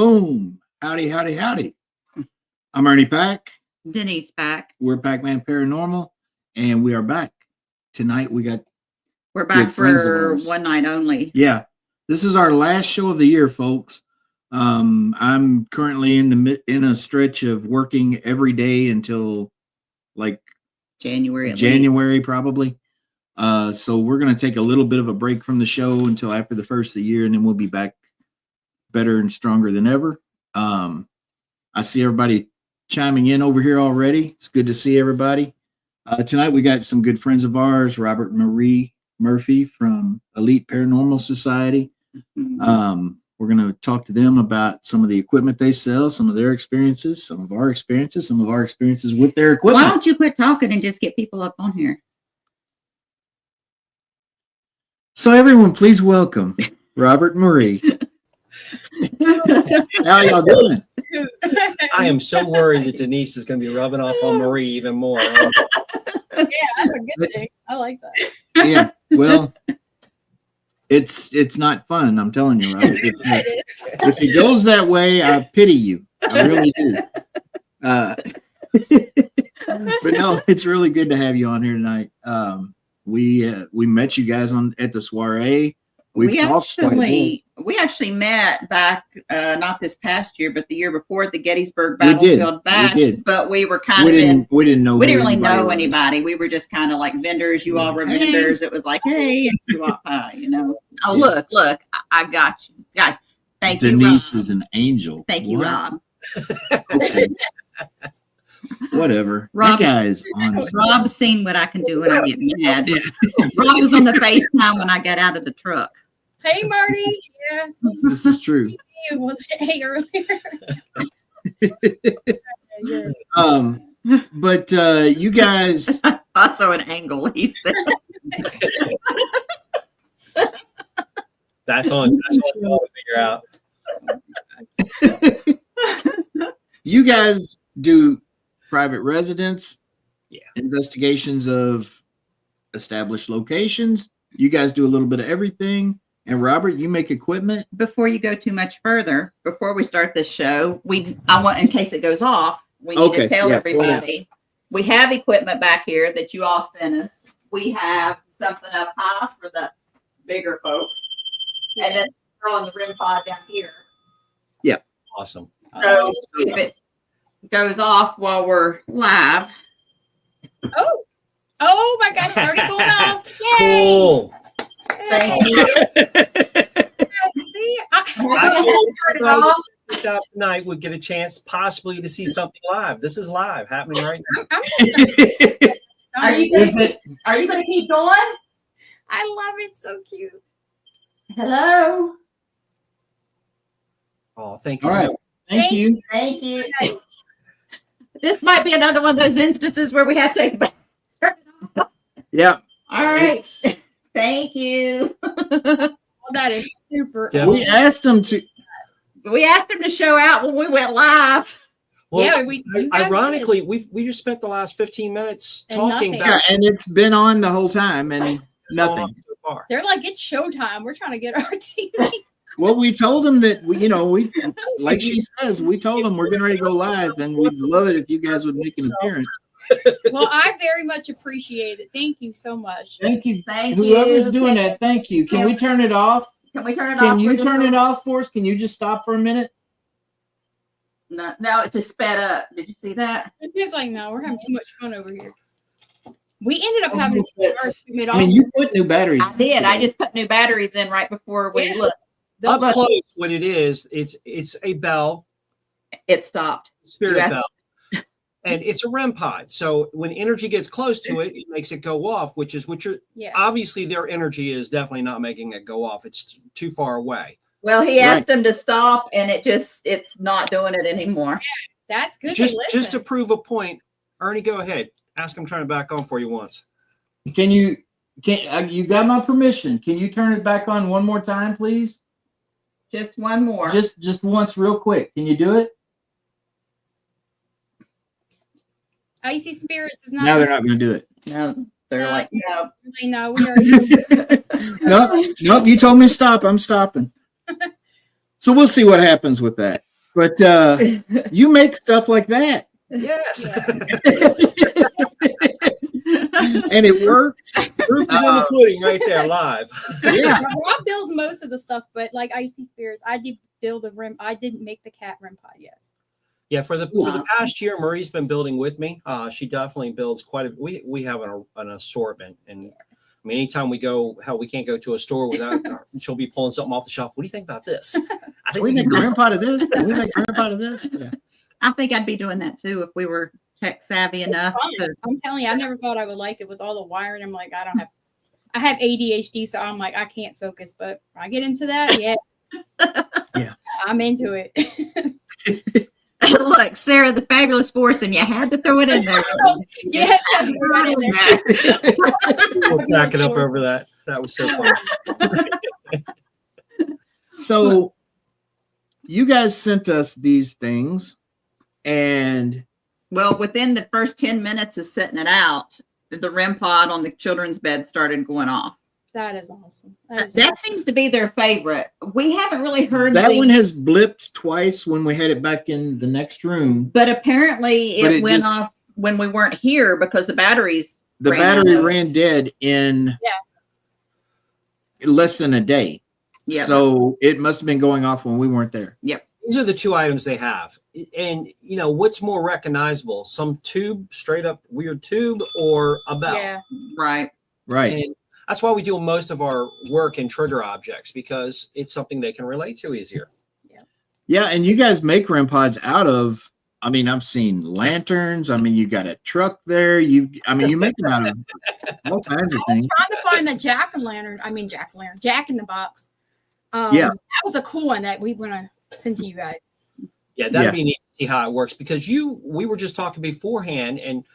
Boom. Howdy, howdy, howdy. I'm Ernie Pack. Denise back. We're Packman Paranormal, and we are back. Tonight We're back for one night only. Yeah. This is our last show of the year, folks. I'm currently in a stretch of working every day until like January probably. So we're going to take a little bit of a break from the show until after the first of the year, and then we'll be back better and stronger than ever. I see everybody chiming in over here already. It's good to see everybody. Tonight we got some good friends of ours, Robert and Marie Murphy from Elite Paranormal Society. We're going to talk to them about some of the equipment they sell, some of their experiences, some of our experiences with their equipment. Why don't you quit talking and just get people up on here? So everyone, please welcome Robert and Marie. How y'all doing? I am so worried that Denise is going to be rubbing off on Marie even more. Yeah, that's a good thing. I like that. Yeah, well, it's not fun. I'm telling you, Robert. If it goes that way, I pity you. I really do. But no, it's really good to have you on here tonight. We met you guys at the soiree. We actually met back not this past year, but the year before at the Gettysburg Battlefield Bash. But we were we didn't really know anybody. We were just kind of like vendors. You all were vendors. It was like, hey, and you walk by, you know. Oh, yeah. Look, I got you. Guys, thank you. Denise is an angel. Thank you, Rob. Okay. Whatever. Rob's seen what I can do when I get mad. Rob was on the FaceTime when I got out of the truck. Hey, Marty. Yeah. This is true. It was earlier. But you guys also an angle, he said. That's on y'all to figure out. You guys do private residence, investigations of established locations. You guys do a little bit of everything. And Robert, you make equipment. Before you go too much further, before we start this show, I want, in case it goes off, we need to tell everybody we have equipment back here that you all sent us. We have something up high for the bigger folks, and then throwing the REM pod down here. Yeah, awesome. So if it goes off while we're live. Oh my gosh, it's already going off. Yay! Cool. Thank you. This out tonight would get a chance possibly to see something live. This is live happening right now. Are you going to keep going? I love it. So cute. Hello. Oh, thank you. All right. Thank you. Thank you. This might be another one of those instances where we have to take back. Yeah. All right. Thank you. Well, that is super. We asked them to show out when we went live. Well, ironically, we just spent the last 15 minutes talking about and it's been on the whole time and nothing so far. They're like, it's showtime. We're trying to get our TV. Well, we told them that we like she says, we told them we're getting ready to go live, and we'd love it if you guys would make an appearance. Well, I very much appreciate it. Thank you so much. Thank you. Whoever's doing that, thank you. Can we turn it off? Can we turn it off? Can you turn it off for us? Can you just stop for a minute? No, it just sped up. Did you see that? It's like, no, we're having too much fun over here. We ended up having. You put new batteries. I did. I just put new batteries in right before we looked. Up close, what it is, it's a bell. It stopped. Spirit bell. And it's a REM pod. So when energy gets close to it, it makes it go off, which obviously their energy is definitely not making it go off. It's too far away. Well, he asked them to stop, and it's not doing it anymore. Yeah, that's good. Just to prove a point, Ernie, go ahead. Ask him to turn it back on for you once. You got my permission. Can you turn it back on one more time, please? Just one more. Just once real quick. Can you do it? Icy Spirits is not. No, they're not going to do it. No, they're like, no. No, we are. Nope. You told me to stop. I'm stopping. So we'll see what happens with that. But you make stuff like that. Yes. And it works. Proof is in the pudding right there, live. Yeah. Rob builds most of the stuff, but like Icy Spears, I did build a rim. I didn't make the cat rim pod, yes. Yeah, for the past year, Marie's been building with me. She definitely builds quite a. We have an assortment, and I mean, anytime we go, hell, we can't go to a store without she'll be pulling something off the shelf. What do you think about this? I think we make a rim pod of this. We make a rim pod of this. Yeah. I think I'd be doing that too if we were tech savvy enough. I'm telling you, I never thought I would like it with all the wiring. I'm like, I have ADHD, so I'm like, I can't focus. But when I get into that, yeah, I'm into it. Look, Sarah, the fabulous force, and you had to throw it in there. Yes, right in there. We'll back it up over that. That was so fun. So, you guys sent us these things, and well, within the first 10 minutes of setting it out, the REM pod on the children's bed started going off. That is awesome. That seems to be their favorite. We haven't really heard that one has blipped twice when we had it back in the next room. But apparently it went off when we weren't here because the batteries ran dead in less than a day. Yep. So it must have been going off when we weren't there. Yep. These are the two items they have. And, you know, what's more recognizable? Some tube, straight up weird tube, or a bell? Yeah. Right. Right. And that's why we do most of our work in trigger objects, because it's something they can relate to easier. Yeah, and you guys make REM pods out of, I mean, I've seen lanterns. I mean, you got a truck there. You make them out of all kinds of things. I'm trying to find the Jack in the Box. That was a cool one that we want to send to you guys. Yeah, that'd be neat to see how it works, because we were just talking beforehand, and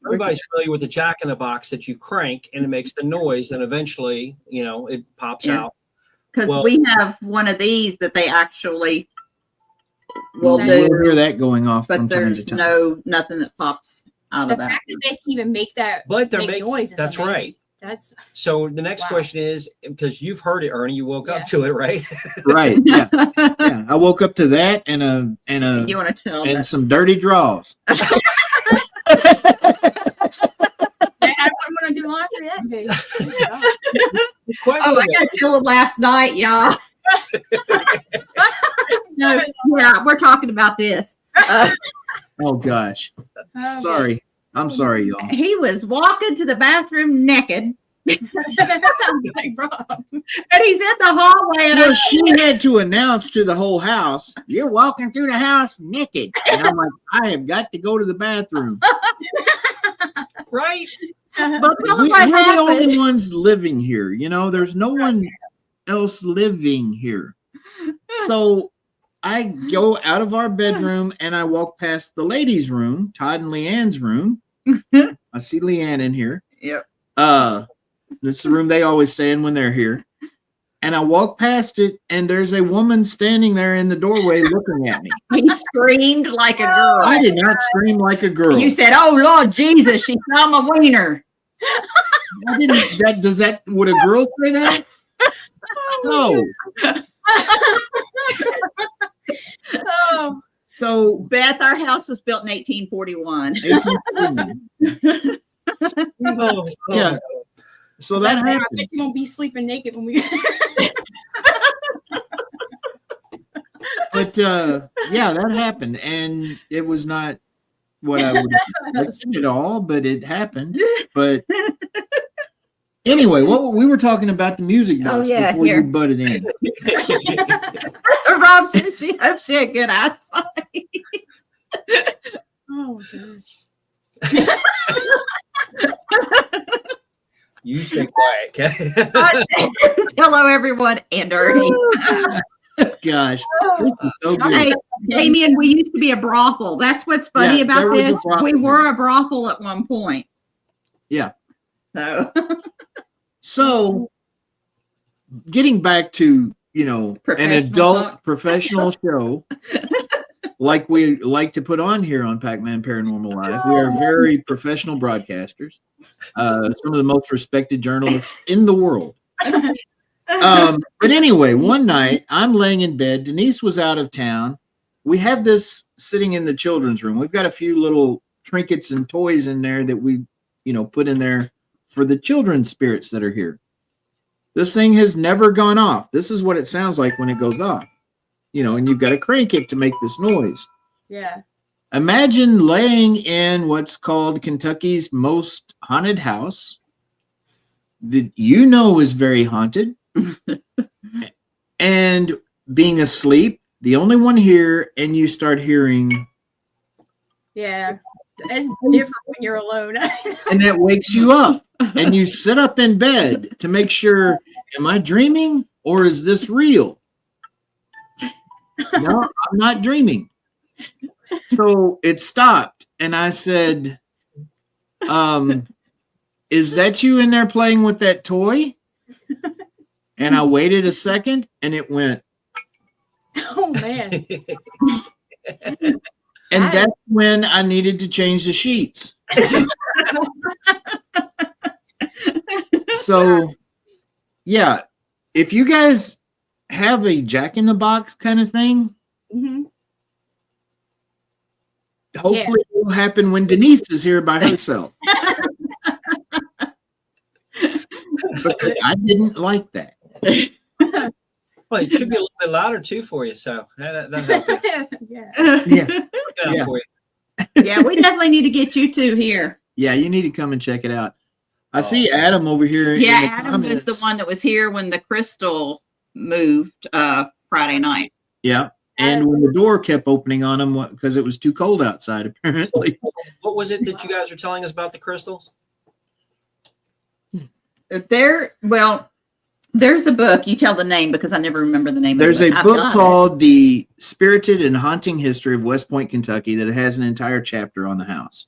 everybody's familiar with the Jack in the Box that you crank and it makes the noise, and eventually, you know, it pops out. Because we have one of these that they actually will do. We'll hear that going off, but there's nothing that pops out of that. The fact that they can even make that, but they're making noise. That's amazing. Right. That's so. The next question is, because you've heard it, Ernie, you woke up to it, right? Right. Yeah. Yeah. I woke up to that and you want to tell and some dirty draws. I don't want to do laundry that day. I got to tell them last night, y'all. No, we're talking about this. Oh gosh. Sorry. I'm sorry, y'all. He was walking to the bathroom naked. That sounds like Rob. And he's in the hallway. And she had to announce to the whole house, "You're walking through the house naked." And I'm like, I have got to go to the bathroom. Right? But we're the only ones living here. You know, there's no one else living here. So I go out of our bedroom and I walk past the ladies' room, Todd and Leanne's room. I see Leanne in here. Yep. This is the room they always stay in when they're here. And I walk past it, and there's a woman standing there in the doorway looking at me. He screamed like a girl. I did not scream like a girl. You said, "Oh Lord Jesus, she saw my wiener." I didn't. Would a girl say that? No. So Beth, our house was built in 1841. Yeah. So that happened. I bet you won't be sleeping naked when we. But that happened, and it was not what I would expect at all, but it happened. But anyway, we were talking about the music box before you butted in. Rob said she hopes she had good eyesight. Oh gosh. You stay quiet, okay? Hello, everyone, and Ernie. Gosh, this is so good. Hey, Damien, we used to be a brothel. That's what's funny about this. We were a brothel at one point. Yeah. So getting back to, an adult professional show like we like to put on here on Packman Paranormal Live. We are very professional broadcasters. Some of the most respected journalists in the world. But anyway, one night I'm laying in bed. Denise was out of town. we have this sitting in the children's room. We've got a few little trinkets and toys in there that we, put in there for the children's spirits that are here. This thing has never gone off. This is what it sounds like when it goes off, and you've got to crank it to make this noise. Yeah. Imagine laying in what's called Kentucky's most haunted house that is very haunted and being asleep, the only one here, and you start hearing. Yeah. It's different when you're alone. And that wakes you up and you sit up in bed to make sure, am I dreaming or is this real? No, I'm not dreaming. So it stopped and I said, is that you in there playing with that toy? And I waited a second and it went. Oh man. And that's when I needed to change the sheets. So, yeah, if you guys have a Jack in the Box kind of thing, hopefully it will happen when Denise is here by herself. Because I didn't like that. Well, it should be a little bit louder too for you, so that helps. Yeah. For you. Yeah, we definitely need to get you two here. Yeah, you need to come and check it out. I see Adam over here. Yeah, Adam was the one that was here when the crystal moved Friday night. Yeah, and when the door kept opening on him because it was too cold outside, apparently. What was it that you guys were telling us about the crystals? There's a book. You tell the name because I never remember the name. There's of it. a book called The Spirited and Haunting History of West Point, Kentucky that has an entire chapter on the house.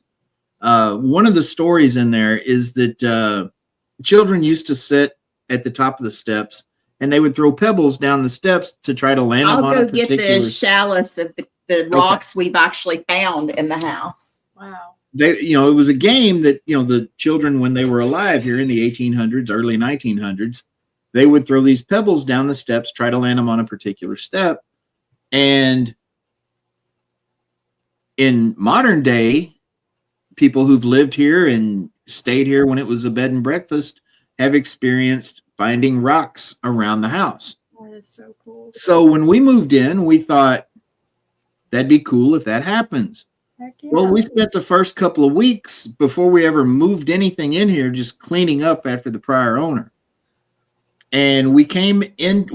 One of the stories in there is that children used to sit at the top of the steps and they would throw pebbles down the steps to try to land them on a particular. I'll go get the chalice of the rocks we've actually found in the house. Wow. It was a game that, the children, when they were alive here in the 1800s, early 1900s, they would throw these pebbles down the steps, try to land them on a particular step. And in modern day, people who've lived here and stayed here when it was a bed and breakfast have experienced finding rocks around the house. Oh, that's so cool. So when we moved in, we thought that'd be cool if that happens. Heck yeah. Well, we spent the first couple of weeks before we ever moved anything in here just cleaning up after the prior owner. And we came in,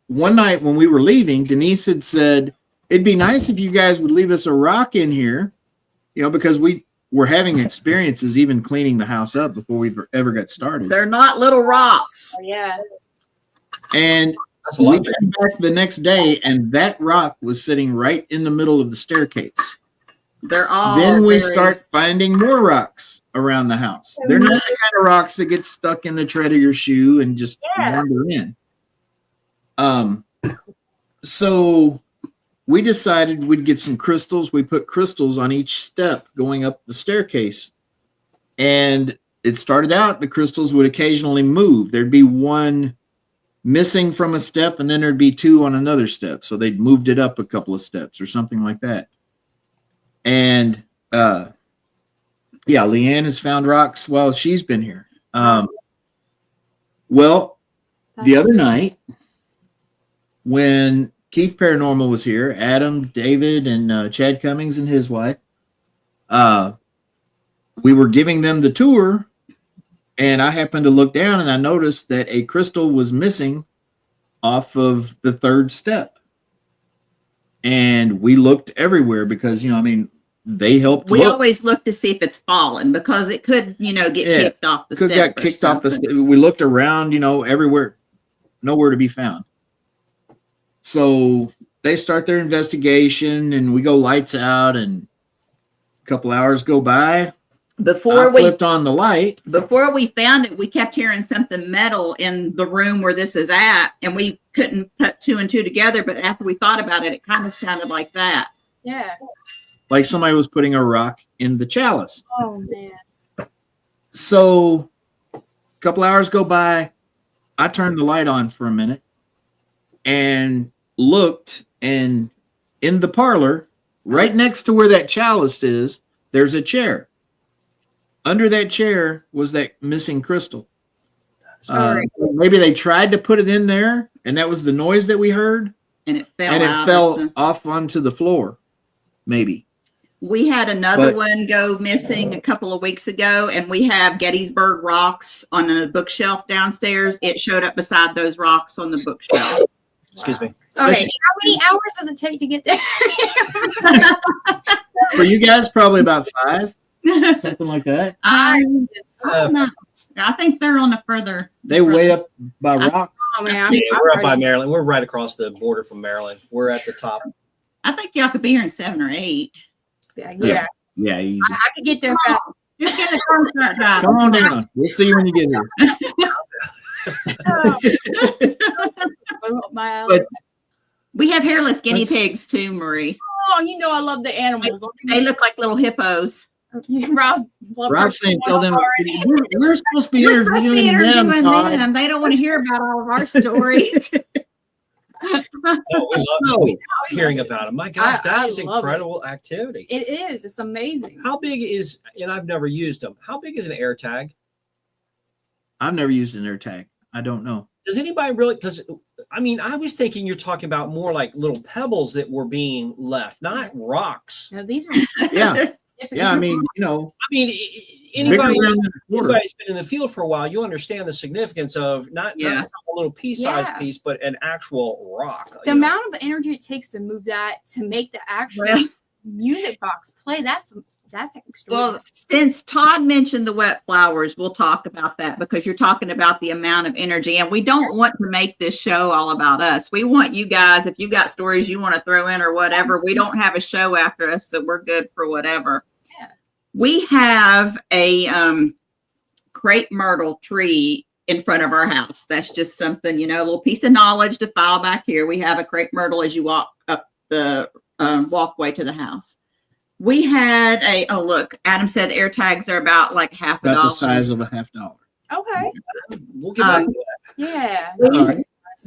one night when we were leaving, Denise had said, it'd be nice if you guys would leave us a rock in here, because we were having experiences even cleaning the house up before we ever got started. They're not little rocks. Oh, yeah. And we came back the next day and that rock was sitting right in the middle of the staircase. Then we start finding more rocks around the house. They're not the kind of rocks that get stuck in the tread of your shoe and just wander in. So we decided we'd get some crystals. We put crystals on each step going up the staircase. And it started out, the crystals would occasionally move. There'd be one missing from a step and then there'd be two on another step. So they'd moved it up a couple of steps or something like that. And Leanne has found rocks while she's been here. The other night when Keith Paranormal was here, Adam, David, and Chad Cummings and his wife, we were giving them the tour, and I happened to look down and I noticed that a crystal was missing off of the third step. And we looked everywhere because, they helped. We always look to see if it's fallen because it could, get kicked off the step. Got kicked off the step. We looked around, everywhere, nowhere to be found. So they start their investigation and we go lights out and a couple hours go by. Before we flipped on the light. Before we found it, we kept hearing something metal in the room where this is at, and we couldn't put two and two together. But after we thought about it, it kind of sounded like that. Yeah. Like somebody was putting a rock in the chalice. Oh, man. So a couple hours go by. I turned the light on for a minute and looked, and in the parlor, right next to where that chalice is, there's a chair. Under that chair was that missing crystal. Maybe they tried to put it in there, and that was the noise that we heard, and it fell off onto the floor. Maybe. We had another one go missing a couple of weeks ago, and we have Gettysburg rocks on a bookshelf downstairs. It showed up beside those rocks on the bookshelf. Excuse me. Okay, how many hours does it take to get there? For you guys, probably about 5, something like that. I don't know. I think they're on the further. They way up by rock. Oh man, we're up by Maryland. We're right across the border from Maryland. We're at the top. I think y'all could be here in 7 or 8. Yeah, easy. I could get there fast. Just get the car drive. Come on down. We'll see you when you get here. But we have hairless guinea pigs too, Marie. Oh, you know I love the animals. They look like little hippos. Rob's saying, tell them we're supposed to be interviewing them. They don't want to hear about all of our stories. We love hearing about them. My gosh, that is incredible activity. It is. It's amazing. How big is, and I've never used them, how big is an air tag? I've never used an air tag. I don't know. Does anybody really, because I mean, I was thinking you're talking about more like little pebbles that were being left, not rocks. No, these are yeah, I mean, you know. I mean, anybody who's been in the field for a while, you understand the significance of not a little pea-sized piece, but an actual rock. The amount of energy it takes to move that, to make the actual music box play, that's extraordinary. Well, since Todd mentioned the wet flowers, we'll talk about that because you're talking about the amount of energy, and we don't want to make this show all about us. We want you guys, if you got stories you want to throw in or whatever, we don't have a show after us, so we're good for whatever. Yeah. We have a crepe myrtle tree in front of our house. That's just something, you know, a little piece of knowledge to file back here. We have a crepe myrtle as you walk up the walkway to the house. We had look, Adam said the air tags are about like $half the size of a $50. Okay. We'll get back to that. Yeah.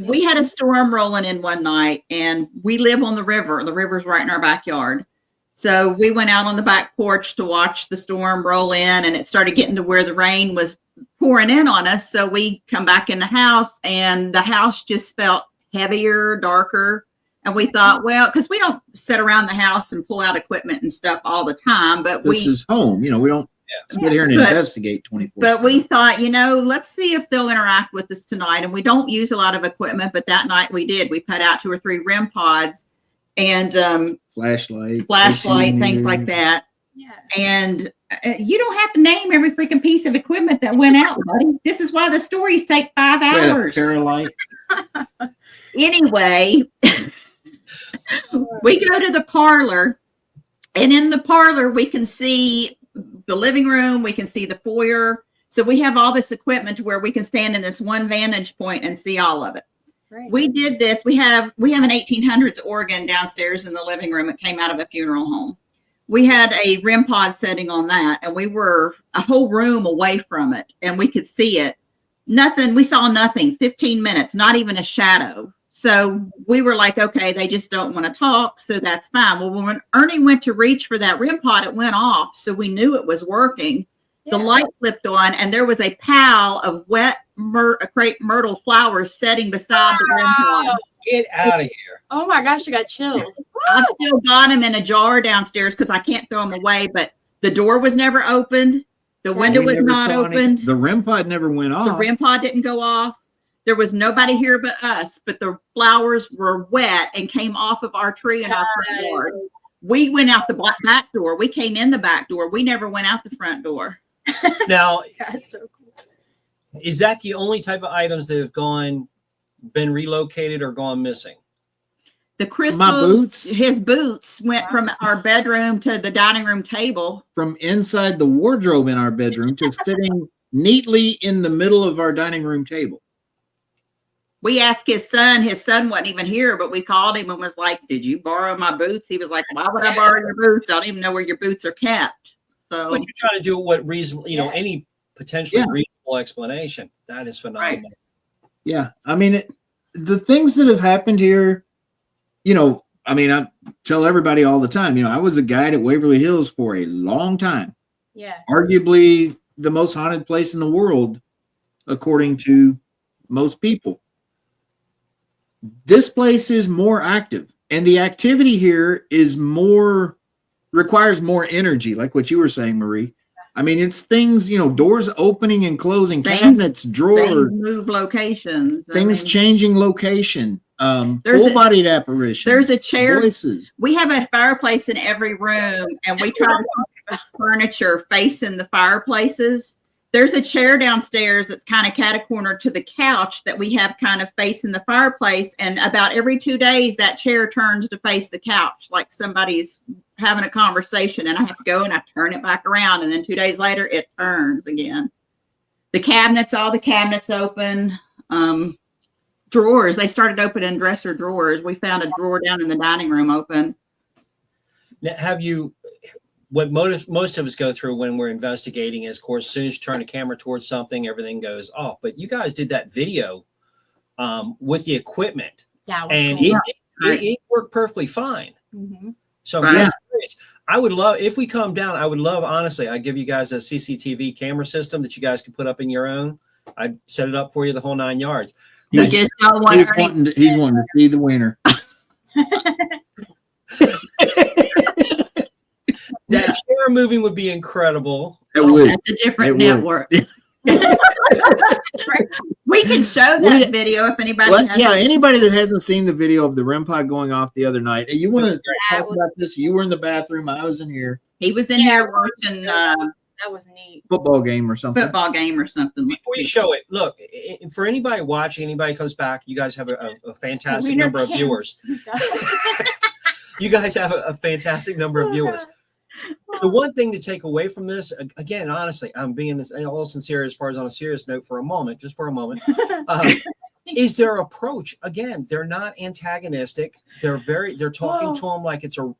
We had a storm rolling in one night, and we live on the river. The river's right in our backyard. So we went out on the back porch to watch the storm roll in, and it started getting to where the rain was pouring in on us. So we come back in the house, and the house just felt heavier, darker. And we thought, well, because we don't sit around the house and pull out equipment and stuff all the time, but this is home. You know, we don't sit here and investigate 24/7. But we thought, you know, let's see if they'll interact with us tonight. And we don't use a lot of equipment, but that night we did. We put out 2 or 3 REM pods and flashlight, things like that. Yeah. And you don't have to name every freaking piece of equipment that went out, buddy. This is why the stories take 5 hours. Anyway. We go to the parlor, and in the parlor, we can see the living room. We can see the foyer. So we have all this equipment to where we can stand in this one vantage point and see all of it. Right. We did this. We have an 1800s organ downstairs in the living room. It came out of a funeral home. We had a REM pod setting on that, and we were a whole room away from it, and we could see it. Nothing. We saw nothing. 15 minutes, not even a shadow. So we were like, okay, they just don't want to talk, so that's fine. Well, when Ernie went to reach for that REM pod, it went off, so we knew it was working. Yeah. The light flipped on, and there was a pile of wet crepe myrtle flowers setting beside the REM pod. Get out of here. Oh, my gosh, you got chills. I've still got them in a jar downstairs because I can't throw them away, but the door was never opened. The window was not opened. The REM pod never went off. The REM pod didn't go off. There was nobody here but us, but the flowers were wet and came off of our tree in our front yard. We went out the back door. We came in the back door. We never went out the front door. Now, that's so cool. Is that the only type of items that have been relocated or gone missing? The crystals, his boots went from our bedroom to the dining room table. From inside the wardrobe in our bedroom to sitting neatly in the middle of our dining room table. We asked his son wasn't even here, but we called him and was like, did you borrow my boots? He was like, why would I borrow your boots? I don't even know where your boots are kept. So but you're trying to do what reasonable, any potentially reasonable explanation. That is phenomenal. Right. Yeah. I mean, the things that have happened here, I mean, I tell everybody all the time, I was a guide at Waverly Hills for a long time. Yeah. Arguably the most haunted place in the world, according to most people. This place is more active, and the activity here is requires more energy, like what you were saying, Marie. I mean, it's things, doors opening and closing, cabinets, drawers, move locations, changing location, full-bodied apparitions. There's a chair. Voices. We have a fireplace in every room, and we try to put furniture facing the fireplaces. There's a chair downstairs that's kind of catacornered to the couch that we have kind of facing the fireplace. And about every 2 days, that chair turns to face the couch, like somebody's having a conversation, and I have to go and I turn it back around. And then 2 days later, it turns again. The cabinets, all the cabinets open. Drawers, they started opening dresser drawers. We found a drawer down in the dining room open. Now, what most of us go through when we're investigating is, of course, as soon as you turn the camera towards something, everything goes off. But you guys did that video with the equipment, and cool. it worked perfectly fine. Mm-hmm. So right. I would love, if we come down, I would love, honestly, I'd give you guys a CCTV camera system that you guys can put up in your own. I'd set it up for you the whole 9 yards. He's wanting to see the winner. That chair moving would be incredible. That's a different network. We can show that video if anybody anybody that hasn't seen the video of the REM pod going off the other night. You want to talk about this? You were in the bathroom. I was in here. He was in here watching that was neat. Football game or something. Before you show it, look, for anybody watching, anybody comes back, you guys have a fantastic number of viewers. You guys have a fantastic number of viewers. The one thing to take away from this, again, honestly, I'm being all sincere as far as on a serious note for a moment, is their approach. Again, they're not antagonistic. They're talking to them like it's a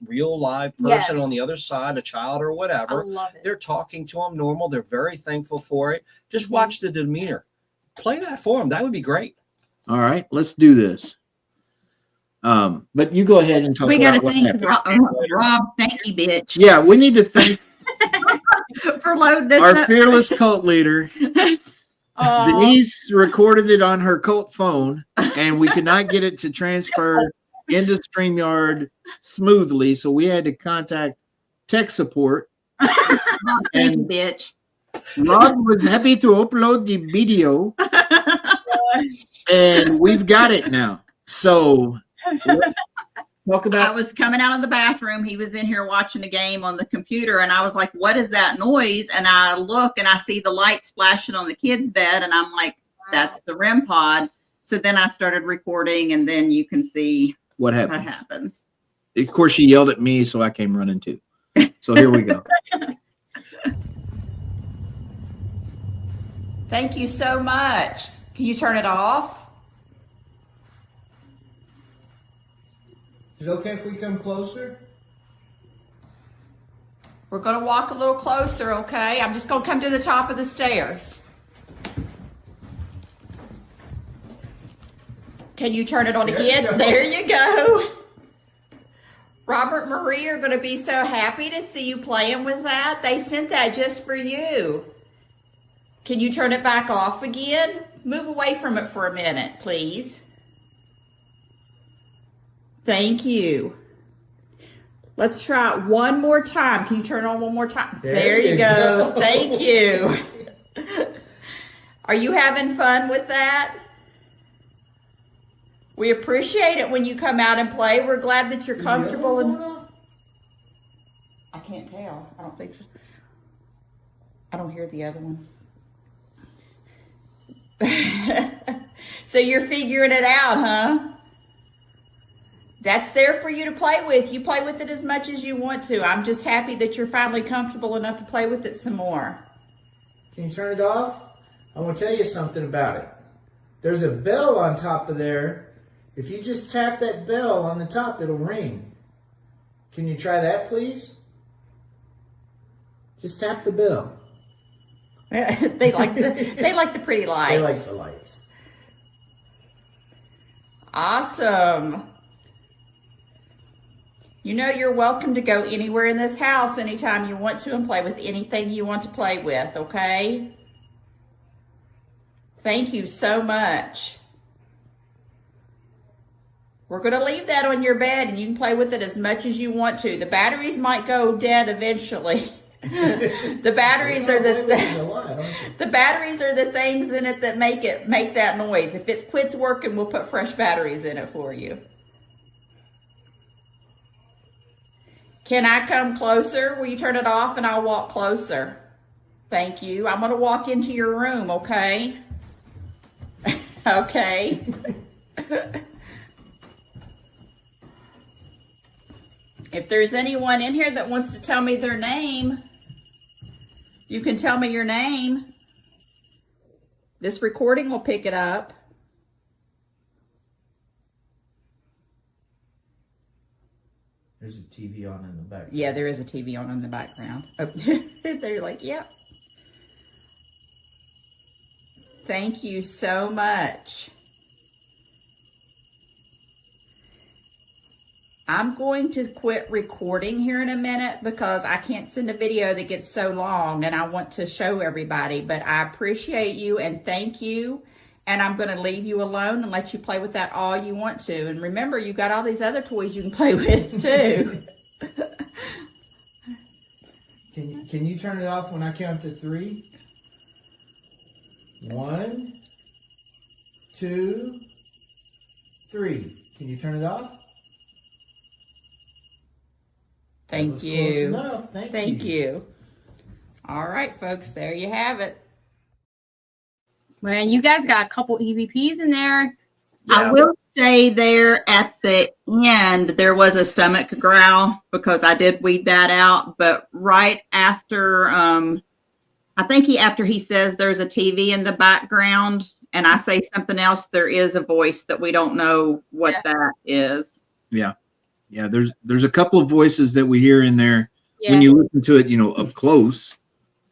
real live person on the other side, a child or whatever. I love it. They're talking to them normal. They're very thankful for it. Just watch the demeanor. Play that for them. That would be great. All right, let's do this. But you go ahead and talk. We got to thank Rob Stanky Bitch. Yeah, we need to thank for loading this our fearless cult leader. Denise recorded it on her cult phone, and we could not get it to transfer into StreamYard smoothly, so we had to contact tech support. And bitch. Rob was happy to upload the video, and we've got it now. So talk about. I was coming out of the bathroom. He was in here watching a game on the computer, and I was like, "What is that noise?" And I look and I see the light splashing on the kid's bed, and I'm like, "That's the REM pod." So then I started recording, and then you can see what happens. Of course, she yelled at me, so I came running too. So here we go. Thank you so much. Can you turn it off? Is it okay if we come closer? We're going to walk a little closer, okay? I'm just going to come to the top of the stairs. Can you turn it on again? There you go. Robert and Marie are going to be so happy to see you playing with that. They sent that just for you. Can you turn it back off again? Move away from it for a minute, please. Thank you. Let's try it one more time. Can you turn it on one more time? There you go. Thank you. Are you having fun with that? We appreciate it when you come out and play. We're glad that you're comfortable. I can't tell. I don't think so. I don't hear the other one. So you're figuring it out, huh? That's there for you to play with. You play with it as much as you want to. I'm just happy that you're finally comfortable enough to play with it some more. Can you turn it off? I want to tell you something about it. There's a bell on top of there. If you just tap that bell on the top, it'll ring. Can you try that, please? Just tap the bell. They like the pretty lights. They like the lights. Awesome. You know you're welcome to go anywhere in this house anytime you want to and play with anything you want to play with, okay? Thank you so much. We're going to leave that on your bed and you can play with it as much as you want to. The batteries might go dead eventually. The batteries are the batteries are the things in it that make that noise. If it quits working, we'll put fresh batteries in it for you. Can I come closer? Will you turn it off and I'll walk closer? Thank you. I'm going to walk into your room, okay? Okay. If there's anyone in here that wants to tell me their name, you can tell me your name. This recording will pick it up. There's a TV on in the background. Yeah, there is a TV on in the background. Oh, they're like, yep. Thank you so much. I'm going to quit recording here in a minute because I can't send a video that gets so long and I want to show everybody, but I appreciate you and thank you. And I'm going to leave you alone and let you play with that all you want to. And remember, you've got all these other toys you can play with too. Can you turn it off when I count to 3? 1, 2, 3. Can you turn it off? Thank you. Close enough. Thank you. All right, folks, there you have it. Man, you guys got a couple EVPs in there. Yeah. I will say there at the end, there was a stomach growl because I did weed that out. But right after, I think after he says there's a TV in the background and I say something else, there is a voice that we don't know what that is. Yeah. Yeah. There's a couple of voices that we hear in there when you listen to it, up close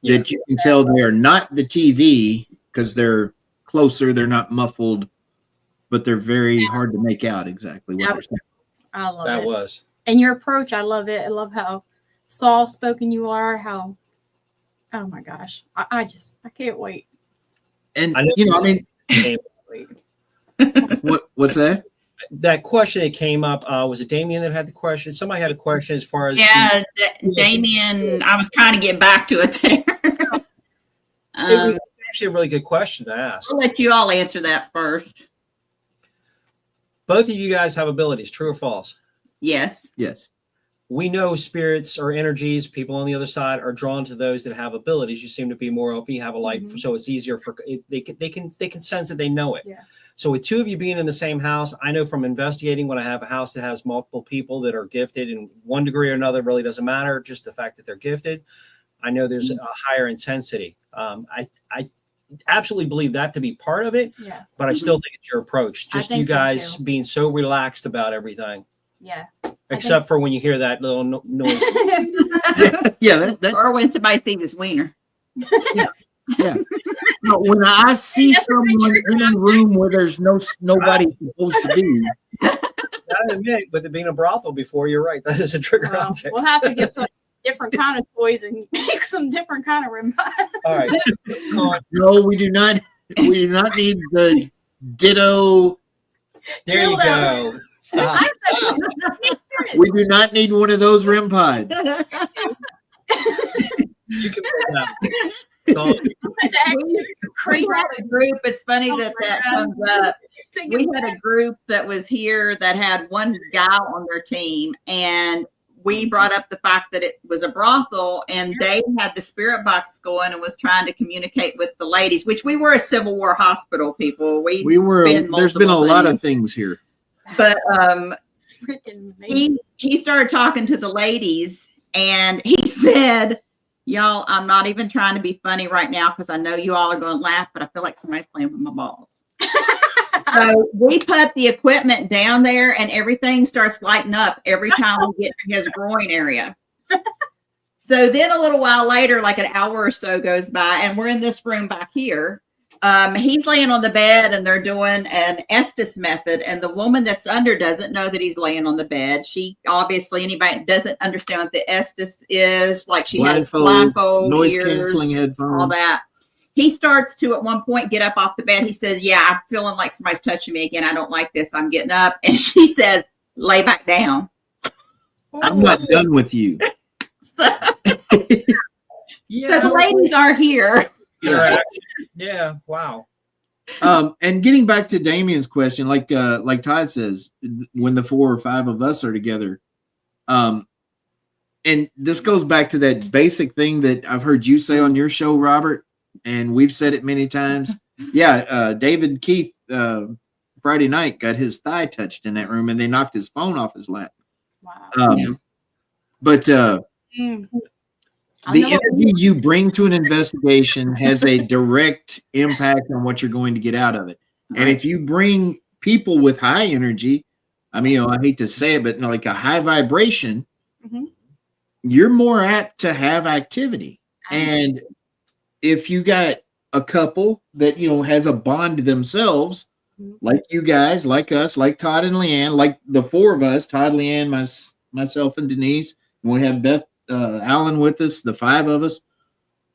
that you can tell they are not the TV. Because they're closer, they're not muffled, but they're very hard to make out exactly what they're saying. I love that it. was. And your approach, I love it. I love how soft spoken you are. How, oh my gosh, I can't wait. And what's that? That question that came up, was it Damien that had the question? Somebody had a question as far as Damien. I was trying to get back to it there. It was actually a really good question to ask. I'll let you all answer that first. Both of you guys have abilities, true or false? Yes. Yes. We know spirits or energies, people on the other side are drawn to those that have abilities. You seem to be more open. You have a light, so it's easier for they can sense it. They know it. Yeah. So with two of you being in the same house, I know from investigating when I have a house that has multiple people that are gifted in one degree or another, really doesn't matter. Just the fact that they're gifted. I know there's a higher intensity. I absolutely believe that to be part of it. Yeah. But I still think it's your approach. Just you guys being so relaxed about everything. Yeah. Except for when you hear that little noise. That or when somebody sees his wiener. Yeah. No, when I see someone in a room where there's nobody supposed to be. I admit, with it being a brothel before, you're right. That is a trigger object. We'll have to get some different kind of toys and make some different kind of rim. All right. No, we do not. We do not need the ditto. There you go. Stop. We do not need one of those REM pods. You can put that. We had a group. It's funny that comes up. We had a group that was here that had one guy on their team, and we brought up the fact that it was a brothel, and Dave had the spirit box going and was trying to communicate with the ladies, which we were a Civil War hospital people. We were. There's been a lot of things here, but he started talking to the ladies, and he said, "Y'all, I'm not even trying to be funny right now because I know you all are going to laugh, but I feel like somebody's playing with my balls." So we put the equipment down there and everything starts lighting up every time we get to his groin area. So then a little while later, like an hour or so goes by, and we're in this room back here. He's laying on the bed and they're doing an Estes method, and the woman that's under doesn't know that he's laying on the bed. She obviously, anybody doesn't understand what the Estes is, like she has blindfold, noise ears, canceling headphones, all that. He starts to at one point get up off the bed. He says, yeah, I'm feeling like somebody's touching me again. I don't like this. I'm getting up. And she says, lay back down. I'm not done with you. So the ladies are here. Yeah. Wow. And getting back to Damien's question, like Todd says, when the 4 or 5 of us are together, and this goes back to that basic thing that I've heard you say on your show, Robert, and we've said it many times. Yeah, David Keith Friday night got his thigh touched in that room, and they knocked his phone off his lap. Wow. But the energy you bring to an investigation has a direct impact on what you're going to get out of it. And if you bring people with high energy, I mean, I hate to say it, but like a high vibration, you're more apt to have activity. And if you got a couple that, has a bond themselves, like you guys, like us, like Todd and Leanne, like the 4 of us, Todd, Leanne, myself, and Denise, and we have Beth Allen with us, the 5 of us,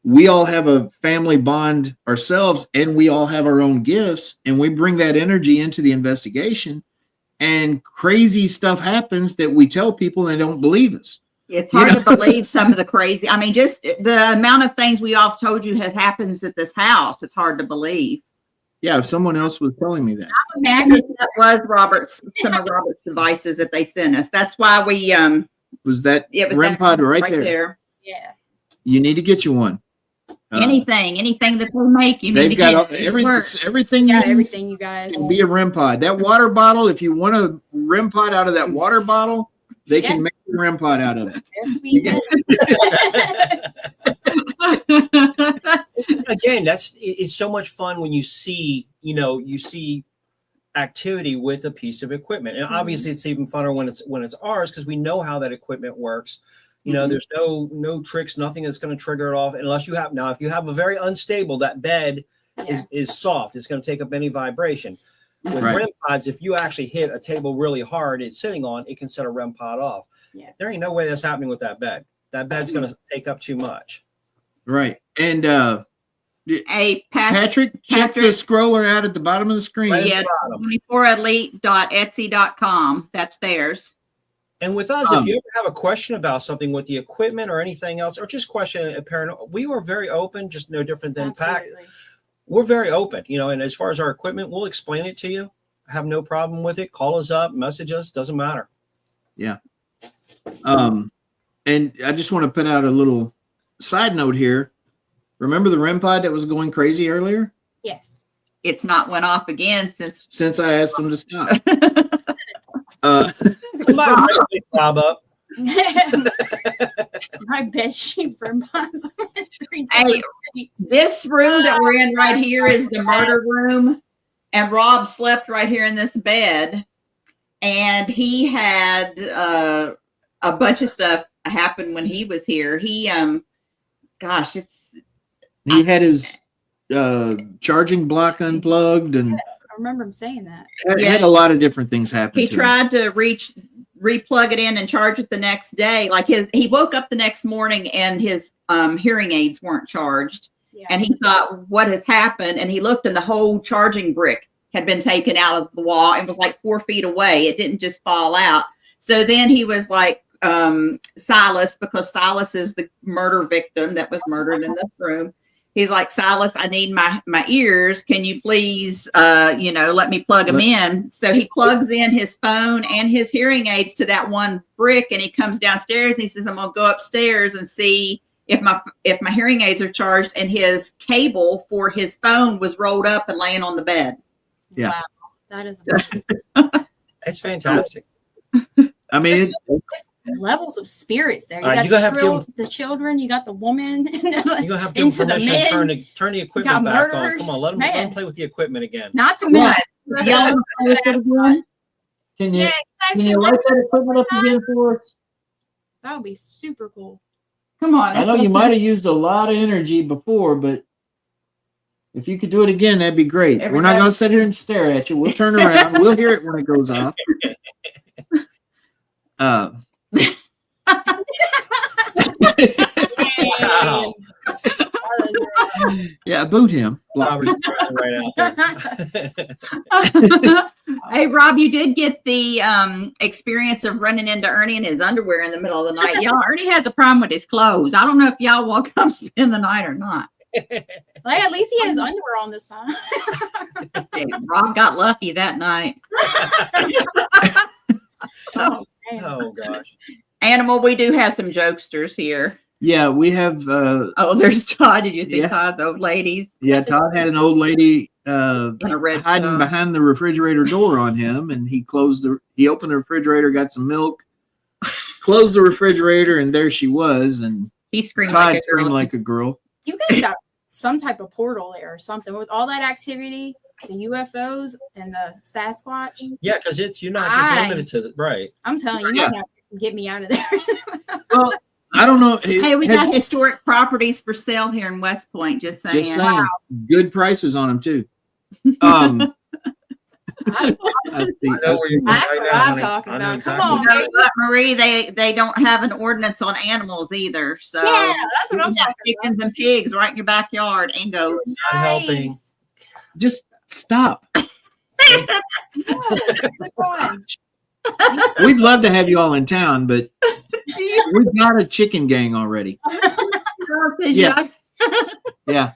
we all have a family bond ourselves, and we all have our own gifts, and we bring that energy into the investigation, and crazy stuff happens that we tell people and they don't believe us. It's hard to believe some of the crazy. I mean, just the amount of things we all told you have happens at this house. It's hard to believe. Yeah, if someone else was telling me that. That was some of Robert's devices that they sent us. That's why we was that REM pod right there. Yeah. You need to get you one. Anything that they make, you need to get everything. Everything, you guys. Can be a REM pod. That water bottle, if you want a REM pod out of that water bottle, they can make a REM pod out of it. Again, it's so much fun when you see activity with a piece of equipment, and obviously it's even funner when it's ours, because we know how that equipment works. There's no tricks, nothing that's going to trigger it off unless you have. Now, if you have a very unstable, that bed is soft. It's going to take up any vibration. With REM pods, if you actually hit a table really hard it's sitting on, it can set a REM pod off. Yeah. There ain't no way that's happening with that bed. That bed's going to take up too much. Right. And Patrick, check the scroller out at the bottom of the screen. Right, yeah, 24elite.etsy.com. That's theirs. And with us, if you ever have a question about something with the equipment or anything else, or just question a paranormal, we were very open, just no different than Pack. We're very open, and as far as our equipment, we'll explain it to you. Have no problem with it. Call us up, message us, doesn't matter. Yeah. And I just want to put out a little side note here. Remember the REM pod that was going crazy earlier? Yes. It's not went off again since I asked them to stop. Bob up. My bed sheets for months. Hey, this room that we're in right here is the murder room, and Rob slept right here in this bed, and he had a bunch of stuff happen when he was here. He had his charging block unplugged, and I remember him saying that. He had a lot of different things happen. He tried to replug it in and charge it the next day. Like he woke up the next morning and his hearing aids weren't charged. Yeah. And he thought, what has happened? And he looked and the whole charging brick had been taken out of the wall and was like 4 feet away. It didn't just fall out. So then he was like, Silas, because Silas is the murder victim that was murdered in this room. He's like, Silas, I need my ears. Can you please, let me plug them in? So he plugs in his phone and his hearing aids to that one brick, and he comes downstairs and he says, I'm going to go upstairs and see if my hearing aids are charged. And his cable for his phone was rolled up and laying on the bed. Yeah. Wow. That is it's fantastic. I mean, levels of spirits there. You got the children, you got the woman. You're gonna have to give them permission to turn the equipment back on. Come on, let them play with the equipment again. Not to mention. Can you light that equipment up again for us? That would be super cool. Come on. I know you might have used a lot of energy before, but If you could do it again, that'd be great. We're not going to sit here and stare at you. We'll turn around. We'll hear it when it goes off. Wow. Yeah, boot him. Robert is right out there. Hey, Rob, you did get the experience of running into Ernie in his underwear in the middle of the night. Y'all, Ernie has a problem with his clothes. I don't know if y'all will come spend the night or not. Well, at least he has underwear on this time. Hey, Rob got lucky that night. Oh gosh. Animal, we do have some jokesters here. Yeah, we have. There's Todd. Did you see Todd's old ladies? Yeah, Todd had an old lady in a red hiding behind the refrigerator door on him, and he opened the refrigerator, got some milk, closed the refrigerator, and there she was. And he screamed Todd screamed like a girl. You guys got some type of portal there or something with all that activity, the UFOs and the Sasquatch. Yeah, because you're not just limited to right. I'm telling you, you have to get me out of there. Well, I don't know. Hey, we got historic properties for sale here in West Point. Just saying. Just saying. Wow. Good prices on them too. That's what I'm talking about. Come on, but Marie, they don't have an ordinance on animals either. So yeah, that's what I'm talking about. Chickens and pigs right in your backyard and goats. Not helping. Just stop. We'd love to have you all in town, but we've got a chicken gang already. Yeah. Yeah.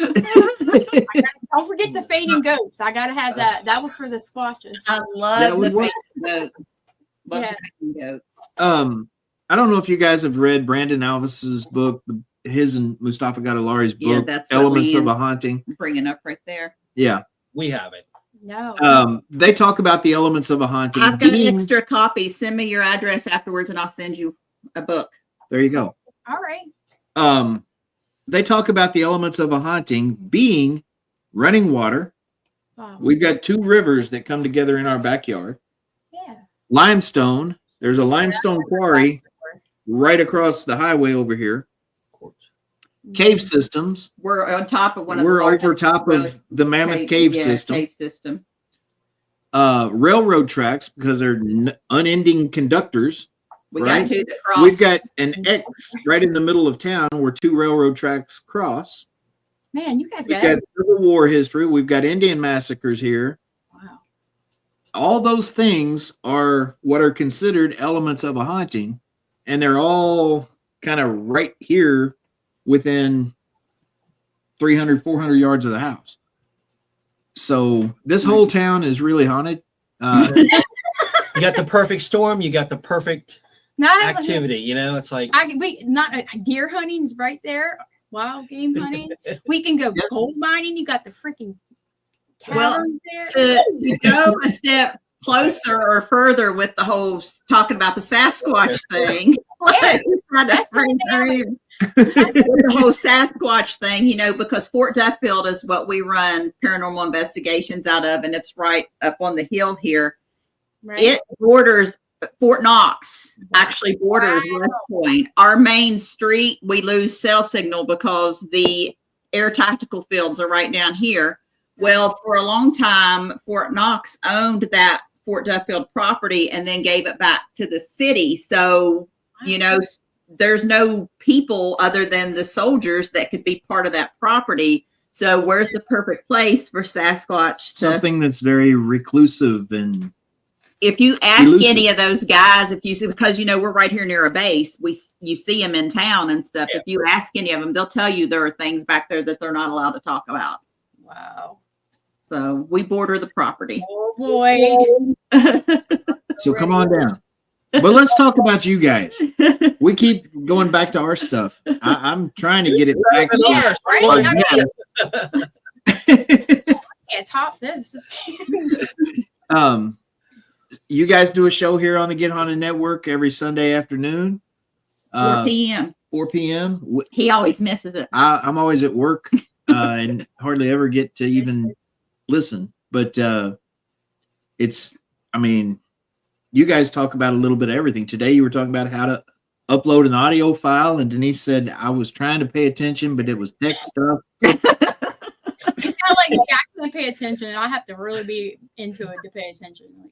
Don't forget the fading goats. I gotta have that. That was for the squatches. I love the fading goats. Love the fading goats. I don't know if you guys have read Brandon Alvis's book, his and Mustafa Gadalari's book, Elements of a Haunting. Bringing up right there. Yeah, we have it. No. They talk about the elements of a haunting. I've got an extra copy. Send me your address afterwards, and I'll send you a book. There you go. All right. They talk about the elements of a haunting being running water. Wow. We've got 2 rivers that come together in our backyard. Yeah. Limestone. There's a limestone quarry right across the highway over here. Cave systems. We're on top of one of We're over top of the Mammoth Cave system. Cave system. Railroad tracks, because they're unending conductors. We right? got 2 that cross. We've got an X right in the middle of town where 2 railroad tracks cross. Man, you guys We've got Civil War history. We've got Indian massacres here. Wow. All those things are what are considered elements of a haunting, and they're all kind of right here within 300, 400 yards of the house. So this whole town is really haunted. You got the perfect storm. You got the perfect activity. You know, it's like deer hunting's right there. Wild game hunting. We can go gold mining. You got the freaking caverns there. To go a step closer or further with the whole talking about the Sasquatch thing. That's the whole Sasquatch thing, you know, because Fort Duffield is what we run paranormal investigations out of, and it's right up on the hill here. Right. It borders Fort Knox, actually borders West Point. Our main street, we lose cell signal because the air tactical fields are right down here. Well, for a long time, Fort Knox owned that Fort Duffield property and then gave it back to the city. So, you know, there's no people other than the soldiers that could be part of that property. So where's the perfect place for Sasquatch? Something that's very reclusive. And if you ask any of those guys, if you see, because, you know, we're right here near a base, you see them in town and stuff. Yeah. If you ask any of them, they'll tell you there are things back there that they're not allowed to talk about. Wow. So we border the property. Oh boy. So come on down. But let's talk about you guys. We keep going back to our stuff. I'm trying to get it back. Yeah, top this. You guys do a show here on the Get Haunted Network every Sunday afternoon. 4 p.m. 4 p.m. He always misses it. I'm always at work and hardly ever get to even listen. But you guys talk about a little bit of everything. Today you were talking about how to upload an audio file, and Denise said I was trying to pay attention, but it was text stuff. It's not like I can't pay attention. I have to really be into it to pay attention.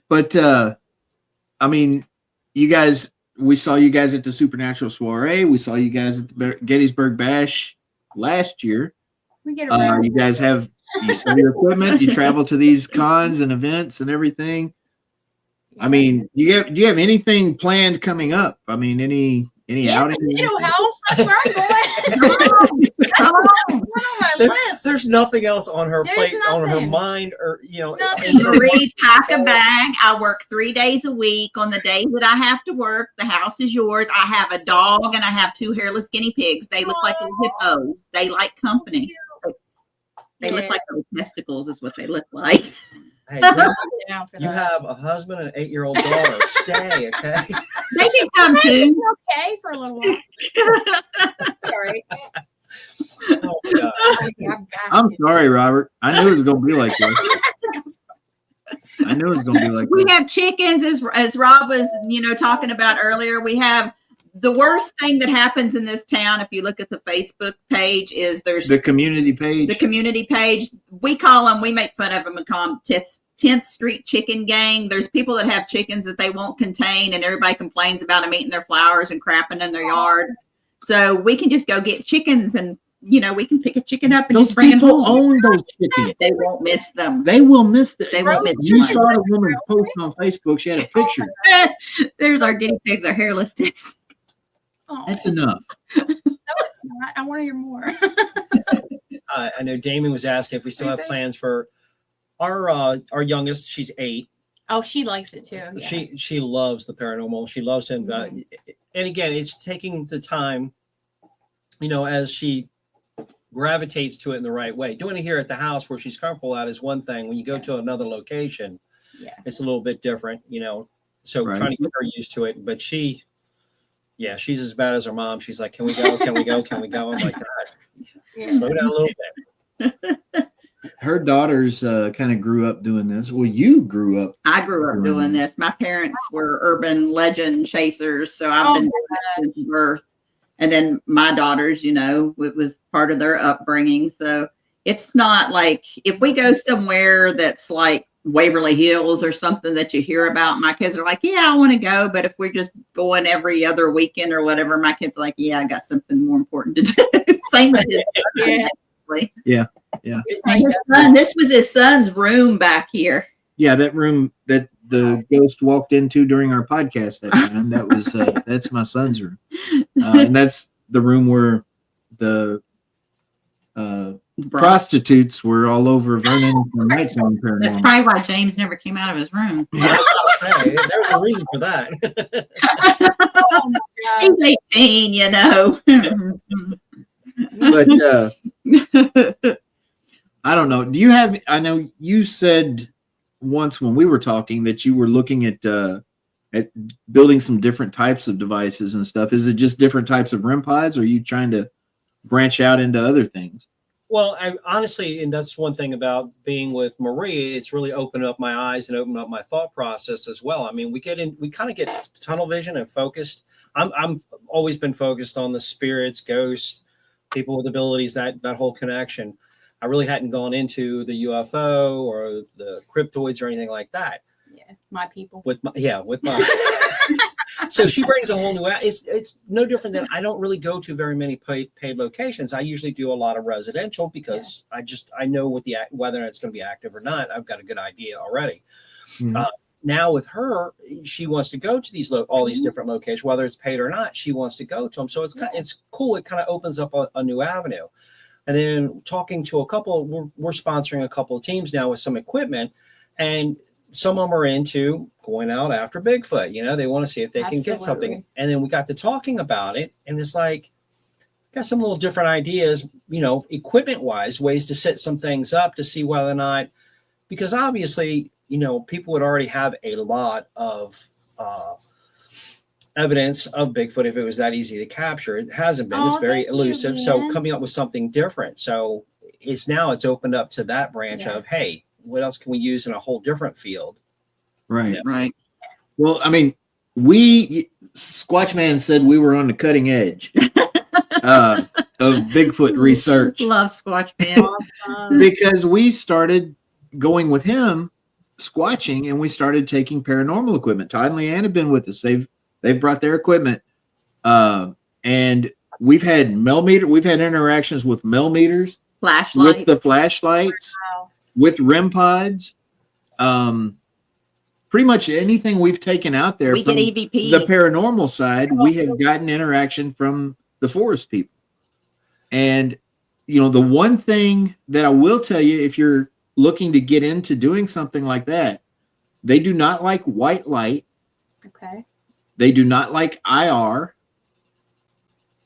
But I mean, you guys, we saw you guys at the Supernatural Soiree. We saw you guys at the Gettysburg Bash last year. We get around. You guys have sell your equipment. You travel to these cons and events and everything. I mean, do you have anything planned coming up? I mean, any outing? House. That's where I'm going. That's on my list. There's nothing else on her plate, on her mind, or Marie, pack a bag. I work 3 days a week. On the days that I have to work, the house is yours. I have a dog and I have 2 hairless guinea pigs. They look like little hippos. They like company. They look like little testicles, is what they look like. Hey, you have a husband and an 8-year-old daughter. Stay, okay? They can come too. Okay, for a little while. Sorry. Oh, God. I'm sorry, Robert. I knew it was going to be like this. I knew it was going to be like we this. have chickens, as Rob was, talking about earlier. We have the worst thing that happens in this town. If you look at the Facebook page, is there's the community page. The community page. We call them. We make fun of them and call them 10th Street Chicken Gang. There's people that have chickens that they won't contain, and everybody complains about them eating their flowers and crapping in their yard. So we can just go get chickens, and we can pick a chicken up and those just bring it home. Own those chickens. They won't miss them. They will miss them. They won't miss them. You saw the woman's post on Facebook. She had a picture. There's our guinea pigs, our hairless ticks. Oh, that's enough. No, it's not. I want to hear more. I know Damon was asking if we still have plans for our youngest. She's 8. Oh, she likes it too. Yeah. She loves the paranormal. She loves to invest. And again, it's taking the time, as she gravitates to it in the right way. Doing it here at the house where she's comfortable at is one thing. When you go to another location, it's a little bit different, So trying to get her used to it. But she's as bad as her mom. She's like, "Can we go? Can we go? Can we go?" I'm like, God, slow down a little bit. Her daughters kind of grew up doing this. Well, you grew up. I grew up doing this. My parents were urban legend chasers, so I've been doing it since birth. And then my daughters, it was part of their upbringing. So it's not like if we go somewhere that's like Waverly Hills or something that you hear about, my kids are like, yeah, I want to go. But if we're just going every other weekend or whatever, my kids are like, yeah, I got something more important to do. Same with his son. Yeah. And his son, this was his son's room back here. Yeah, that room that the ghost walked into during our podcast that time. That was that's my son's room. And that's the room where the prostitutes were all over Vernon from Nights on Paranormal. That's probably why James never came out of his room. Yeah, there's a reason for that. He's 18, But I don't know. Do you have? I know you said once when we were talking that you were looking at building some different types of devices and stuff. Is it just different types of REM pods, or are you trying to branch out into other things? Well, I honestly, and that's one thing about being with Marie, it's really opened up my eyes and opened up my thought process as well. I mean, we kind of get tunnel vision and focused. I'm always been focused on the spirits, ghosts, people with abilities, that whole connection. I really hadn't gone into the UFO or the cryptoids or anything like that. Yeah, my people. With my So she brings a whole new. It's no different than I don't really go to very many paid locations. I usually do a lot of residential because I know whether it's going to be active or not. I've got a good idea already. Mm-hmm. Now with her, she wants to go to all these different locations, whether it's paid or not. She wants to go to them, so it's cool. It kind of opens up a new avenue. And then talking to a couple, we're sponsoring a couple of teams now with some equipment, and some of them are into going out after Bigfoot. They want to see if they can get something. And then we got to talking about it, and it's like, got some little different ideas, equipment wise, ways to set some things up to see whether or not, because obviously, people would already have a lot of evidence of Bigfoot if it was that easy to capture. It hasn't been. It's very elusive. So coming up with something different. So it's opened up to that branch of, hey, what else can we use in a whole different field? Right. Yeah. Right. Well, I mean, Squatchman said we were on the cutting edge of of Bigfoot research. Love Squatch Ben. Because we started going with him squatching, and we started taking paranormal equipment. Todd and Leanne have been with us. They've brought their equipment, and we've had interactions with millimeters, flashlights, with the flashlights, wow. with REM pods. Pretty much anything we've taken out there, we from get EVPs. The paranormal side, we have gotten interaction from the forest people. And the one thing that I will tell you, if you're looking to get into doing something like that, they do not like white light. Okay. They do not like IR.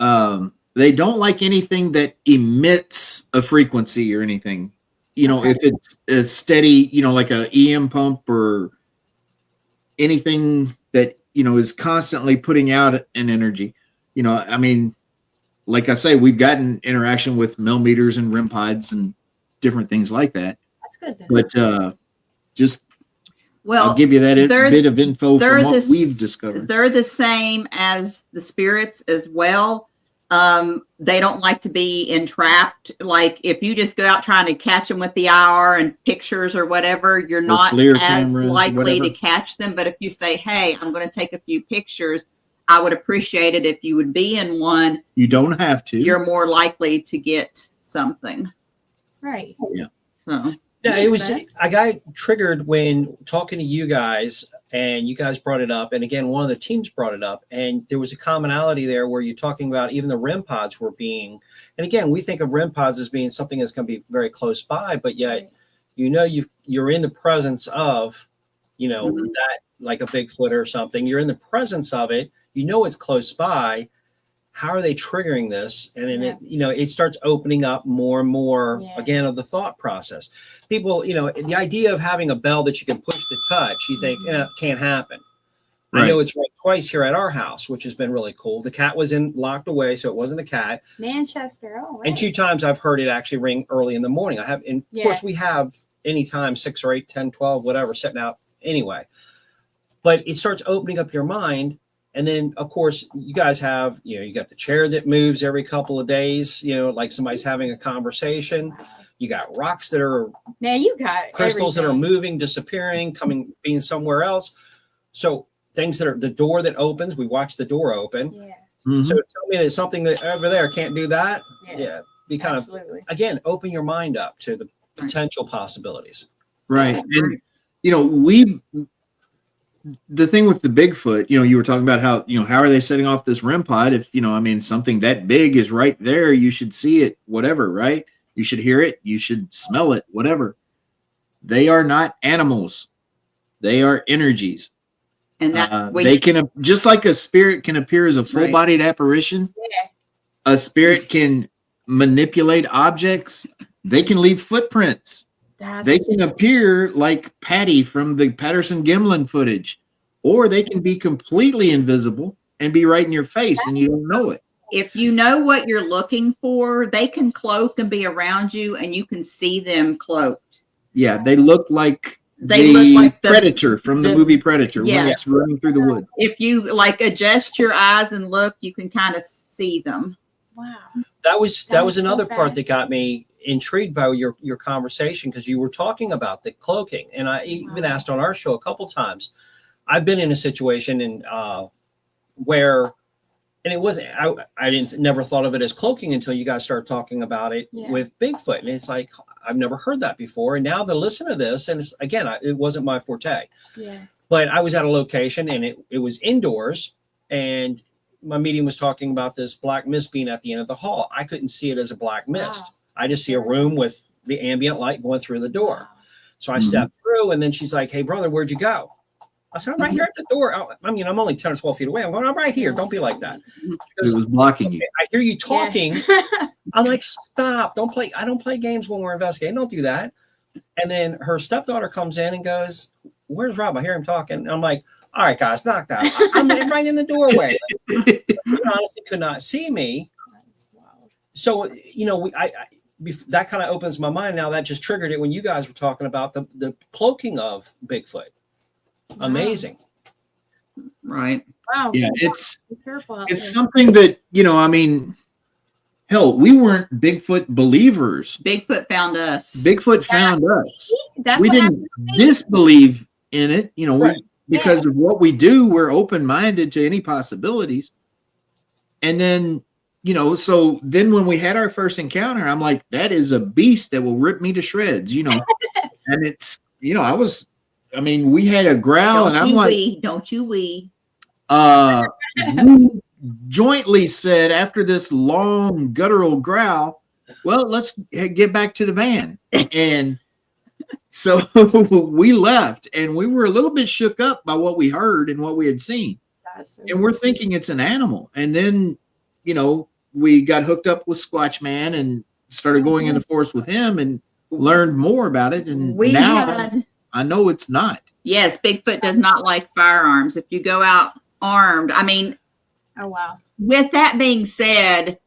They don't like anything that emits a frequency or anything. Okay. If it's a steady, like a EM pump or anything that, is constantly putting out an energy. Like I say, we've gotten interaction with millimeters and REM pods and different things like that. That's good. But I'll give you that bit of info from what we've discovered. They're the same as the spirits as well. They don't like to be entrapped. Like if you just go out trying to catch them with the IR and pictures or whatever, you're not as cameras, likely to catch them. But if you say, hey, I'm going to take a few pictures, I would appreciate it if you would be in one. You don't have to. You're more likely to get something. Right. Yeah. So yeah, I got triggered when talking to you guys, and you guys brought it up. And again, one of the teams brought it up, and there was a commonality there where you're talking about even the REM pods were being, and again, we think of REM pods as being something that's going to be very close by, but yet, you're in the presence of, that, like a Bigfoot or something, you're in the presence of it, it's close by. How are they triggering this? And then it starts opening up more and more again of the thought process. People, the idea of having a bell that you can push to touch, you think it can't happen. Right. I know it's rang twice here at our house, which has been really cool. The cat was locked away, so it wasn't a cat. Manchester. Oh, right. And 2 times I've heard it actually ring early in the morning. Of course we have anytime 6 or 8, 10, 12, whatever, setting out anyway. But it starts opening up your mind. And then, of course, you guys have, you got the chair that moves every couple of days, like somebody's having a conversation. You got rocks that are you got crystals that are moving, disappearing, being somewhere else. So things that are the door that opens, we watch the door open. Yeah. Mm-hmm. So tell me that something that over there can't do that. Yeah. Be kind of, again, open your mind up to the potential possibilities. Right. And, the thing with the Bigfoot, you were talking about how are they setting off this REM pod? If, something that big is right there, you should see it, whatever, right? You should hear it. You should smell it, whatever. They are not animals. They are energies. And that's they can, just like a spirit can appear as a full-bodied apparition, a spirit can manipulate objects. They can leave footprints. They can appear like Patty from the Patterson-Gimlin footage, or they can be completely invisible and be right in your face and you don't know it. If you know what you're looking for, they can cloak and be around you and you can see them cloaked. Yeah, they look like the Predator from the movie Predator when it's running through the woods. If you adjust your eyes and look, you can kind of see them. Wow. That was another part that got me intrigued by your conversation, because you were talking about the cloaking, and I even asked on our show a couple times. I've been in a situation where, and it wasn't, I never thought of it as cloaking until you guys started talking about it with Bigfoot, and it's like I've never heard that before, and now to listen to this, and it's, again, it wasn't my forte. Yeah. But I was at a location, and it was indoors, and my medium was talking about this black mist being at the end of the hall. I couldn't see it as a black mist. Wow. I just see a room with the ambient light going through the door. Wow. So I stepped through, and then she's like, "Hey, brother, where'd you go?" I said, "I'm right here at the door." I'm only 10 or 12 feet away. I'm right here. Don't be like that. It was blocking you. I hear you talking. I'm like, "Stop. Don't play. I don't play games when we're investigating. Don't do that." And then her stepdaughter comes in and goes, "Where's Rob? I hear him talking." And I'm like, "All right, guys, knock that. I'm right in the doorway." She honestly could not see me. So, that kind of opens my mind. Now that just triggered it when you guys were talking about the cloaking of Bigfoot. Wow. Amazing. Right. Wow. Yeah, it's something that, hell, we weren't Bigfoot believers. Bigfoot found us. Bigfoot found us. That's We what didn't happened to me. disbelieve in it. You know, Right. because of what we do, we're open-minded to any possibilities. And then, you know, so then when we had our first encounter, I'm like, that is a beast that will rip me to shreds, you know. And it's, you know, we had a growl, and I'm like, don't you we? We jointly said after this long guttural growl, well, let's get back to the van. And so we left, and we were a little bit shook up by what we heard and what we had seen. And we're thinking it's an animal. And then, you know, we got hooked up with Squatch Man and started going into forest with him and learned more about it. And I know it's not. Yes, Bigfoot does not like firearms. If you go out armed, I mean, oh wow. With that being said,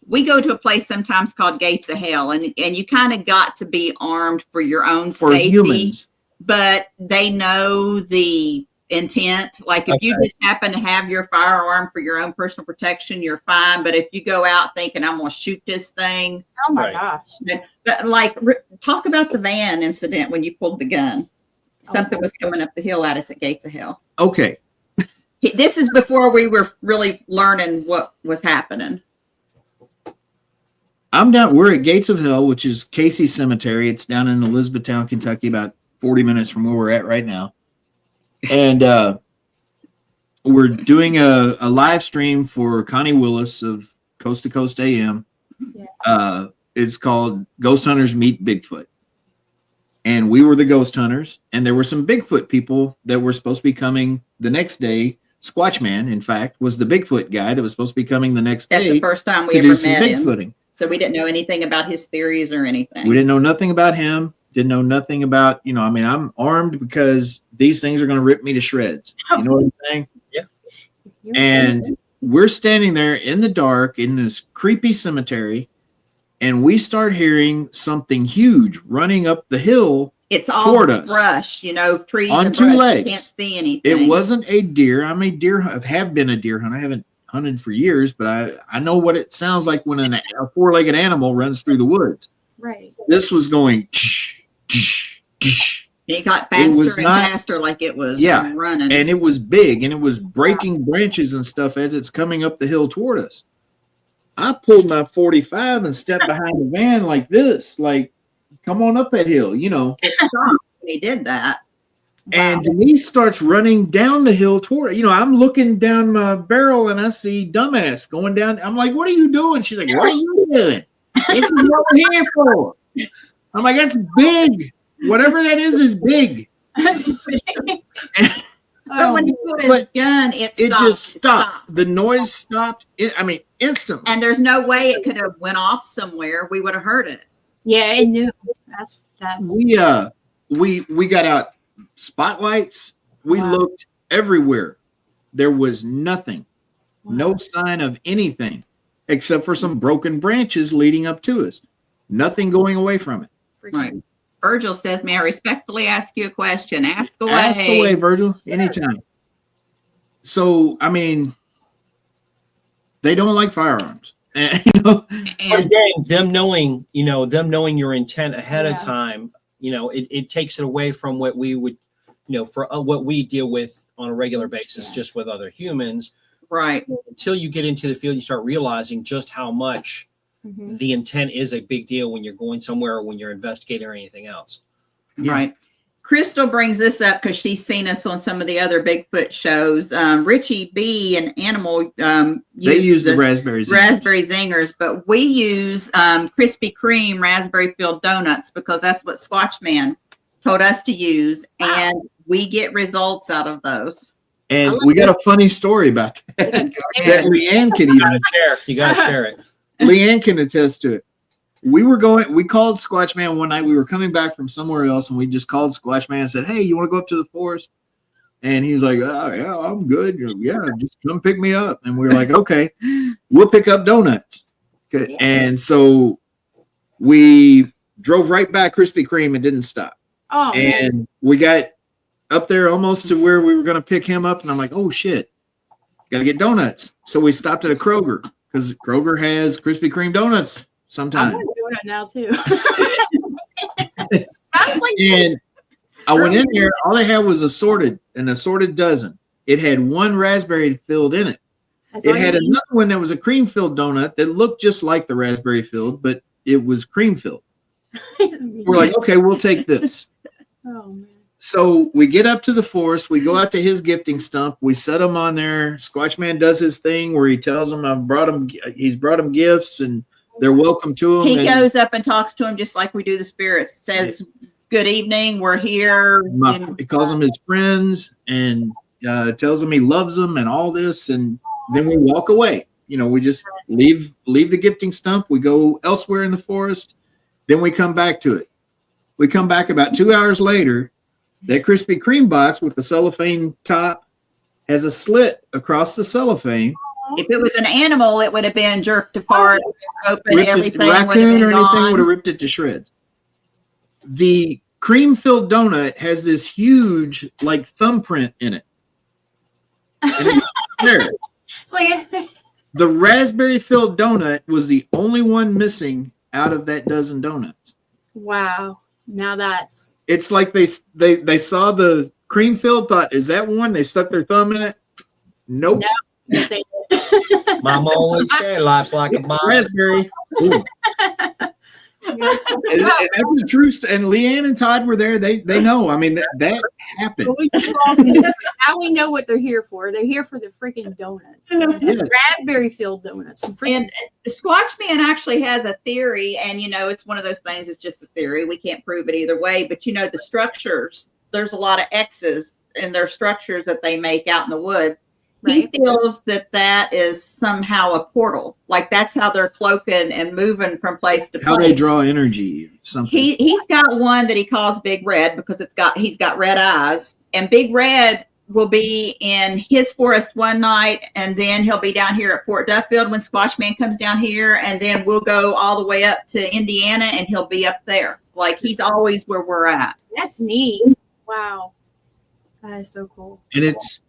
we go to a place sometimes called Gates of Hell, and you kind of got to be armed for your own safety. Humans. But they know the intent. Like if you just happen to have your firearm for your own personal protection, you're fine. But if you go out thinking I'm going to shoot this thing, oh my gosh! But like, talk about the van incident when you pulled the gun. Something was coming up the hill at us at Gates of Hell. Okay. This is before we were really learning what was happening. We're at Gates of Hell, which is Casey Cemetery. It's down in Elizabethtown, Kentucky, about 40 minutes from where we're at right now. And we're doing a live stream for Connie Willis of Coast to Coast AM. Yeah. It's called Ghost Hunters Meet Bigfoot. And we were the ghost hunters, and there were some Bigfoot people that were supposed to be coming the next day. Squatch Man, in fact, was the Bigfoot guy that was supposed to be coming the next day. That's the first time we ever met him. So we didn't know anything about his theories or anything. We didn't know nothing about him. Didn't know nothing about, you know, I mean, I'm armed because these things are going to rip me to shreds. You know what I'm saying? Yeah. And we're standing there in the dark in this creepy cemetery, and we start hearing something huge running up the hill. It's all brush, you know, trees on two legs. You can't see anything. It wasn't a deer. I'm a deer. I have been a deer hunter. I haven't hunted for years, but I know what it sounds like when a four-legged animal runs through the woods. Right. This was going. It got faster faster, like it was running. And it was big, and it was breaking branches and stuff as it's coming up the hill toward us. I pulled my 45 and stepped behind the van like this, like, come on up that hill, you know. It stopped when he did that. And Denise starts running down the hill toward it. You know, I'm looking down my barrel and I see dumbass going down. I'm like, what are you doing? She's like, what are you doing? This is what we're here for. I'm like, that's big. Whatever that is big. But when he put his gun, it just stopped. The noise stopped. Instantly. And there's no way it could have went off somewhere. We would have heard it. Yeah, it knew. That's. We got out spotlights. We looked everywhere. There was nothing. Wow. No sign of anything except for some broken branches leading up to us. Nothing going away from it. Right. Virgil says, may I respectfully ask you a question? Ask away. Ask away, Virgil. Anytime. So, I mean, they don't like firearms. And again, them knowing your intent ahead of time, you know, it takes it away from what we would, you know, for what we deal with on a regular basis, just with other humans. Right. Until you get into the field, you start realizing just how much the intent is a big deal when you're going somewhere or when you're investigating or anything else. Yeah. Right. Crystal brings this up because she's seen us on some of the other Bigfoot shows. Richie B and Animal they use the raspberry zingers, but we use Krispy Kreme raspberry filled donuts because that's what Squatch Man told us to use, and we get results out of those. And we got a funny story about that. That Leanne can even share. You gotta share it. Leanne can attest to it. We called Squatch Man one night. We were coming back from somewhere else, and we just called Squatch Man and said, hey, you want to go up to the forest? And he was like, oh, yeah, I'm good. Yeah, just come pick me up. And we were like, okay, we'll pick up donuts. Okay. Yeah. And so we drove right by Krispy Kreme and didn't stop. Oh, and we got up there almost to where we were going to pick him up. And I'm like, oh, shit, got to get donuts. So we stopped at a Kroger. because Kroger has Krispy Kreme donuts I sometimes. want to do that now too. I was like, And I went in there, all they had was an assorted dozen. It had one raspberry filled in it. It had another one that was a cream filled donut that looked just like the raspberry filled, but it was cream filled. We're like, okay, we'll take this. oh man. So we get up to the forest. We go out to his gifting stump. We set him on there. Squatch Man does his thing where he tells them he's brought them gifts and they're welcome to him. He goes up and talks to him just like we do the spirits. Says, "Good evening. We're here." He calls them his friends and tells them he loves them and all this. And then we walk away. We just leave the gifting stump. We go elsewhere in the forest. Then we come back to it. We come back about 2 hours later. That Krispy Kreme box with the cellophane top has a slit across the cellophane. If it was an animal, it would have been jerked apart, open, everything. Raccoon or anything would have ripped it to shreds. The cream-filled donut has this huge, thumbprint in it. And it's there. It's like The raspberry-filled donut was the only one missing out of that dozen donuts. wow. Now that's It's like they saw the cream filled, thought, is that one? They stuck their thumb in it. Nope. no, this ain't it. Mama always said life's like a box. Raspberry. Ooh. And that's the truth. And Leanne and Todd were there. They know. I mean, that happened. But we just now we know what they're here for. They're here for the freaking donuts. Yes. Raspberry filled donuts. And Squatch Man actually has a theory, and it's one of those things. It's just a theory. We can't prove it either way. But the structures. There's a lot of X's in their structures that they make out in the woods. He feels that is somehow a portal. Like that's how they're cloaking and moving from place to place. How they draw energy. Something. He's got one that he calls Big Red because he's got red eyes. And Big Red will be in his forest one night, and then he'll be down here at Fort Duffield when Squash Man comes down here, and then we'll go all the way up to Indiana, and he'll be up there. Like he's always where we're at. That's neat. Wow. That is so cool. And it's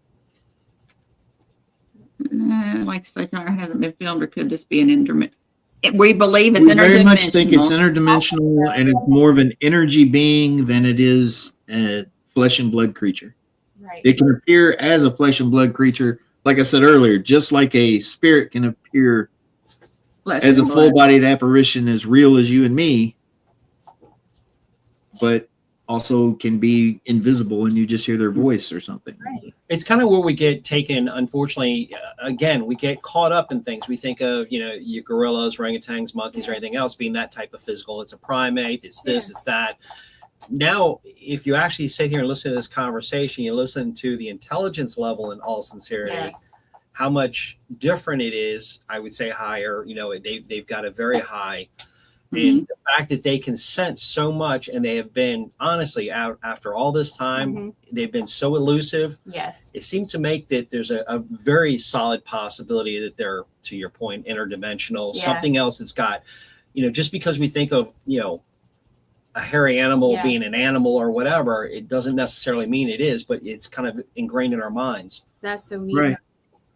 Like I said, it hasn't been filmed, or could this be an intermittent? We believe it's we interdimensional. very much think it's interdimensional, and it's more of an energy being than it is a flesh and blood creature. Right. It can appear as a flesh and blood creature, like I said earlier, just like a spirit can appear as a full-bodied apparition, as real as you and me, but also can be invisible and you just hear their voice or something. Right. It's kind of where we get taken, unfortunately. Again, we get caught up in things. We think of, your gorillas, orangutans, monkeys, or anything else being that type of physical. It's a primate, it's this, it's that. Now, if you actually sit here and listen to this conversation, you listen to the intelligence level in all sincerity, how much different it is. I would say higher. They've got a very high. And the fact that they can sense so much, and they have been, honestly, out after all this time, they've been so elusive. Yes. It seems to make that there's a very solid possibility that they're, to your point, interdimensional, something else that's got, just because we think of, a hairy animal being an animal or whatever, it doesn't necessarily mean it is, but it's kind of ingrained in our minds. That's so neat. Right.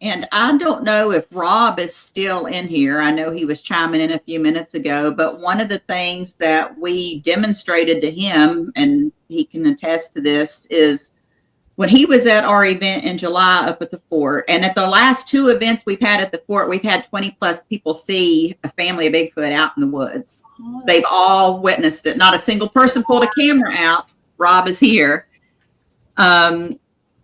And I don't know if Rob is still in here. I know he was chiming in a few minutes ago, but one of the things that we demonstrated to him, and he can attest to this, is when he was at our event in July up at the fort, and at the last two events we've had at the fort, we've had 20 plus people see a family of Bigfoot out in the woods. Oh, they've all witnessed it. Not a single person pulled a camera out. Rob is here.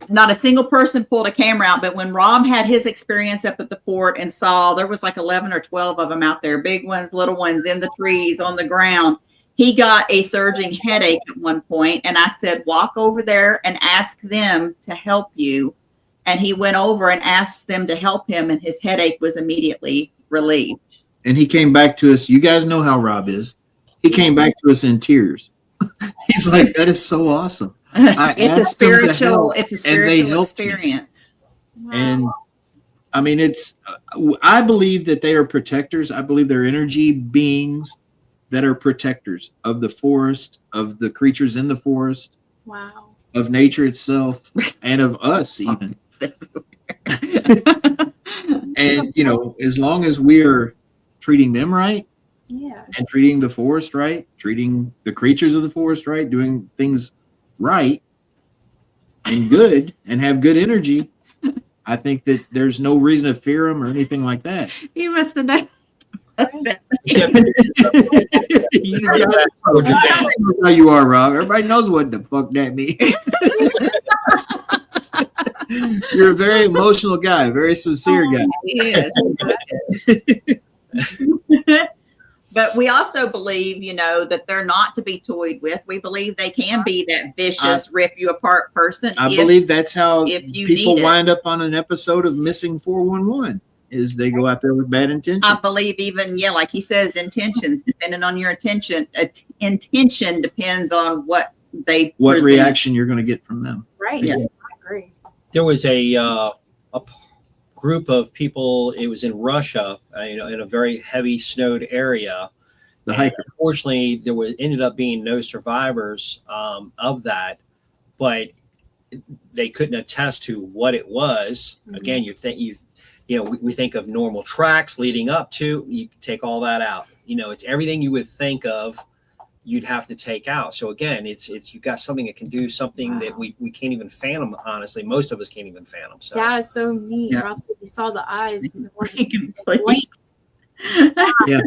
Not a single person pulled a camera out, but when Rob had his experience up at the fort and saw there was like 11 or 12 of them out there, big ones, little ones, in the trees, on the ground, he got a surging headache at one point. And I said, walk over there and ask them to help you. And he went over and asked them to help him, and his headache was immediately relieved. And he came back to us. You guys know how Rob is. He came back to us in tears. He's like, that is so awesome. It's a spiritual experience. Wow. And I mean, I believe that they are protectors. I believe they're energy beings that are protectors of the forest, of the creatures in the forest, of nature itself, and of us even. And, you know, as long as we're treating them right, and treating the forest right, treating the creatures of the forest right, doing things right and good and have good energy, I think that there's no reason to fear them or anything like that. You must have known. You know how you are, Rob. Everybody knows what the fuck that means. You're a very emotional guy, very sincere guy. He is. But we also believe, you know, that they're not to be toyed with. We believe they can be that vicious, rip you apart person. I believe that's how people wind up on an episode of Missing 411, is they go out there with bad intentions. I believe even, like he says, intentions, depending on your intention depends on what reaction you're going to get from them. Right. Yeah. I agree. There was a group of people. It was in Russia, in a very heavy snowed area. The hiker. Unfortunately, ended up being no survivors of that, but they couldn't attest to what it was. Mm-hmm. Again, we think of normal tracks leading up to. You take all that out. It's everything you would think of. You'd have to take out. So again, it's you got something that can do something that we can't even fathom. Honestly, most of us can't even fathom. So yeah, it's so neat. Yeah. Rob said he saw the eyes. Yeah.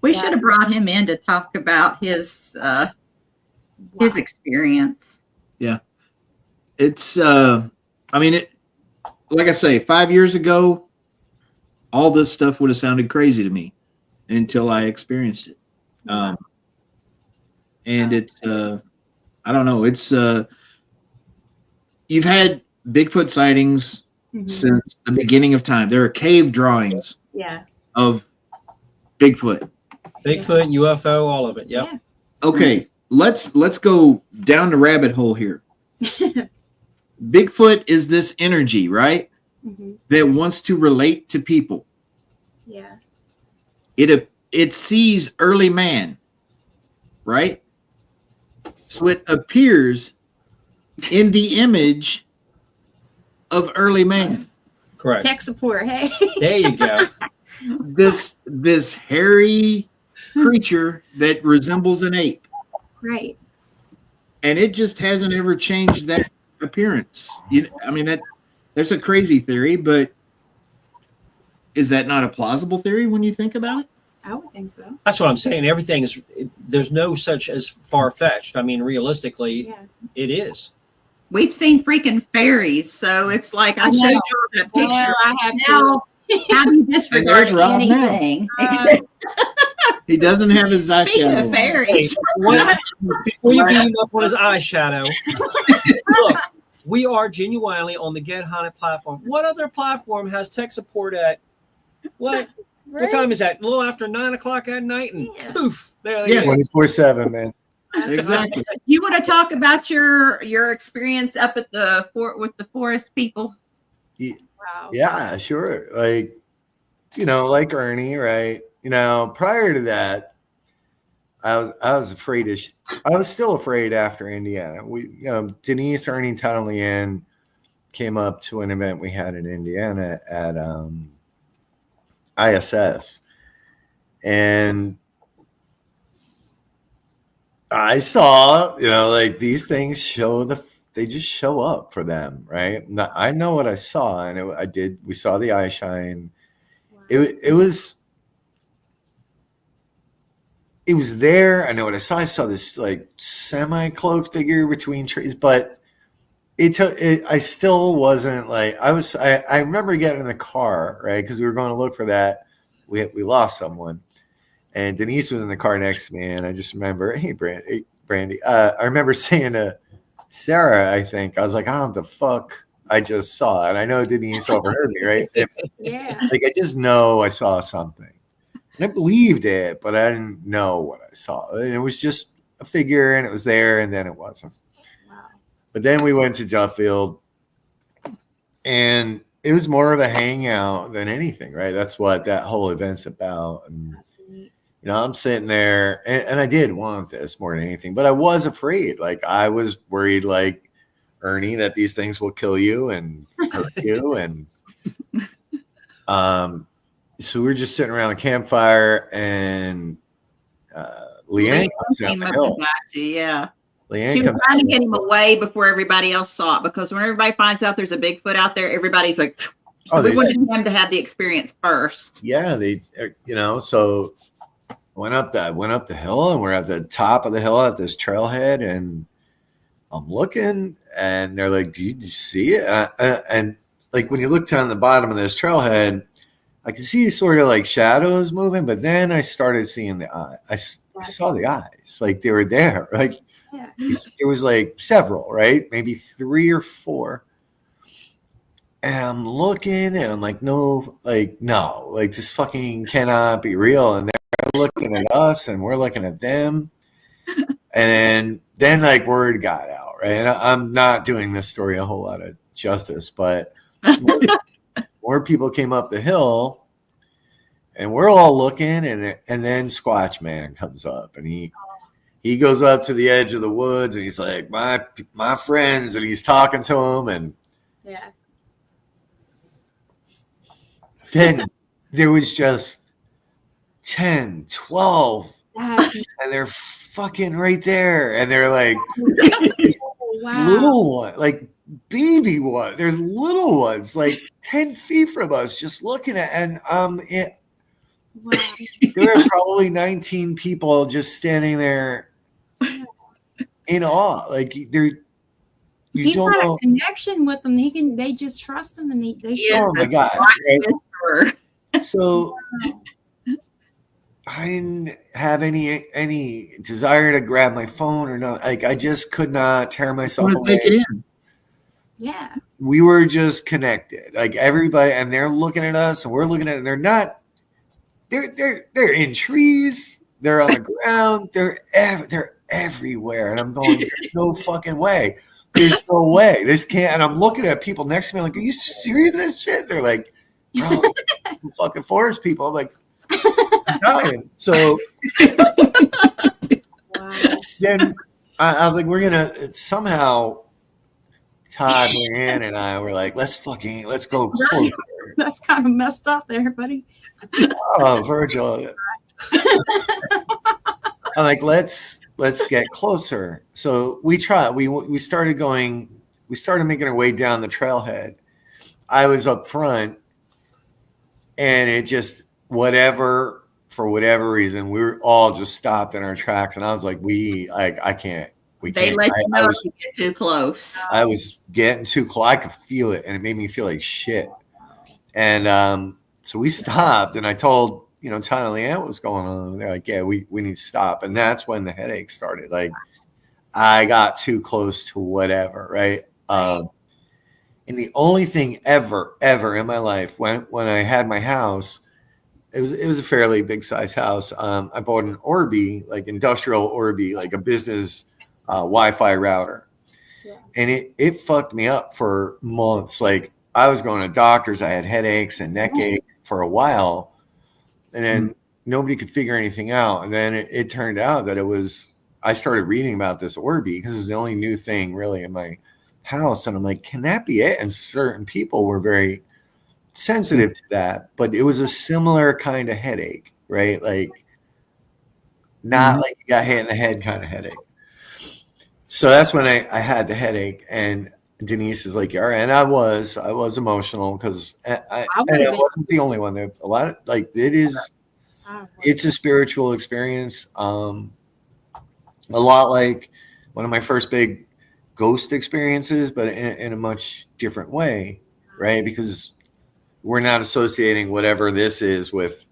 We should have brought him in to talk about his experience. Yeah, it's. Like I say, 5 years ago, all this stuff would have sounded crazy to me until I experienced it. And it's, I don't know. It's, you've had Bigfoot sightings since the beginning of time. There are cave drawings of Bigfoot, UFO, all of it. Yep. Yeah. Okay. Let's go down the rabbit hole here. Bigfoot is this energy, right? Mm-hmm. That wants to relate to people. Yeah. It sees early man, right? So it appears in the image of early man. Correct. Tech support, hey. There you go. This hairy creature that resembles an ape. Right. And it just hasn't ever changed that appearance. There's a crazy theory, but is that not a plausible theory when you think about it? I would think so. That's what I'm saying. There's no such as far-fetched. Realistically, it is. We've seen freaking fairies, so it's like I showed you that picture. Well, I have now, how do you disregard anything? He doesn't have his eyeshadow. Speaking of fairies. Before you beat him up on his eyeshadow, look, we are genuinely on the Get Haunted platform. What other platform has tech support at? What? Right. What time is that? A little after 9:00 at night, and poof, there they go. 24/7, man. Exactly. You want to talk about your experience up at the fort with the forest people? Wow. Yeah, sure. Like Ernie, right? Prior to that, I was afraid I was still afraid after Indiana. Denise, Ernie, Todd, and Leanne came up to an event we had in Indiana at ISS, and I saw, these things they just show up for them, right? I know what I saw, and we saw the eye shine. Wow. It was there. I know what I saw. I saw this semi-cloaked figure between trees, but I still wasn't I remember getting in the car, right? Because we were going to look for that. We lost someone, and Denise was in the car next to me, and I just remember, hey, Brandy. I remember saying to Sarah, I think I was like, I don't know what the fuck I just saw, and I know Denise overheard me, right? Yeah. I just know I saw something, and I believed it, but I didn't know what I saw. And it was just a figure, and it was there, and then it wasn't. But then we went to Duffield, and it was more of a hangout than anything, right? That's what that whole event's about. And, I'm sitting there, and I did want this more than anything, but I was afraid. I was worried, Ernie, that these things will kill you and hurt you. And So we're just sitting around the campfire, and Leanne comes down the hill. Yeah. Leanne she was trying to get him away before everybody else saw it, because when everybody finds out there's a Bigfoot out there, everybody's like, so we wanted him to have the experience first. Yeah, they, so went up the hill, and we're at the top of the hill at this trailhead, and I'm looking, and they're like, "Did you see it?" And like when you look down the bottom of this trailhead, I could see sort of like shadows moving, but then I started seeing the eye. I saw the eyes, like they were there. Like there was like several, right? Maybe 3 or 4. And I'm looking, and I'm like, no, like this fucking cannot be real. And they're looking at us, and we're looking at them. And then like word got out, right? And I'm not doing this story a whole lot of justice, but more people came up the hill, and we're all looking, and then Squatch Man comes up, and he goes up to the edge of the woods, and he's like, my friends, and he's talking to them, and then there was just 10, 12, and they're fucking right there, and they're like little one, like baby one. There's little ones like 10 feet from us, just looking at, and there were probably 19 people just standing there in awe. Like he's got a connection with them. They just trust him, and they oh my god! Right? So I didn't have any desire to grab my phone or not. Like I just could not tear myself away. Yeah, we were just connected. Like everybody, and they're looking at us, and we're looking at them. They're not. They're in trees. They're on the ground. They're everywhere, and I'm going, there's no fucking way. There's no way. This can't. And I'm looking at people next to me, like, are you serious? This shit? They're like, bro, fucking forest people. I'm like, I'm dying. So then I was like, we're gonna somehow. Todd, Leanne, and I were like, let's go closer. That's kind of messed up there, buddy. Oh, Virgil. I'm like, let's get closer. So we tried. We started making our way down the trailhead. I was up front, and it just for whatever reason, we were all just stopped in our tracks, and I was like, I can't. They let you know if you get too close. I was getting too close. I could feel it, and it made me feel like shit. And so we stopped, and I told Todd and Leanne what was going on. And they're like, yeah, we need to stop. And that's when the headache started. Like I got too close to whatever, right? And the only thing ever in my life when I had my house, it was a fairly big size house. I bought an Orbi, like industrial Orbi, like a business Wi-Fi router. And it fucked me up for months. Like I was going to doctors. I had headaches and neck ache for a while. And then nobody could figure anything out. And then it turned out that I started reading about this Orbi because it was the only new thing really in my house. And I'm like, can that be it? And certain people were very sensitive to that, but it was a similar kind of headache, right? Like not like you got hit in the head kind of headache. So that's when I had the headache, and Denise is like, all right. And I was emotional because I wasn't the only one. There a lot of like it's a spiritual experience. A lot like one of my first big ghost experiences, but in a much different way, right? Because we're not associating whatever this is with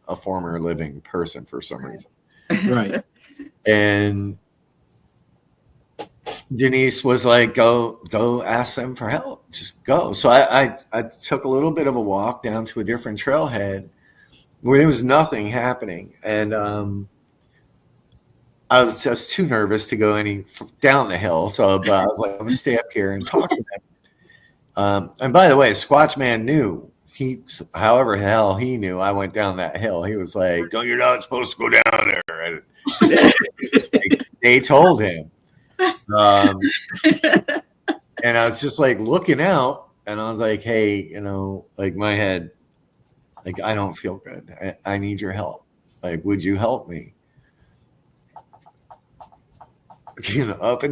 a former living person for some reason. Right. And Denise was like, go ask them for help. Just go. So I took a little bit of a walk down to a different trailhead where there was nothing happening. And I was just too nervous to go down the hill. So but I was like, I'm going to stay up here and talk to them. And by the way, Squatch Man knew. However hell he knew I went down that hill. He was like, you're not supposed to go down there. And they told him. And I was just like looking out, and I was like, hey, like my head Like, I don't feel good. I need your help. Like, would you help me? You know, up in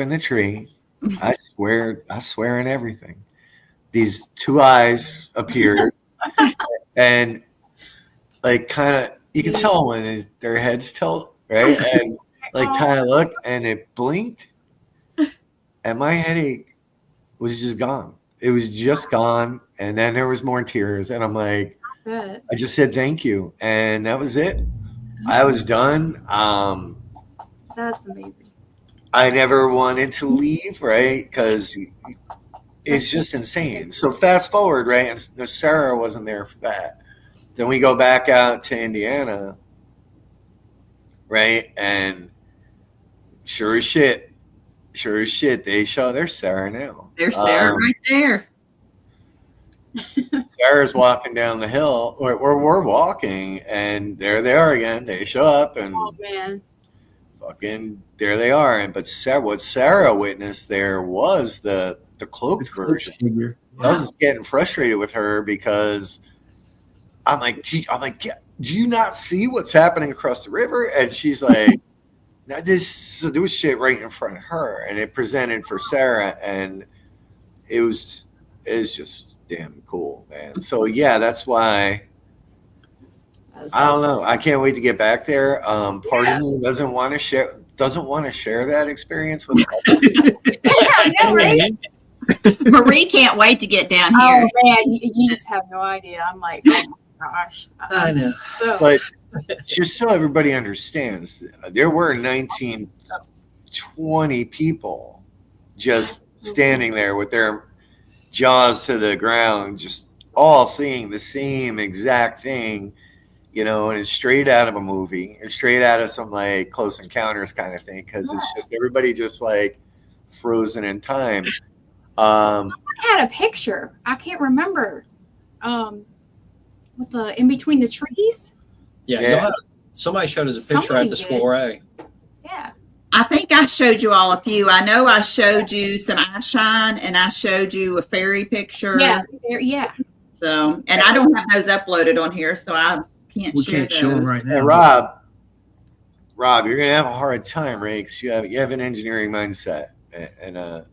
the tree. I swear on everything. These two eyes appeared, and like kind of you can tell when their heads tilt, right? And like kind of look, and it blinked, and my headache was just gone. It was just gone, and then there was more tears, and I'm like, I just said thank you, and that was it. I was done. That's amazing. I never wanted to leave, right? Because it's just insane. So fast forward, right? And Sarah wasn't there for that. Then we go back out to Indiana, right? And sure as shit, they show there's Sarah now. There's Sarah right there. Sarah's walking down the hill, or we're walking, and there they are again. They show up, and fucking there they are. And but what Sarah witnessed there was the cloaked version. Figure. I was getting frustrated with her because I'm like, do you not see what's happening across the river? And she's like, now there was shit right in front of her, and it presented for Sarah, and it was just damn cool, man. So yeah, that's why I don't know. I can't wait to get back there. Part of me doesn't want to share that experience with Marie can't wait to get down here. Oh man, you just have no idea. I'm like, oh my gosh. I know. But just so everybody understands, there were 19, 20 people just standing there with their jaws to the ground, just all seeing the same exact thing, you know, and it's straight out of a movie. It's straight out of some like Close Encounters kind of thing, because it's just everybody just like frozen in time. I had a picture. I can't remember. With the in between the trees. Yeah. Somebody showed us a picture at the soiree. Yeah. I think I showed you all a few. I know I showed you some eye shine, and I showed you a fairy picture. Yeah. So, and I don't have those uploaded on here, so I can't share those. Show them right now. Hey, Rob, you're gonna have a hard time, right? Because you have an engineering mindset and a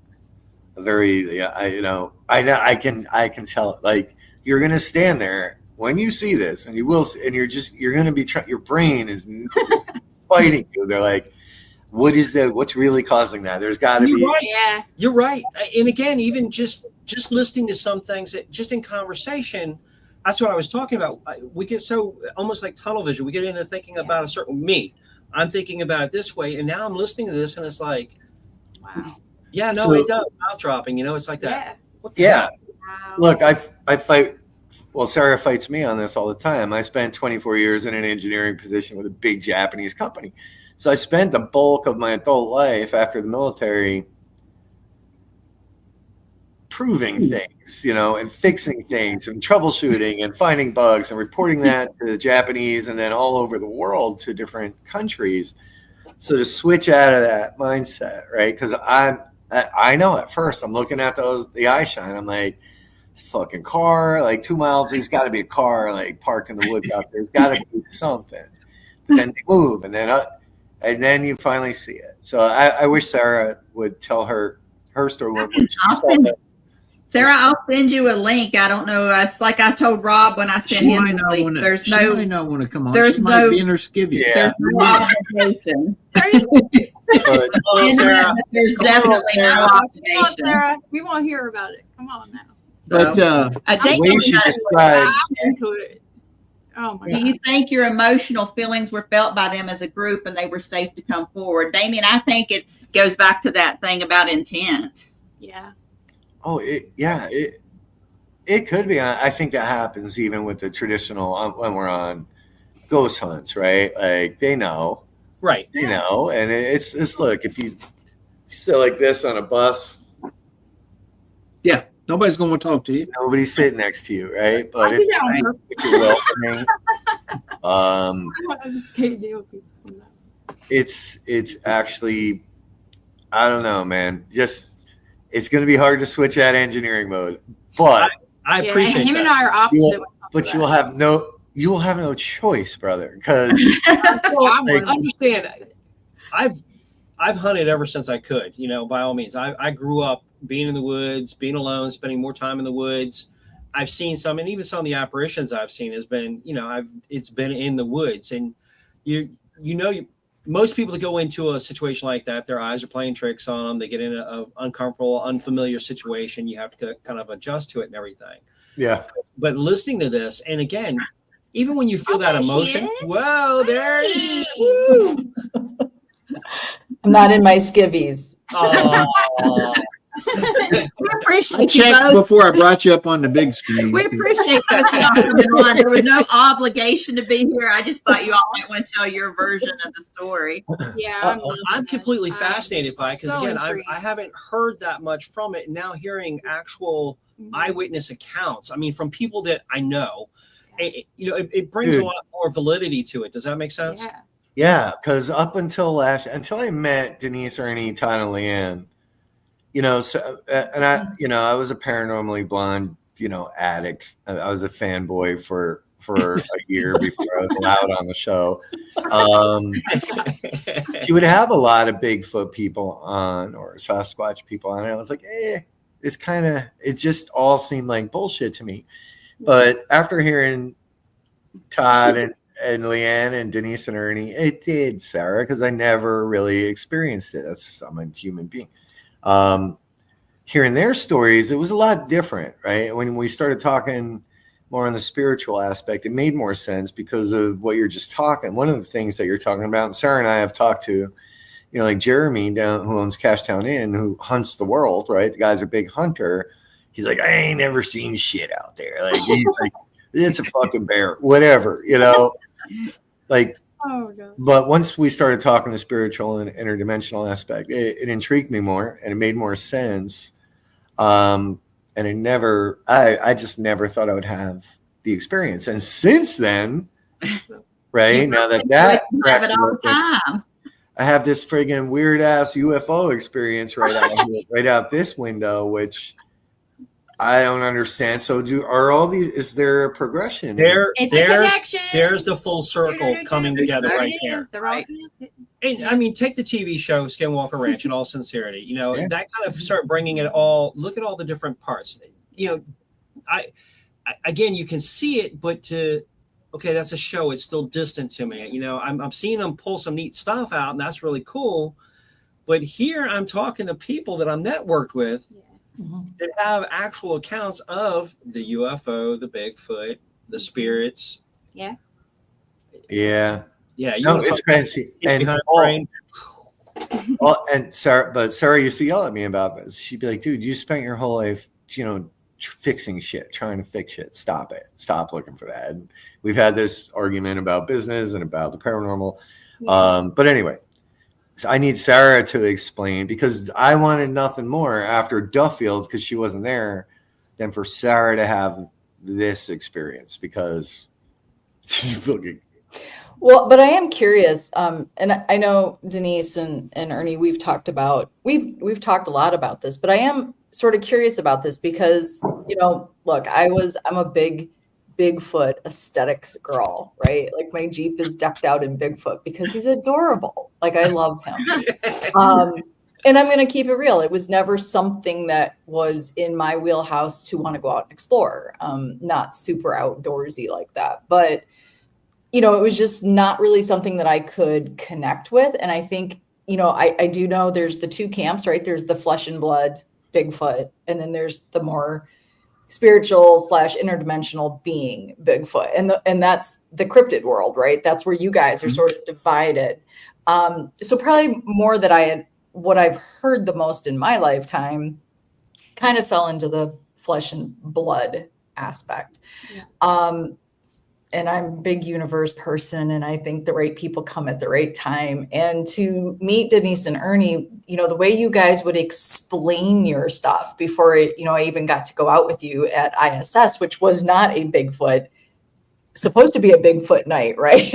very, I can tell. Like, you're gonna stand there when you see this, and you will, and you're gonna be your brain is fighting you. They're like, what is that? What's really causing that? There's got to be. Right. Yeah, you're right. And again, even just listening to some things that just in conversation, that's what I was talking about. We get so almost like tunnel vision. We get into thinking about a certain me. I'm thinking about it this way, and now I'm listening to this, and it's like, wow. Yeah, no, it does. Mouth dropping. It's like that. Yeah. Wow. Look, I fight. Well, Sarah fights me on this all the time. I spent 24 years in an engineering position with a big Japanese company. So I spent the bulk of my adult life after the military proving things, and fixing things and troubleshooting and finding bugs and reporting that to the Japanese and then all over the world to different countries. So to switch out of that mindset, right? Because I know at first I'm looking at the eye shine. I'm like, fucking car, like 2 miles. There's got to be a car like parked in the woods out there. There's got to be something. But then they move, and then you finally see it. So I wish Sarah would tell her story. Sarah, I'll send you a link. I don't know. It's like I told Rob when I sent him the link. She might not want to come on. There's might be in her skivvy. Yeah. There's no obligation. There's definitely no obligation. Sarah, we want to hear about it. Come on now. But the way she describes. Oh my Do you think your emotional feelings were felt by them as a group and they were safe to come forward? Damien, I think it goes back to that thing about intent. Yeah. Oh, it could be. I think that happens even with the traditional when we're on ghost hunts, right? Like they know, right? You know, and it's look, if you sit like this on a bus, yeah, nobody's going to talk to you. Nobody's sitting next to you, right? But if you're welcoming, I'm just kidding you. It's actually, I don't know, man. Just it's going to be hard to switch out engineering mode, but I appreciate him that. and I are opposite. but you will have no choice, brother, because I understand. I've hunted ever since I could, by all means. I grew up being in the woods, being alone, spending more time in the woods. I've seen some, and even some of the apparitions I've seen has been, it's been in the woods. And most people that go into a situation like that, their eyes are playing tricks on them. They get in an uncomfortable, unfamiliar situation. You have to kind of adjust to it and everything. Yeah. But listening to this, and again, even when you feel that emotion, whoa, there he is. I'm not in my skivvies. We appreciate I checked before I brought you up on the big screen. We appreciate both of y'all coming on. There was no obligation to be here. I just thought you all might want to tell your version of the story. Yeah, I'm completely fascinated by it because, again, I haven't heard that much from it. And now hearing actual eyewitness accounts, I mean, from people that I know, it brings a lot more validity to it. Does that make sense? Yeah. Yeah, because up until I met Denise, Ernie, Todd, and Leanne, I was a paranormally blonde, addict. I was a fanboy for a year before I was allowed on the show. She would have a lot of Bigfoot people on or Sasquatch people on. And I was like, it just all seemed like bullshit to me. But after hearing Todd and Leanne and Denise and Ernie, it did, Sarah, because I never really experienced it. I'm a human being. Hearing their stories, it was a lot different, right? When we started talking more on the spiritual aspect, it made more sense because of what you're just talking. One of the things that you're talking about, and Sarah and I have talked to, like Jeremy who owns Cashtown Inn, who hunts the world, right? The guy's a big hunter. He's like, I ain't never seen shit out there. Like, he's like, it's a fucking bear, whatever, like. Oh, God. But once we started talking the spiritual and interdimensional aspect, it intrigued me more and it made more sense. And I just never thought I would have the experience. And since then, right now have it all the time. I have this friggin' weird ass UFO experience right out this window, which I don't understand. So is there a progression? There's the full circle coming together right there. Right? And I mean, take the TV show Skinwalker Ranch in all sincerity, that kind of start bringing it all, look at all the different parts, I again, you can see it, but that's a show. It's still distant to me. I'm seeing them pull some neat stuff out and that's really cool. But here I'm talking to people that I'm networked with. That have actual accounts of the UFO, the Bigfoot, the spirits. Yeah. No, it's crazy. And Sarah used to yell at me about this. She'd be like, "Dude, you spent your whole life, fixing shit, trying to fix shit. Stop it. Stop looking for that." And we've had this argument about business and about the paranormal. But anyway. So I need Sarah to explain because I wanted nothing more after Duffield because she wasn't there than for Sarah to have this experience because well, but I am curious. And I know Denise and Ernie, we've talked a lot about this, but I am sort of curious about this because, look, I'm a big Bigfoot aesthetics girl, right? Like my Jeep is decked out in Bigfoot because he's adorable. Like I love him. And I'm going to keep it real. It was never something that was in my wheelhouse to want to go out and explore. Not super outdoorsy like that, but it was just not really something that I could connect with. And I think, I do know there's the two camps, right? There's the flesh and blood Bigfoot, and then there's the more spiritual / interdimensional being Bigfoot. And that's the cryptid world, right? That's where you guys are sort of divided. So probably more that what I've heard the most in my lifetime kind of fell into the flesh and blood aspect. Yeah. And I'm a big universe person, and I think the right people come at the right time. And to meet Denise and Ernie, the way you guys would explain your stuff before, I even got to go out with you at ISS, which was not a Bigfoot, supposed to be a Bigfoot night, right?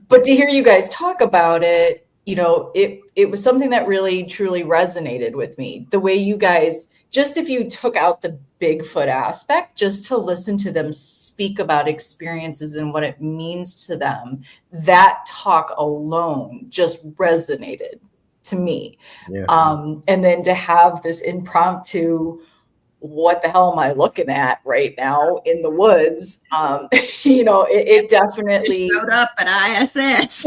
But to hear you guys talk about it, it was something that really, truly resonated with me. The way you guys just if you took out the Bigfoot aspect, just to listen to them speak about experiences and what it means to them, that talk alone just resonated to me. Yeah. And then to have this impromptu, what the hell am I looking at right now in the woods? It definitely showed up at ISS.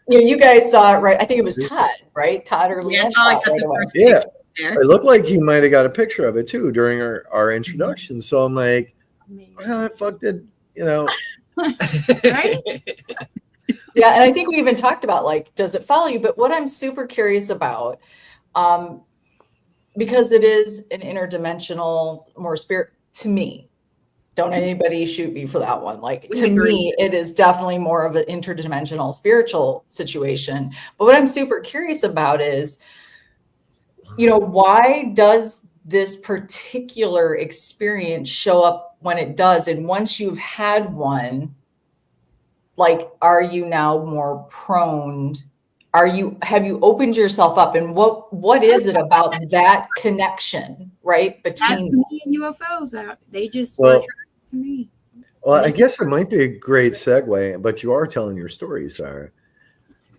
You guys saw it, right? I think it was Todd, right? Todd or Leanne saw it right away. Yeah. It looked like he might have got a picture of it too during our introduction. So I'm like, how the fuck did, Right? Yeah. And I think we even talked about, like, does it follow you? But what I'm super curious about, because it is an interdimensional, more spirit to me. Don't anybody shoot me for that one. Like, to me, it is definitely more of an interdimensional spiritual situation. But what I'm super curious about is, why does this particular experience show up when it does? And once you've had one, like, are you now more prone? Have you opened yourself up? And what is it about that connection, right? Between me and UFOs, they just were attracted to me. Well, I guess it might be a great segue, but you are telling your story, Sarah,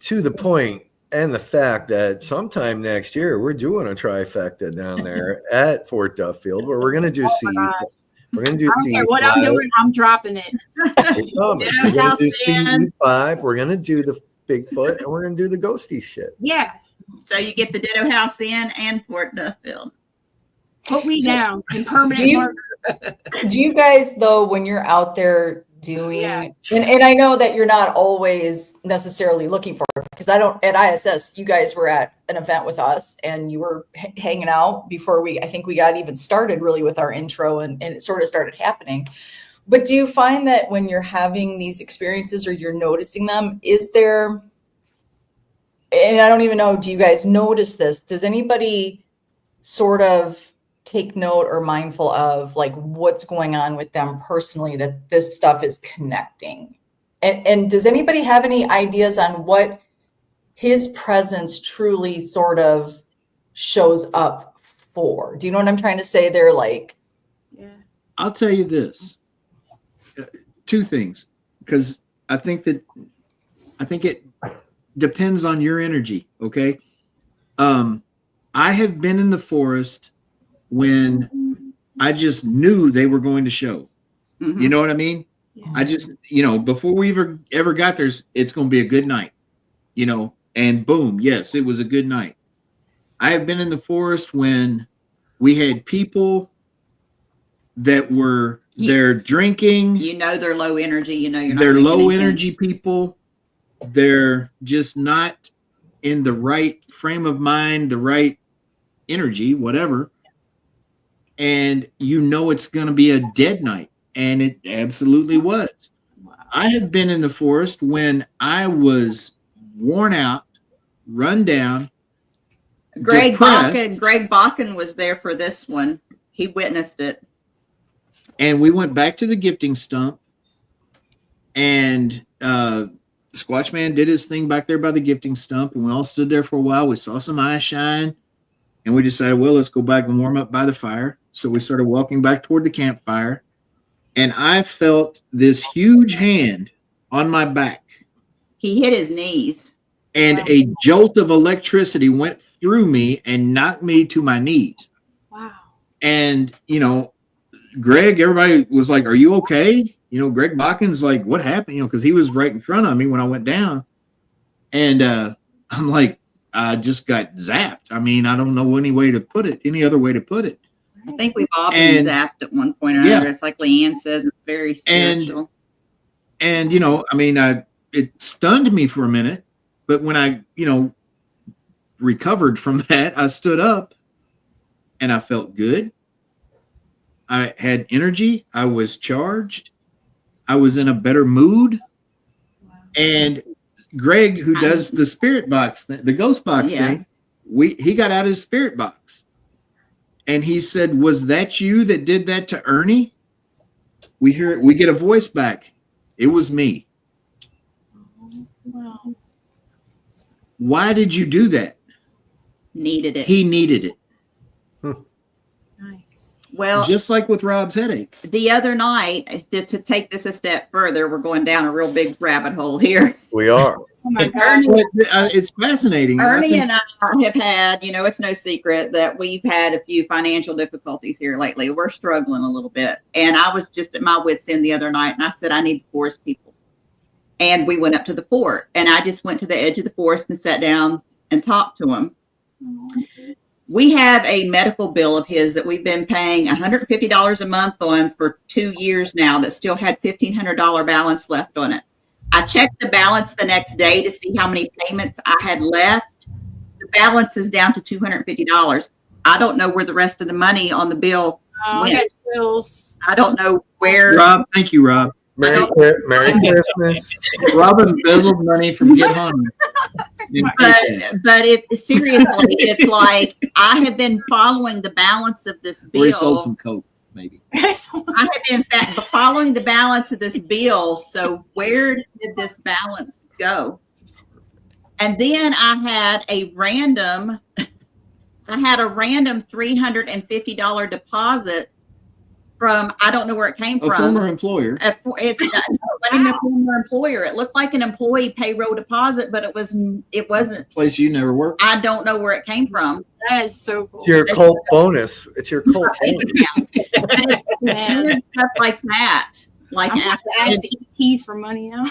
to the point. And the fact that sometime next year we're doing a trifecta down there at Fort Duffield, where we're going to do We're going to do CE5. What I'm doing, I'm dropping it. We're going to do CE5. We're going to do the Bigfoot, and we're going to do the ghosty shit. Yeah. So you get the Ditto House Inn and Fort Duffield. Put me down in permanent. Do you guys, though, when you're out there doing, and I know that you're not always necessarily looking for it, because at ISS, you guys were at an event with us and you were hanging out before I think we got even started really with our intro, and it sort of started happening. But do you find that when you're having these experiences or you're noticing them, is there, and I don't even know, do you guys notice this? Does anybody sort of take note or mindful of, like, what's going on with them personally, that this stuff is connecting? And does anybody have any ideas on what his presence truly sort of shows up for? Do you know what I'm trying to say? They're like, I'll tell you this, two things, because I think it depends on your energy. Okay. I have been in the forest when I just knew they were going to show. Mm-hmm. You know what I mean? Yeah. I just, before we ever got there, it's going to be a good night, and boom, yes, it was a good night. I have been in the forest when we had people that were they're drinking. They're low energy. They're low energy people. They're just not in the right frame of mind, the right energy, whatever. And it's going to be a dead night. And it absolutely was. Wow. I have been in the forest when I was worn out, run down. Greg Bakken was there for this one. He witnessed it. And we went back to the gifting stump, and Squatch Man did his thing back there by the gifting stump, and we all stood there for a while. We saw some eyes shine, and we decided, well, let's go back and warm up by the fire. So we started walking back toward the campfire, and I felt this huge hand on my back. He hit his knees. And a jolt of electricity went through me and knocked me to my knees. Wow. And, Greg, everybody was like, are you okay? Greg Bakken's like, what happened? Because he was right in front of me when I went down. And I'm like, I just got zapped. I mean, I don't know any other way to put it. I think we've all been zapped at one point or another. It's like Leanne says, it's very spiritual. And it stunned me for a minute. But when I, recovered from that, I stood up and I felt good. I had energy. I was charged. I was in a better mood. Wow. And Greg, who does the spirit box, the ghost box thing, he got out his spirit box. And he said, was that you that did that to Ernie? We get a voice back. It was me. Wow. Why did you do that? Needed it. He needed it. Well, just like with Rob's headache. The other night, to take this a step further, we're going down a real big rabbit hole here. We are. Oh my God. It's fascinating. Ernie and I have had, it's no secret that we've had a few financial difficulties here lately. We're struggling a little bit. And I was just at my wit's end the other night, and I said, I need the forest people. And we went up to the fort, and I just went to the edge of the forest and sat down and talked to him. We have a medical bill of his that we've been paying $150 a month on for 2 years now that still had $1,500 balance left on it. I checked the balance the next day to see how many payments I had left. The balance is down to $250. I don't know where the rest of the money on the bill went. Bills. I don't know where. Rob, thank you, Rob. Merry Christmas. Rob embezzled money from Get Home. But seriously, it's like I have been following the balance of this bill. Or he sold some coke, maybe. I have been following the balance of this bill. So where did this balance go? And then I had a random $350 deposit from, I don't know where it came from. A former employer. It's not even a former employer. It looked like an employee payroll deposit, but it wasn't. Place you never worked. I don't know where it came from. That is so cool. It's your cult bonus. It's your cult bonus. Weird stuff like that. Like I'm after ask the ETs for money now.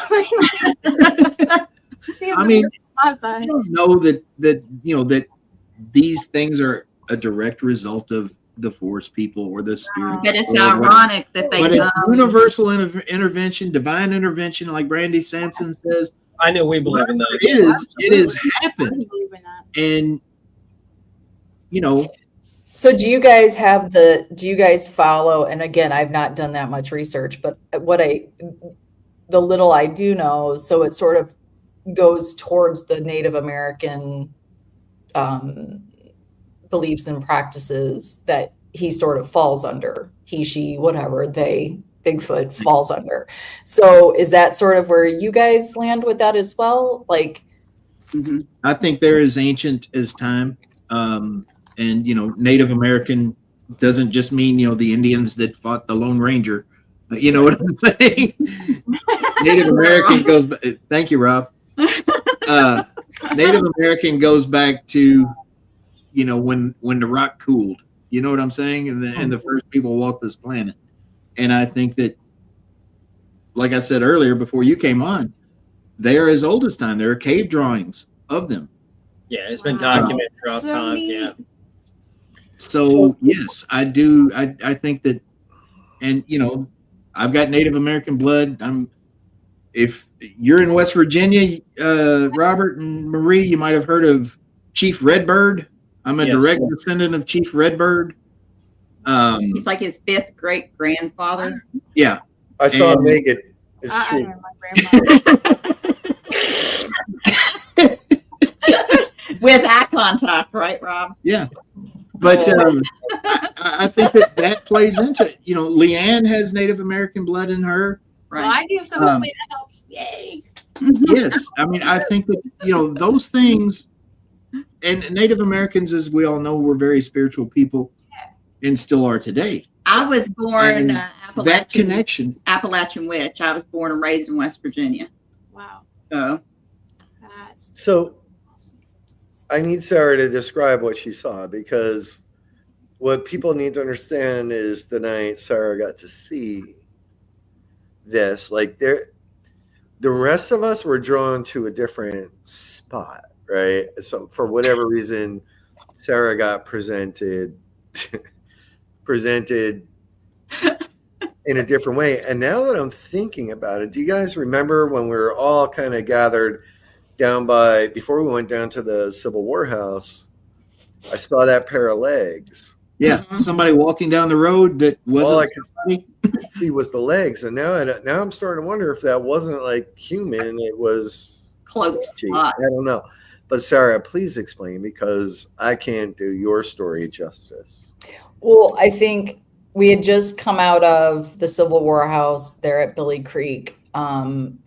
I mean, I don't know that these things are a direct result of the forest people or the spirit. But it's ironic that they. But it's universal intervention, divine intervention, like Brandy Sampson says. I know we believe in that. It has happened, and So do you guys follow, and again, I've not done that much research, but the little I do know, so it sort of goes towards the Native American beliefs and practices that he sort of falls under, he, she, whatever, they, Bigfoot falls under. So is that sort of where you guys land with that as well? Like, I think they're as ancient as time. And, Native American doesn't just mean, the Indians that fought the Lone Ranger. You know what I'm saying? Native American goes, thank you, Rob. Native American goes back to, when the rock cooled. You know what I'm saying? And the first people walked this planet. And I think that, like I said earlier, before you came on, they are as old as time. There are cave drawings of them. Yeah, it's been documented throughout time. Neat. Yeah. So yes, I do. I think that, and I've got Native American blood. If you're in West Virginia, Robert and Marie, you might have heard of Chief Redbird. I'm a direct descendant of Chief Redbird. He's like his 5th great grandfather. Yeah, I saw him make it. It's true. With eye contact, right, Rob? Yeah. But I think that plays into it. Leanne has Native American blood in her. Right. Well, I do, so hopefully that helps. Yay. Yes. I mean, I think that, those things, and Native Americans, as we all know, were very spiritual people and still are today. I was born that connection. Appalachian witch. I was born and raised in West Virginia. Wow. So I need Sarah to describe what she saw, because what people need to understand is the night Sarah got to see this, the rest of us were drawn to a different spot, right? So for whatever reason, Sarah got presented in a different way. And now that I'm thinking about it, do you guys remember when we were all kind of gathered down before we went down to the Civil War house? I saw that pair of legs. Yeah, somebody walking down the road that wasn't. All I could see was the legs, and now I'm starting to wonder if that wasn't like human. It was close. I don't know. But Sarah, please explain, because I can't do your story justice. well, I think we had just come out of the Civil War house there at Billy Creek.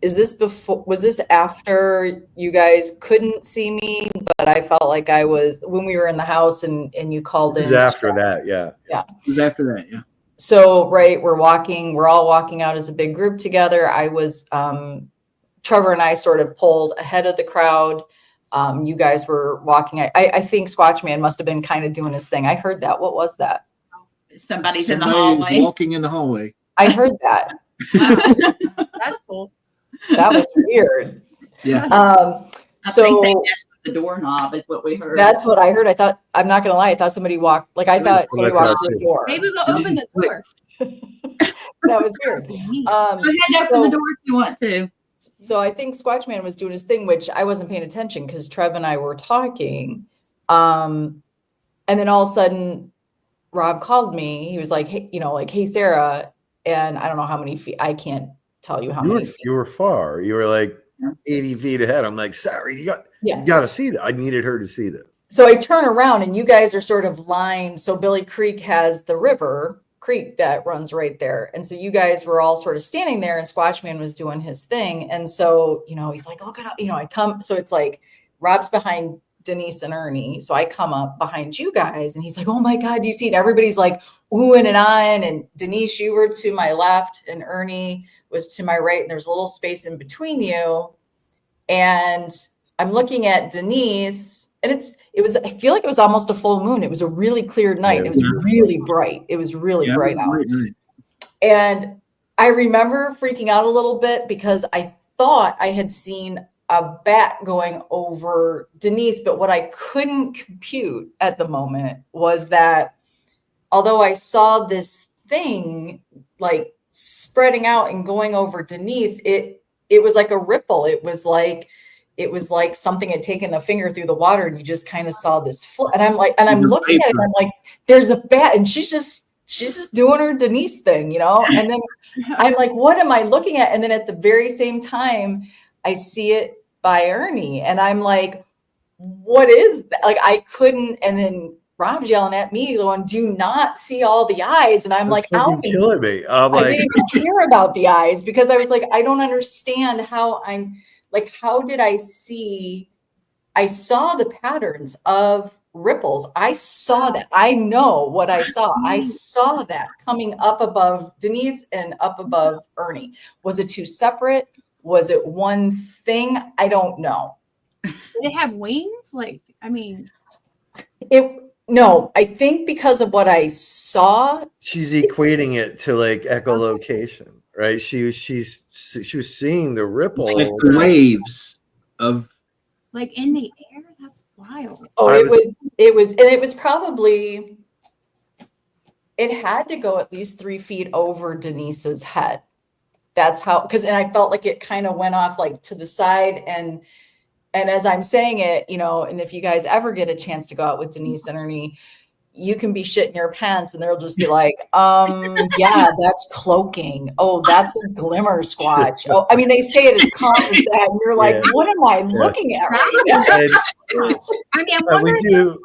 Is this before, was this after you guys couldn't see me, but I felt like I was, when we were in the house and you called in? This is after that, yeah. Yeah. It was after that, yeah. So, right, we're all walking out as a big group together. I was, Trevor and I sort of pulled ahead of the crowd. You guys were walking. I think Squatchman must have been kind of doing his thing. I heard that. What was that? Somebody's in the hallway. Walking in the hallway. I heard that. That's cool. That was weird. Yeah. I think they messed with the doorknob is what we heard. That's what I heard. I thought, I'm not going to lie, I thought somebody walked, like I thought somebody walked through the door. Maybe we'll open the door. That was weird. Go ahead and open the door if you want to. So I think Squatchman was doing his thing, which I wasn't paying attention because Trev and I were talking. And then all of a sudden, Rob called me. He was like, hey, hey, Sarah. And I don't know how many feet. I can't tell you how many feet. You were far. You were like 80 feet ahead. I'm like, sorry, you got to see that. I needed her to see that. So I turn around and you guys are sort of lined. So Billy Creek has the river creek that runs right there. And so you guys were all sort of standing there and Squatchman was doing his thing. And so, he's like, look at, I come. So it's like Rob's behind Denise and Ernie. So I come up behind you guys and he's like, oh my God, do you see it? Everybody's like oohing and eyeing. And Denise, you were to my left and Ernie was to my right. And there's a little space in between you. And I'm looking at Denise and I feel like it was almost a full moon. It was a really clear night. It was really bright. It was really bright out. And I remember freaking out a little bit because I thought I had seen a bat going over Denise, but what I couldn't compute at the moment was that although I saw this thing like spreading out and going over Denise, it was like a ripple. It was like something had taken a finger through the water and you just kind of saw this float. And I'm looking at it and I'm like, there's a bat and she's just doing her Denise thing, And then I'm like, what am I looking at? And then at the very same time, I see it by Ernie and I'm like, what is that? Like I couldn't. And then Rob's yelling at me, going, do not see all the eyes. And I'm like, killing me. I didn't even care about the eyes because I was like, I don't understand how how did I saw the patterns of ripples. I saw that. I know what I saw. I saw that coming up above Denise and up above Ernie. Was it two separate? Was it one thing? I don't know. Did it have wings? No, I think because of what I saw. She's equating it to like echolocation, right? She was seeing the ripple, like the waves of like in the air. That's wild. Oh, it was probably. It had to go at least 3 feet over Denise's head. That's how, and I felt like it kind of went off like to the side and as I'm saying it, and if you guys ever get a chance to go out with Denise and Ernie, you can be shitting your pants and they'll just be like, yeah, that's cloaking. Oh, that's a glimmer squatch. Oh, I mean, they say it as calm as that. And you're like, what am I looking at right now? I'm wondering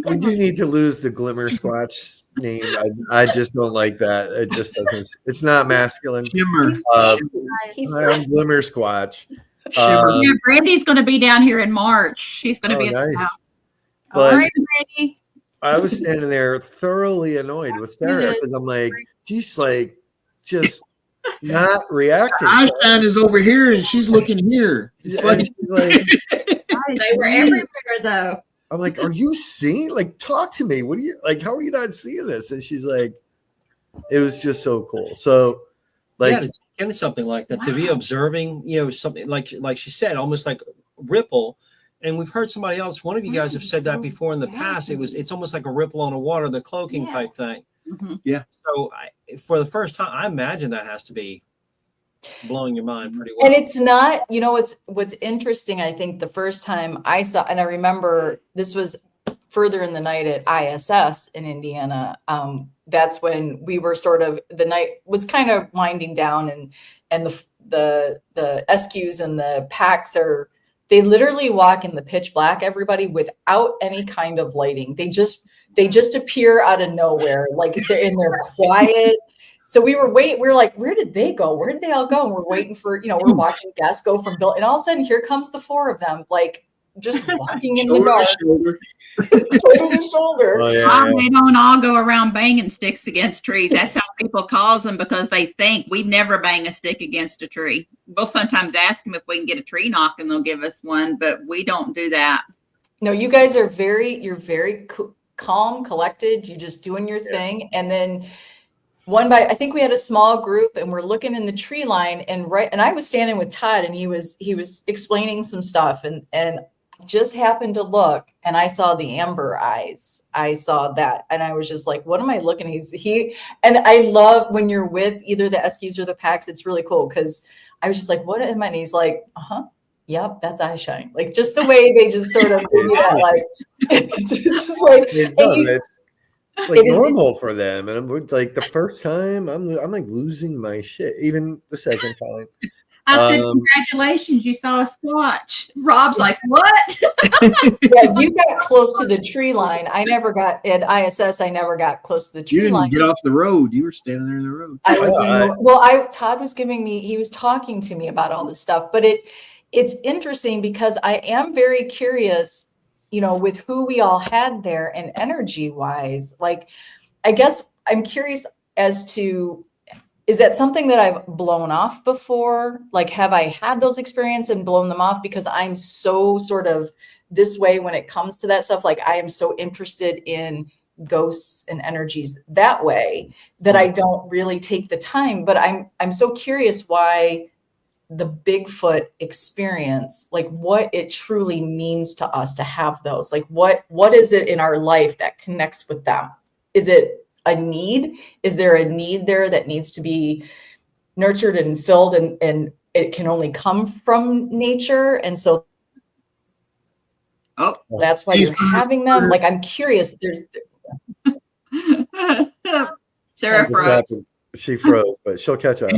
we do need to lose the glimmer squatch name. I just don't like that. It just doesn't. It's not masculine. Shimmer. I'm glimmer squatch. Brandy's going to be down here in March. She's going to be at the house. But all right, Brandy. I was standing there thoroughly annoyed with Sarah because I'm like, she's like just not reacting. Einstein is over here and she's looking here. She's like they were everywhere though. I'm like, are you seeing? Like, talk to me. What are you like? How are you not seeing this? And she's like, it was just so cool. So, like, into something like that, to be observing, something like she said, almost like ripple. And we've heard somebody else, one of you guys have said that before in the past. It's almost like a ripple on the water, the cloaking type thing. Mm-hmm. Yeah. So for the first time, I imagine that has to be blowing your mind pretty well. And it's not, what's interesting, I think the first time I saw, and I remember this was further in the night at ISS in Indiana. That's when we were the night was kind of winding down and the SQs and the packs they literally walk in the pitch black, everybody, without any kind of lighting. They just appear out of nowhere. Like they're quiet. So we were like, where did they go? Where did they all go? And we're waiting for, we're watching guests go from Bill. And all of a sudden, here comes the four of them, like just walking in the dark. Shoulder to shoulder. Oh, yeah. They don't all go around banging sticks against trees. That's how people cause them, because they think we'd never bang a stick against a tree. We'll sometimes ask them if we can get a tree knock and they'll give us one, but we don't do that. No, you guys are you're very calm, collected. You're just doing your thing. And then I think we had a small group and we're looking in the tree line and I was standing with Todd and he was explaining some stuff and just happened to look and I saw the amber eyes. I saw that. And I was just like, what am I looking at? And I love when you're with either the SQs or the packs, it's really cool. Cause I was just like, what am I? And he's like, yep, that's eye shine. Like just the way they just sort of do that. Like it's just like, it's like normal for them. And I'm like the first time I'm like losing my shit. Even the second time. I said, congratulations, you saw a squatch. Rob's like, what? Yeah, you got close to the tree line. I never got at ISS. I never got close to the tree line. You didn't get off the road. You were standing there in the road. Todd was he was talking to me about all this stuff, but it's interesting because I am very curious, with who we all had there and energy wise. Like, I guess I'm curious as to, is that something that I've blown off before? Like, have I had those experiences and blown them off because I'm so sort of this way when it comes to that stuff? Like, I am so interested in ghosts and energies that way that I don't really take the time. But I'm so curious why the Bigfoot experience, like what it truly means to us to have those. Like, what is it in our life that connects with them? Is it a need? Is there a need there that needs to be nurtured and filled and it can only come from nature? And so that's why you're having them. Like, I'm curious. Sarah froze. She froze, but she'll catch up.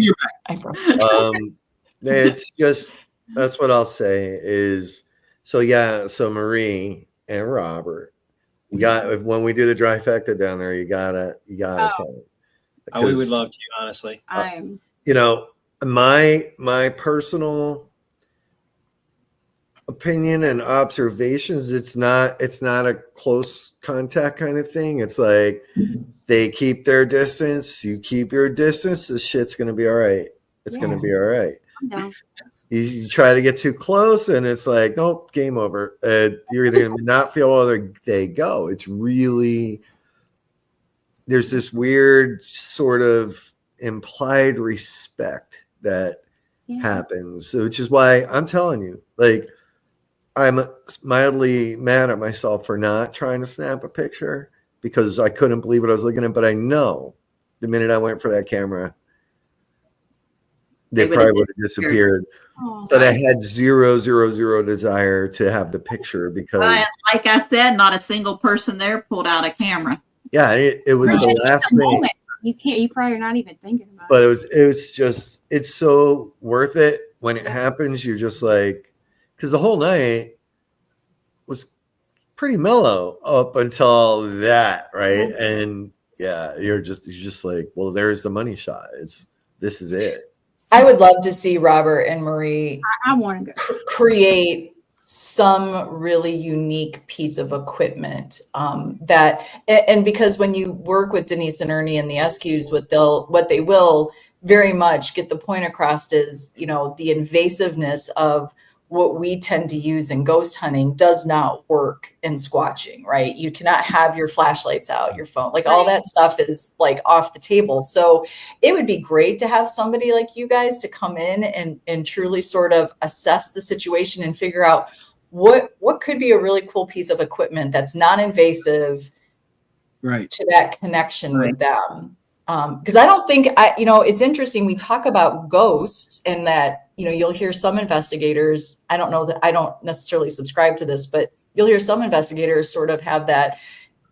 It's just, that's what I'll say is, so Marie and Robert, when we do the trifecta down there, you gotta come. We would love to, honestly. My personal opinion and observations, it's not a close contact kind of thing. It's like they keep their distance, you keep your distance, the shit's gonna be all right. It's gonna be all right. No. You try to get too close and it's like, nope, game over. You're either going to not feel well they go. It's really, there's this weird sort of implied respect that happens, which is why I'm telling you, like, I'm mildly mad at myself for not trying to snap a picture because I couldn't believe what I was looking at. But I know the minute I went for that camera, they probably would have disappeared. But I had zero desire to have the picture because, like I said, not a single person there pulled out a camera. Yeah, it was the last thing. You probably are not even thinking about it. But it was just, it's so worth it when it happens. You're just like, because the whole night was pretty mellow up until that, right? And you're just like, well, there's the money shot. This is it. I would love to see Robert and Marie I want to go create some really unique piece of equipment and because when you work with Denise and Ernie and the SQs, what they will very much get the point across is, the invasiveness of what we tend to use in ghost hunting does not work in squatching, right? You cannot have your flashlights out, your phone, like all that stuff is like off the table. So it would be great to have somebody like you guys to come in and truly sort of assess the situation and figure out what could be a really cool piece of equipment that's non-invasive, right, to that connection with them. Because I don't think it's interesting. We talk about ghosts and that, you'll hear some investigators, I don't know that I don't necessarily subscribe to this, but you'll hear some investigators sort of have that,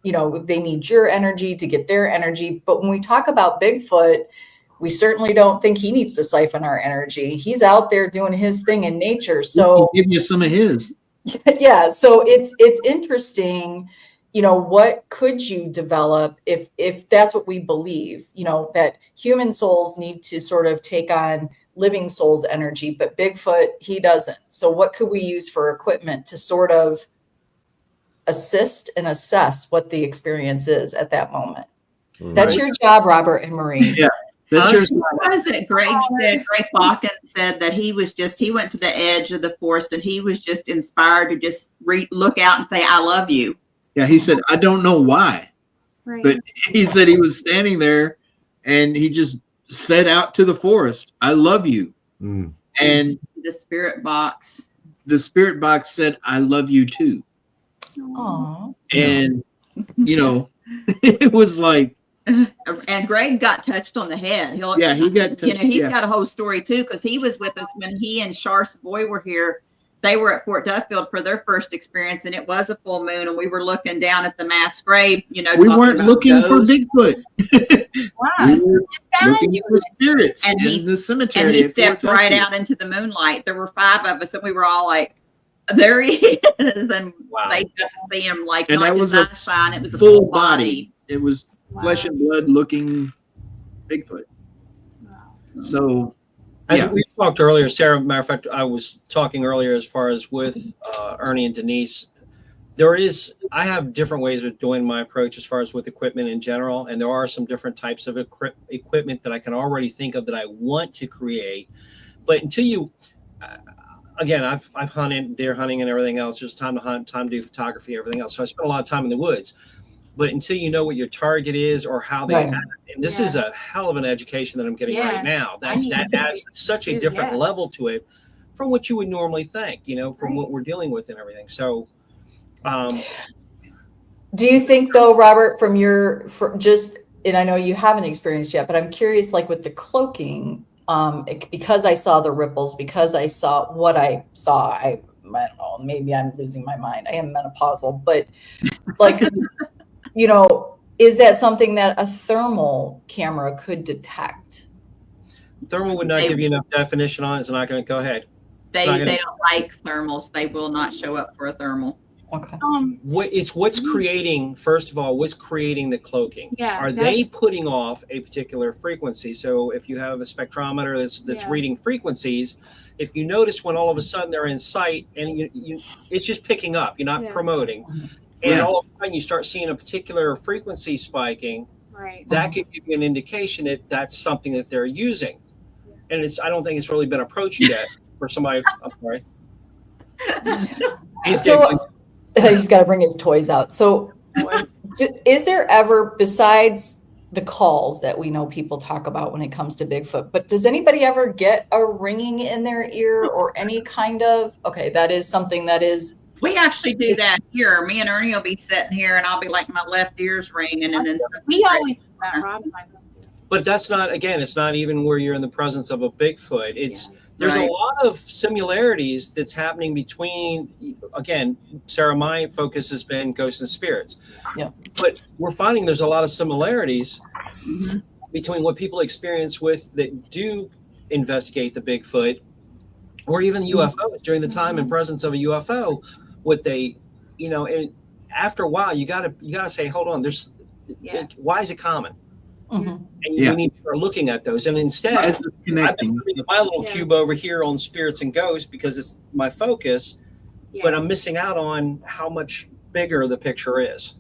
they need your energy to get their energy. But when we talk about Bigfoot, we certainly don't think he needs to siphon our energy. He's out there doing his thing in nature. So give you some of his. Yeah. So it's interesting what could you develop if that's what we believe, that human souls need to sort of take on living souls energy, but Bigfoot, he doesn't. So what could we use for equipment to sort of assist and assess what the experience is at that moment? That's your job, Robert and Marie. Yeah. Greg Balkin said that he went to the edge of the forest and he was just inspired to just look out and say, I love you. Yeah, he said, I don't know why. Right. But he said he was standing there and he just said out to the forest, I love you. Mm. And the spirit box said, I love you too. Aww. And, it was like. And Greg got touched on the head. He got touched. He's got a whole story too, because he was with us when he and Shar's boy were here. They were at Fort Duffield for their first experience, and it was a full moon, and we were looking down at the mass grave. We weren't looking for Bigfoot. Wow. We were looking for spirits and in the cemetery. And he stepped right out into the moonlight. There were 5 of us, and we were all like, there he is. And they got to see him, like, and not that was just sunshine, it was a full body. It was flesh and blood looking Bigfoot. Wow. So, as we talked earlier, Sarah, matter of fact, I was talking earlier as far as with Ernie and Denise, I have different ways of doing my approach as far as with equipment in general. And there are some different types of equipment that I can already think of that I want to create. But until you, again, I've hunted, deer hunting and everything else. There's time to hunt, time to do photography, everything else. So I spent a lot of time in the woods. But until you know what your target is or how they act, and this is a hell of an education that I'm getting right now. That adds such a different level to it from what you would normally think, from what we're dealing with and everything. So, do you think though, Robert, and I know you haven't experienced yet, but I'm curious, like with the cloaking, because I saw the ripples, because I saw what I saw, I don't know, maybe I'm losing my mind. I am menopausal, but like. Is that something that a thermal camera could detect? Thermal would not give you enough definition on it. It's not going to go ahead. They don't like thermals. They will not show up for a thermal. Okay. What's creating, first of all, what's creating the cloaking? Yeah. Are they putting off a particular frequency? So if you have a spectrometer that's reading frequencies, if you notice when all of a sudden they're in sight and it's just picking up, you're not promoting. And all of a sudden you start seeing a particular frequency spiking, that could give you an indication that that's something that they're using. And I don't think it's really been approached yet for somebody. I'm sorry. He's got to bring his toys out. So is there ever, besides the calls that we know people talk about when it comes to Bigfoot, but does anybody ever get a ringing in their ear or any kind of, that is something that is. We actually do that here. Me and Ernie will be sitting here, and I'll be like my left ear's ringing, and then we always do that, Rob. But that's not, again, it's not even where you're in the presence of a Bigfoot. There's a lot of similarities that's happening between, again, Sarah, my focus has been ghosts and spirits. Yeah. But we're finding there's a lot of similarities between what people experience that do investigate the Bigfoot, or even UFOs during the time and presence of a UFO. What they, and after a while, you gotta say, hold on, why is it common? Mm-hmm. And we need to start looking at those. And instead, I've been putting my little cube over here on spirits and ghosts because it's my focus, but I'm missing out on how much bigger the picture is.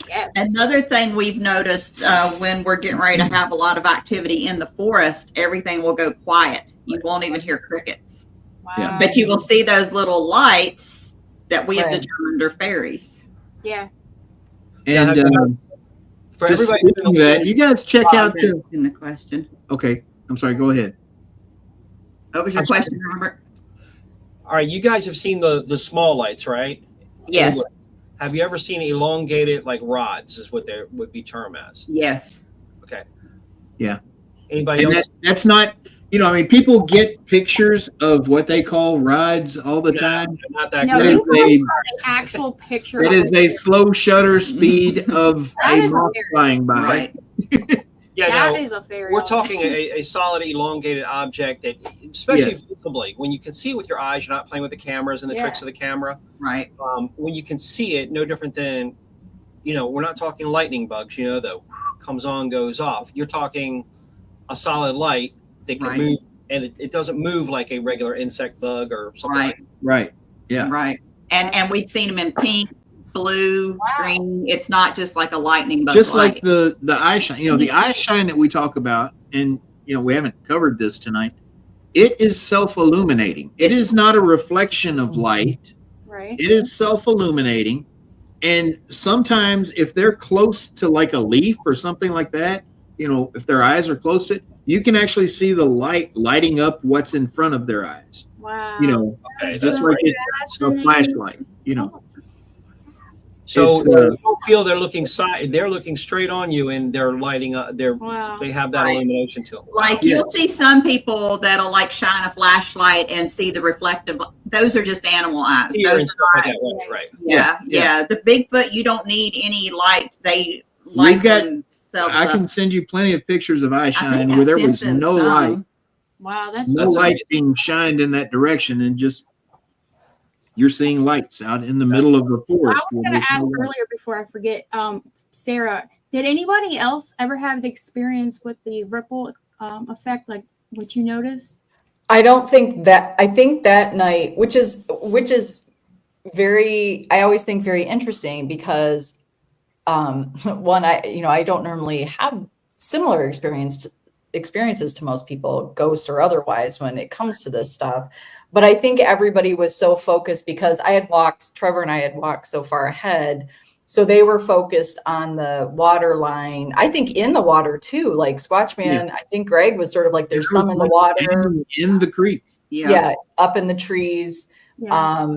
Yeah. Another thing we've noticed when we're getting ready to have a lot of activity in the forest, everything will go quiet. You won't even hear crickets. Wow. But you will see those little lights that we have determined are fairies. Yeah. And for everybody that, you guys check out in the question. Okay, I'm sorry. Go ahead. What was your question, Robert? All right, you guys have seen the small lights, right? Yes. Have you ever seen elongated like rods? Is what they would be termed as. Yes. Okay. Yeah. Anybody else? That's not. People get pictures of what they call rods all the time. Not that no, good. An actual picture. It is a slow shutter speed of a moth flying by. Right. Yeah, that is a fairy. We're talking a solid elongated object that, especially visibly, when you can see it with your eyes, you're not playing with the cameras and the tricks of the camera. Right. When you can see it, no different than we're not talking lightning bugs, that comes on, goes off. You're talking a solid light that can move, and it doesn't move like a regular insect bug or something like that. Right. Yeah. Right. And we've seen them in pink, blue, green. It's not just like a lightning bug. Just like the eye shine, the eye shine that we talk about, and we haven't covered this tonight. It is self-illuminating. It is not a reflection of light. Right. It is self-illuminating. And sometimes if they're close to like a leaf or something like that, if their eyes are close to it, you can actually see the light lighting up what's in front of their eyes. Wow. That's like it's a flashlight, So you feel they're looking straight on you, and they're lighting up. They have that illumination to them. Like you'll see some people that'll like shine a flashlight and see the reflective. Those are just animal eyes. Those are not, right. Yeah. The Bigfoot, you don't need any light. They light themselves I can send you plenty of pictures of eye shine where there was no light. Wow, that's no light being shined in that direction, and just you're seeing lights out in the middle of the forest. I was going to ask earlier before I forget, Sarah, did anybody else ever have the experience with the ripple effect, like what you noticed? I think that night, which is very, I always think very interesting because one, I don't normally have similar experiences to most people, ghost or otherwise, when it comes to this stuff. But I think everybody was so focused because Trevor and I had walked so far ahead. So they were focused on the water line. I think in the water too, like Squatchman, I think Greg was sort of like, there's some in the water. In the creek. Yeah. Up in the trees. Yeah.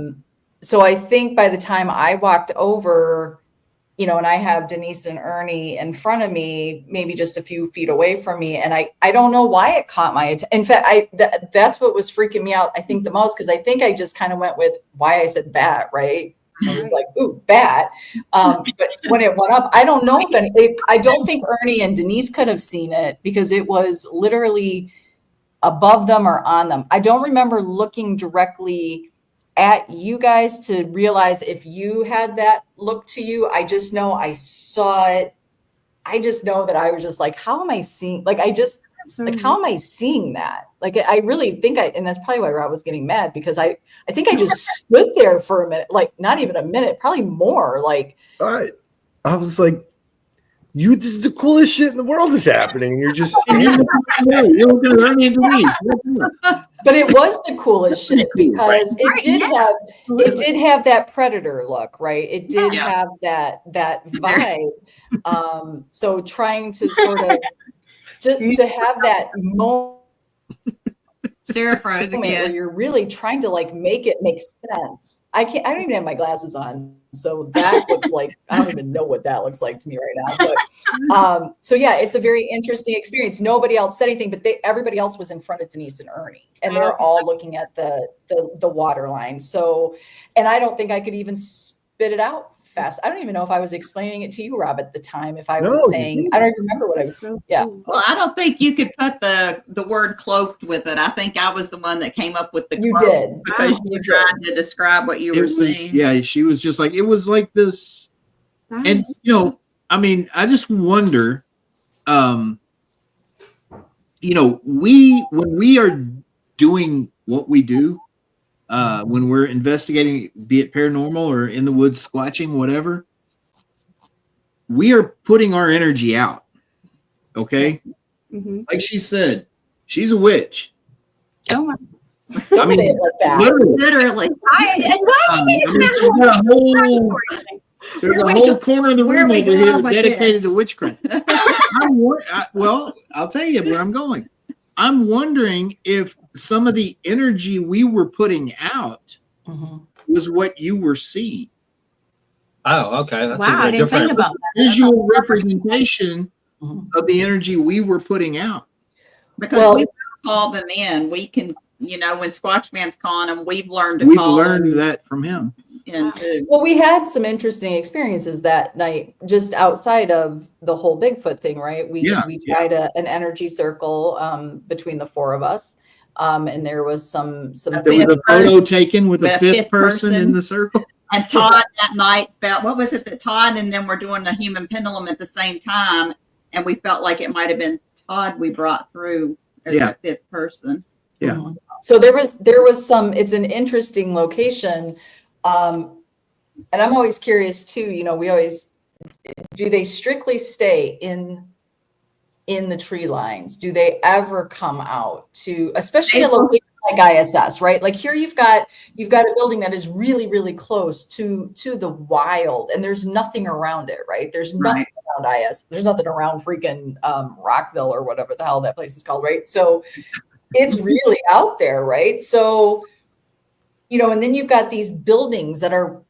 So I think by the time I walked over, and I have Denise and Ernie in front of me, maybe just a few feet away from me. And I don't know why it caught my attention. In fact, that's what was freaking me out, I think, the most, because I think I just kind of went with why I said bat, right? I was like, ooh, bat. But when it went up, I don't know I don't think Ernie and Denise could have seen it because it was literally above them or on them. I don't remember looking directly at you guys to realize if you had that look to you. I just know I saw it. I just know that I was just like, how am I seeing? How am I seeing that? Like, I really think and that's probably why Rob was getting mad, because I think I just stood there for a minute, like not even a minute, probably more. Like, I was like, this is the coolest shit in the world is happening. You're just you're looking at Ernie and Denise. But it was the coolest shit because it did have that predator look, right? It did have that vibe. So trying to sort of to have that moment Sarah froze again. where you're really trying to like make it make sense. I don't even have my glasses on, so that looks like I don't even know what that looks like to me right now. But so yeah, it's a very interesting experience. Nobody else said anything, but everybody else was in front of Denise and Ernie, and they're all looking at the water line. So, and I don't think I could even spit it out fast. I don't even know if I was explaining it to you, Rob, at the time. If I was saying, I don't even remember what I was. Yeah. Well, I don't think you could put the word cloaked with it. I think I was the one that came up with the You cloak did. because you were trying to describe what you were saying. Yeah, she was just like, it was like this. And I mean, I just wonder, when we are doing what we do, when we're investigating, be it paranormal or in the woods squatching, whatever, we are putting our energy out. Okay. Mm-hmm. Like she said, she's a witch. Oh my. Don't say it like that. Literally. There's a whole corner of the room over here dedicated to witchcraft. I'll tell you where I'm going. I'm wondering if some of the energy we were putting out was what you were seeing. Oh, okay. That's wow, I didn't think about that. Visual representation of the energy we were putting out. Because we call them in. We can, when Squatchman's calling them, we've learned to call them. We've learned that from him. Well, we had some interesting experiences that night, just outside of the whole Bigfoot thing, right? We tried an energy circle between the four of us, and there was some. There was a photo taken with a fifth person in the circle. And Todd that night felt, what was it that Todd and then we're doing the human pendulum at the same time, and we felt like it might have been Todd we brought through as the fifth person. Yeah. So there was some. It's an interesting location, and I'm always curious too. We always do they strictly stay in the tree lines? Do they ever come out to, especially a location like ISS, right? Like here you've got a building that is really, really close to the wild, and there's nothing around it, right? There's nothing around IS. There's nothing around freaking Rockville or whatever the hell that place is called, right? So it's really out there, right? So, and then you've got these buildings that are,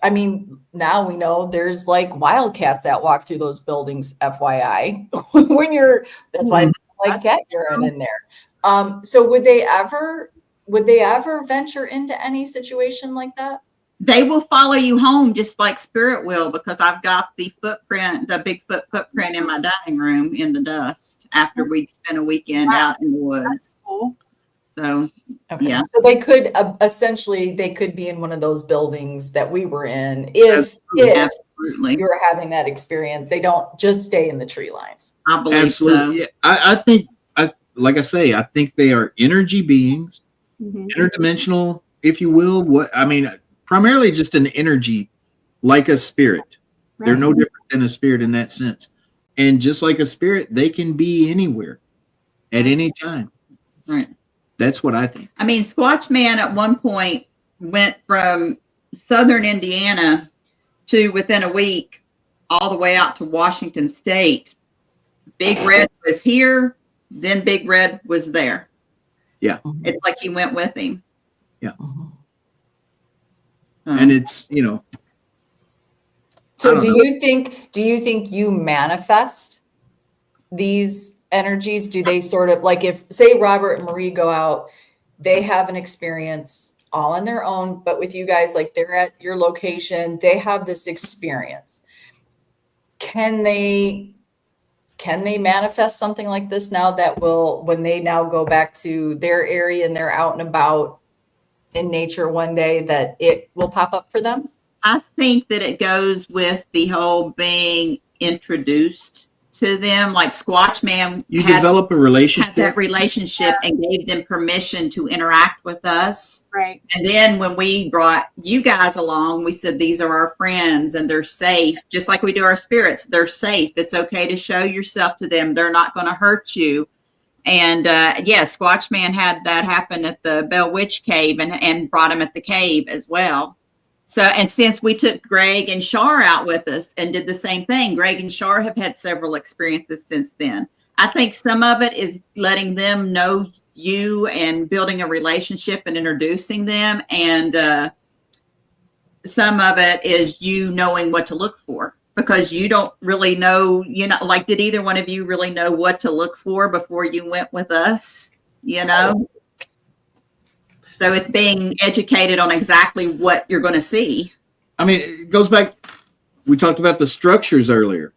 I mean, now we know there's like wildcats that walk through those buildings, FYI, that's why it's like cat urine in there. So would they ever venture into any situation like that? They will follow you home just like spirit will, because I've got the Bigfoot footprint in my dining room in the dust after we'd spent a weekend out in the woods. That's cool. So, yeah. So they could essentially be in one of those buildings that we were in if absolutely you were having that experience. They don't just stay in the tree lines. I believe absolutely. so. Yeah. I think, like I say, I think they are energy beings, interdimensional, if you will. Primarily just an energy, like a spirit. Right. They're no different than a spirit in that sense. And just like a spirit, they can be anywhere at any time. Right. That's what I think. I mean, Squatch Man at one point went from southern Indiana to within a week all the way out to Washington State. Big Red was here, then Big Red was there. Yeah. It's like he went with him. Yeah. And it's, So do you think you manifest these energies? Do they sort of, like, if say Robert and Marie go out, they have an experience all on their own, but with you guys, like they're at your location, they have this experience. Can they manifest something like this now that will, when they now go back to their area and they're out and about in nature one day, that it will pop up for them? I think that it goes with the whole being introduced to them, like Squatch Man. You develop a relationship. Had that relationship and gave them permission to interact with us. Right. And then when we brought you guys along, we said, these are our friends and they're safe. Just like we do our spirits, they're safe. It's okay to show yourself to them. They're not going to hurt you. And Squatch Man had that happen at the Bell Witch Cave and brought him at the cave as well. So, and since we took Greg and Shar out with us and did the same thing, Greg and Shar have had several experiences since then. I think some of it is letting them know you and building a relationship and introducing them. And some of it is you knowing what to look for, because you don't really know, like, did either one of you really know what to look for before you went with us? So it's being educated on exactly what you're going to see. I mean, it goes back, we talked about the structures earlier.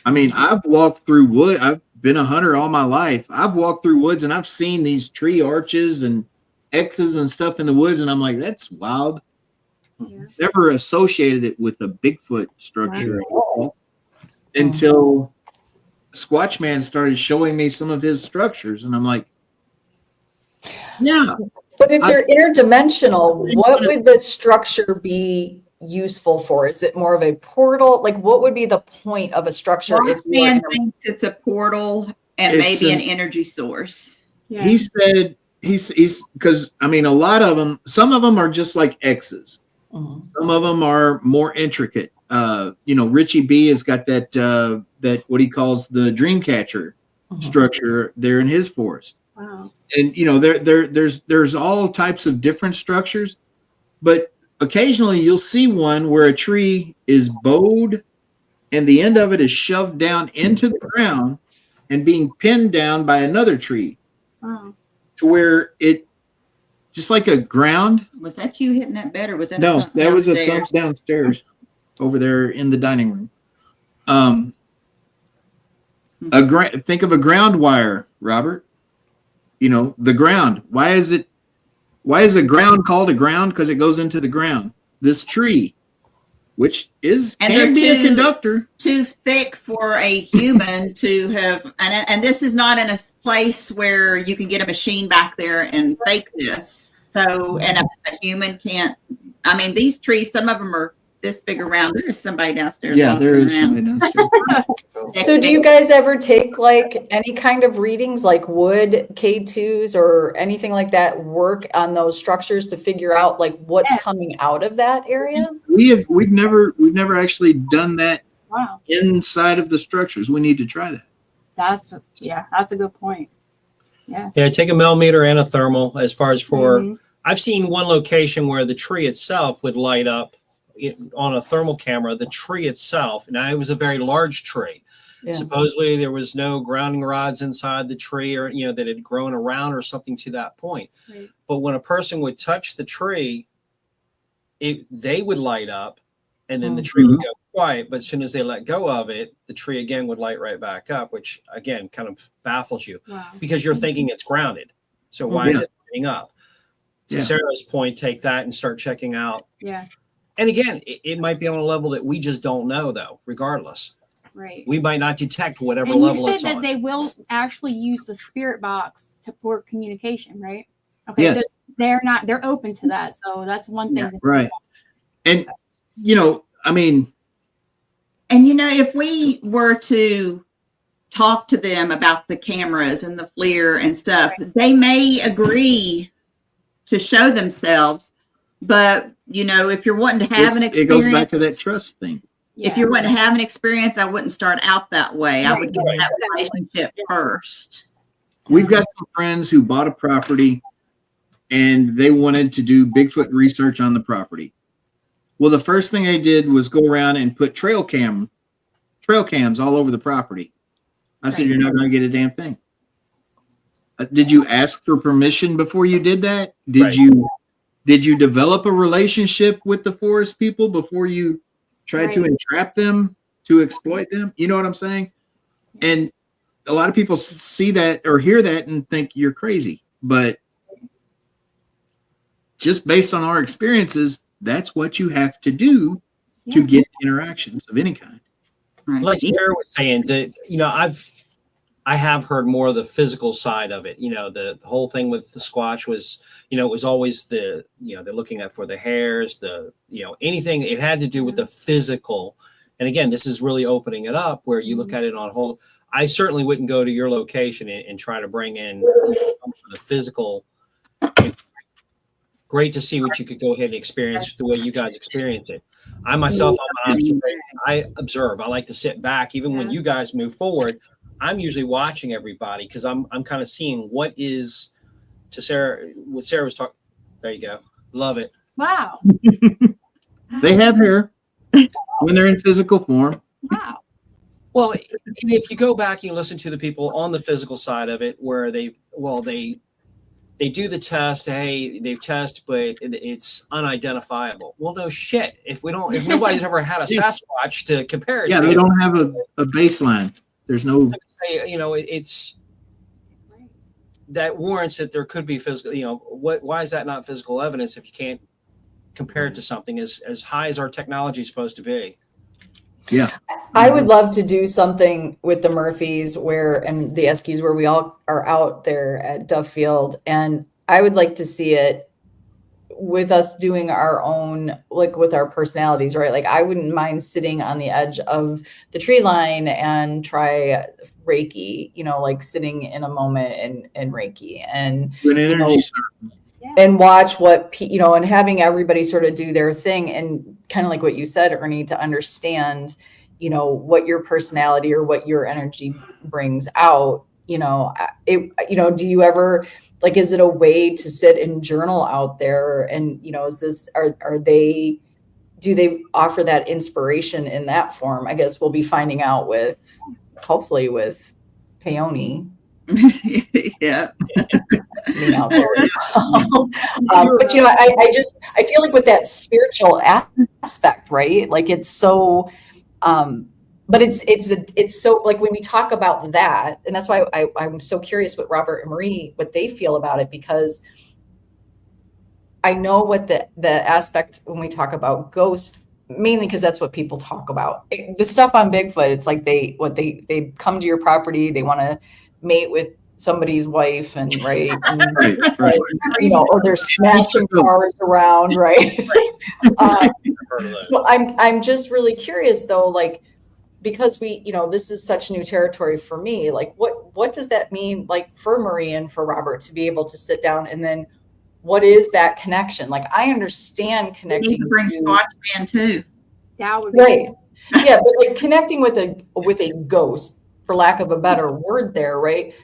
I mean, I've walked through wood. I've been a hunter all my life. I've walked through woods and I've seen these tree arches and X's and stuff in the woods. And I'm like, that's wild. Yeah. Never associated it with a Bigfoot structure at all until Squatch Man started showing me some of his structures. And I'm like, yeah. But if they're interdimensional, what would this structure be useful for? Is it more of a portal? Like, what would be the point of a structure? Squatch Man thinks it's a portal and maybe an energy source. Yeah. He said he's because I mean, a lot of them, some of them are just like X's. Some of them are more intricate. Richie B has got that what he calls the dream catcher structure there in his forest. Wow. And there's all types of different structures, but occasionally you'll see one where a tree is bowed and the end of it is shoved down into the ground and being pinned down by another tree. Wow. To where it just like a ground. Was that you hitting that bed, or was that no? That was a thump downstairs over there in the dining room. Think of a ground wire, Robert. The ground. Why is a ground called a ground? Because it goes into the ground. this tree, which and can be a conductor. Too thick for a human to have, and this is not in a place where you can get a machine back there and fake this. So, and a human can't. I mean, these trees, some of them are this big around. There is somebody downstairs. Yeah, there is somebody downstairs. So do you guys ever take like any kind of readings, like wood K2s or anything like that, work on those structures to figure out like what's coming out of that area? We've never actually done that. Wow. Inside of the structures. We need to try that. That's a good point. Yeah. Yeah, take a millimeter and a thermal as far as for, I've seen one location where the tree itself would light up on a thermal camera, the tree itself. Now it was a very large tree. Yeah. Supposedly there was no grounding rods inside the tree or, that had grown around or something to that point. Right. But when a person would touch the tree, they would light up and then the tree would go quiet. But as soon as they let go of it, the tree again would light right back up, which again kind of baffles you because you're thinking it's grounded. So why is it lighting up? To Sarah's point, take that and start checking out. Yeah. And again, it might be on a level that we just don't know, though, regardless. Right. We might not detect whatever and level you it's said on. that they will actually use the spirit box for communication, right? Okay. Yes. So they're open to that. So that's one thing. Right. And, I mean. And, if we were to talk to them about the cameras and the FLIR and stuff, they may agree to show themselves, but if you're wanting to have an experience, it goes back to that trust thing. If you're wanting to have an experience, I wouldn't start out that way. I would get that relationship first. We've got some friends who bought a property and they wanted to do Bigfoot research on the property. Well, the first thing they did was go around and put trail cams all over the property. I said, you're not going to get a damn thing. Did you ask for permission before you did that? Did you develop a relationship with the forest people before you tried to entrap them, to exploit them? You know what I'm saying? And a lot of people see that or hear that and think you're crazy. But just based on our experiences, that's what you have to do to get interactions of any kind. Right. Like Sarah was saying, I have heard more of the physical side of it. The whole thing with the Squatch was, it was always they're looking at for the hairs, anything. It had to do with the physical. And again, this is really opening it up where you look at it on a whole. I certainly wouldn't go to your location and try to bring in the physical. Great to see what you could go ahead and experience the way you guys experience it. I myself, I observe. I like to sit back, even when you guys move forward. I'm usually watching everybody because I'm kind of seeing what is to Sarah. What Sarah was talking. There you go. Love it. Wow. They have hair when they're in physical form. Wow. Well, if you go back and you listen to the people on the physical side of it, where they do the test. Hey, they've tested, but it's unidentifiable. Well, no shit. If nobody's ever had a Sasquatch to compare it to. Yeah, they don't have a baseline. There's no. It's that warrants that there could be physical. Why is that not physical evidence if you can't compare it to something as high as our technology is supposed to be? Yeah, I would love to do something with the Murphys and the Eskies where we all are out there at Duffield, and I would like to see it with us doing our own, like with our personalities, right? Like I wouldn't mind sitting on the edge of the tree line and try Reiki, like sitting in a moment and Reiki and and watch what and having everybody sort of do their thing, and kind of like what you said, Ernie, to understand what your personality or what your energy brings out. Do you ever, like, is it a way to sit and journal out there? And is this do they offer that inspiration in that form? I guess we'll be finding out hopefully with Peony. Yeah. Being out there. But I feel like with that spiritual aspect, right? Like it's so, but it's so, like when we talk about that, and that's why I'm so curious what Robert and Marie, what they feel about it, because I know what the aspect when we talk about ghost, mainly because that's what people talk about. The stuff on Bigfoot, it's like they come to your property, they want to mate with somebody's wife, and right, you know, or they're smashing cars around, right? So I'm just really curious though, like, because we, you know, this is such new territory for me. Like, what does that mean, like, for Marie and for Robert to be able to sit down, and then what is that connection? Like, I understand connecting. You need to bring Squatchman too. That would be Right. Yeah, but like connecting with a ghost, for lack of a better word there, right?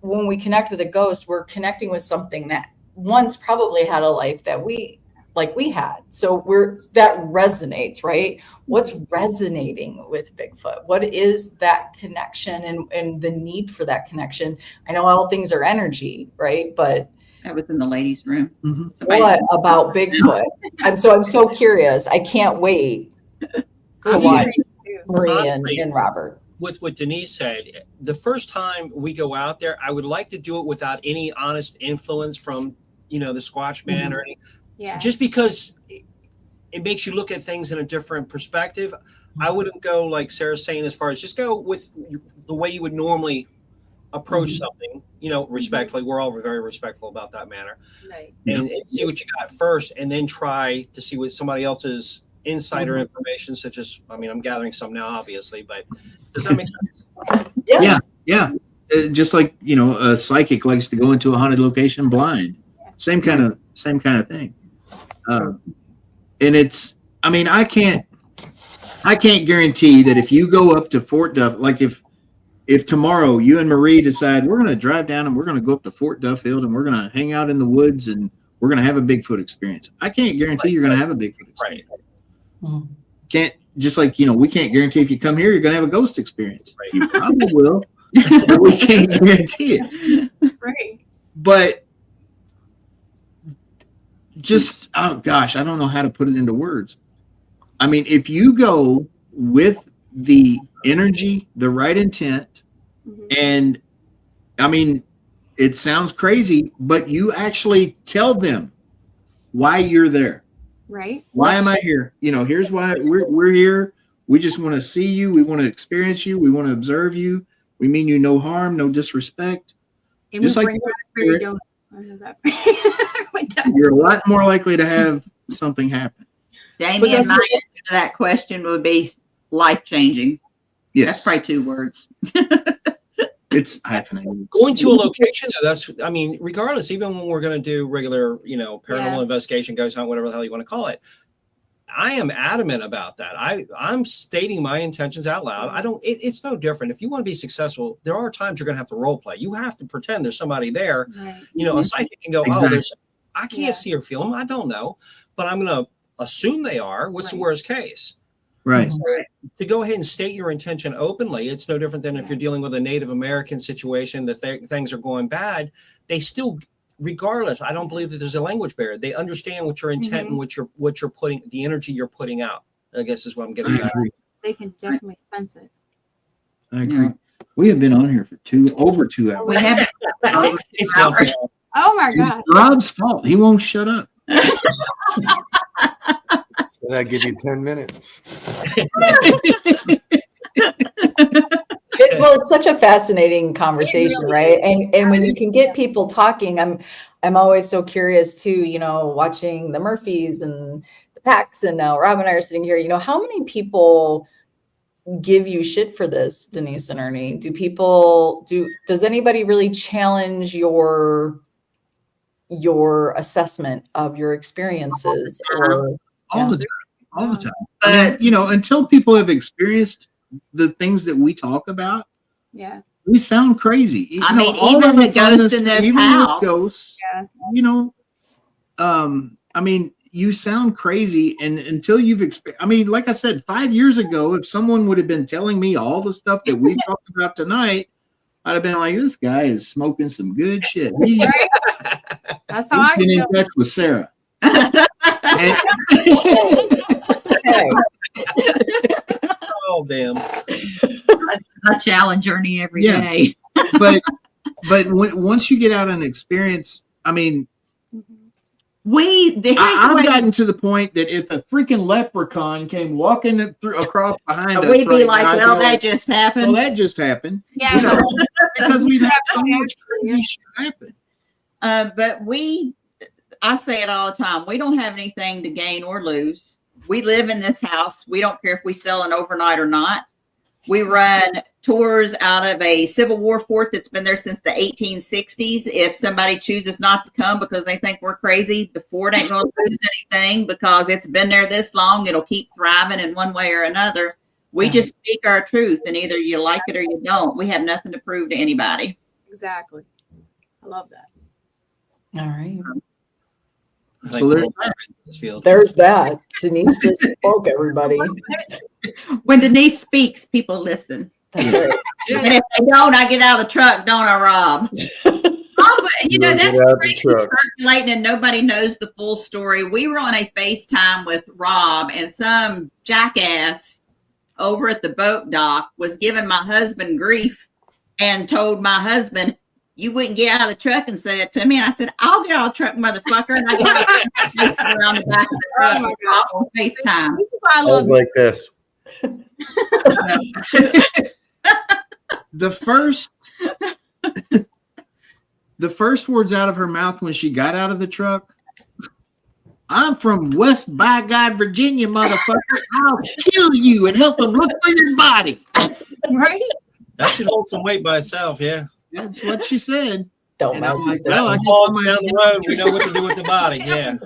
When we connect with a ghost, we're connecting with something that once probably had a life that we had. So that resonates, right? What's resonating with Bigfoot? What is that connection and the need for that connection? I know all things are energy, right? But that was in the ladies' room. Mm-hmm. What about Bigfoot? I'm so curious. I can't wait to watch Marie and Robert. With what Denise said, the first time we go out there, I would like to do it without any honest influence from, you know, the Squatchman or any. Yeah. Just because it makes you look at things in a different perspective. I wouldn't go like Sarah's saying, as far as just go with the way you would normally approach something, you know, respectfully. We're all very respectful about that matter. Right. And see what you got first, and then try to see what somebody else's insider information, such as, I mean, I'm gathering some now, obviously, but does that make sense? Yeah. Just like, you know, a psychic likes to go into a haunted location blind. Same kind of thing. And it's, I mean, I can't guarantee that if you go up to Fort Duff, like if tomorrow you and Marie decide we're going to drive down and we're going to go up to Fort Duffield and we're going to hang out in the woods and we're going to have a Bigfoot experience, I can't guarantee you're going to have a Bigfoot experience. Right. Can't, just like, you know, we can't guarantee if you come here you're going to have a ghost experience. Right. You probably will, but we can't guarantee it. Right. But just, oh gosh, I don't know how to put it into words. I mean, if you go with the energy, the right intent, and I mean, it sounds crazy, but you actually tell them why you're there. Right. Why am I here? You know, here's why we're here. We just want to see you. We want to experience you. We want to observe you. We mean you no harm, no disrespect. And just like donuts. I know that. You're a lot more likely to have something happen. Damien, my answer to that question would be life-changing. Yes. That's probably 2 words. It's hyphenated. Going to a location, though, that's, I mean, regardless, even when we're going to do regular, you know, paranormal investigation, ghost hunt, whatever the hell you want to call it, I am adamant about that. I'm stating my intentions out loud. It's no different. If you want to be successful, there are times you're going to have to role play. You have to pretend there's somebody there. Right. You know, a psychic can go, I can't see or feel them. I don't know, but I'm going to assume they are. What's the worst case? Right. So to go ahead and state your intention openly, it's no different than if you're dealing with a Native American situation that things are going bad. They still, regardless, I don't believe that there's a language barrier. They understand what your intent and what you're putting, the energy you're putting out, I guess is what I'm getting at. They can definitely sense it. I agree. We have been on here for over 2 hours. We have. It's gone. Oh my God. It's Rob's fault. He won't shut up. So I give you 10 minutes. It's such a fascinating conversation, right? And when you can get people talking, I'm always so curious too, you know, watching the Murphys and the Packs, and now Rob and I are sitting here, you know, how many people give you shit for this, Denise and Ernie? Does anybody really challenge your assessment of your experiences? Or all the time. I mean, you know, until people have experienced the things that we talk about, we sound crazy. I mean, even the ghost in this house, ghosts, you know, I mean, you sound crazy, and until you've experienced, I mean, like I said, 5 years ago, if someone would have been telling me all the stuff that we've talked about tonight, I'd have been like, this guy is smoking some good shit. That's how I been in touch with Sarah. Oh, damn. I challenge Ernie every day. but once you get out and experience, I mean, I've gotten to the point that if a freaking leprechaun came walking across behind us, we'd be like, well, that just happened. So that just happened. Yeah. Because we've had so much crazy shit happen. But I say it all the time. We don't have anything to gain or lose. We live in this house. We don't care if we sell an overnight or not. We run tours out of a Civil War fort that's been there since the 1860s. If somebody chooses not to come because they think we're crazy, the fort ain't going to lose anything because it's been there this long. It'll keep thriving in one way or another. We just speak our truth, and either you like it or you don't. We have nothing to prove to anybody. Exactly. I love that. All right. So there's that. Denise just spoke, everybody. When Denise speaks, people listen. That's right. And if they don't, I get out of the truck, don't I, Rob? But that's crazy circulating, and nobody knows the full story. We were on a FaceTime with Rob, and some jackass over at the boat dock was giving my husband grief and told my husband, you wouldn't get out of the truck and say it to me. And I said, I'll get out of the truck, motherfucker. And I got around the back of the truck on FaceTime. This is why I I love was like this. The first words out of her mouth when she got out of the truck, I'm from West by God, Virginia, motherfucker. I'll kill you and help them look for your body. Right? That should hold some weight by itself, yeah. That's what she said. Don't mess with that. Well, I walk down the road. We know what to do with the body. Yeah.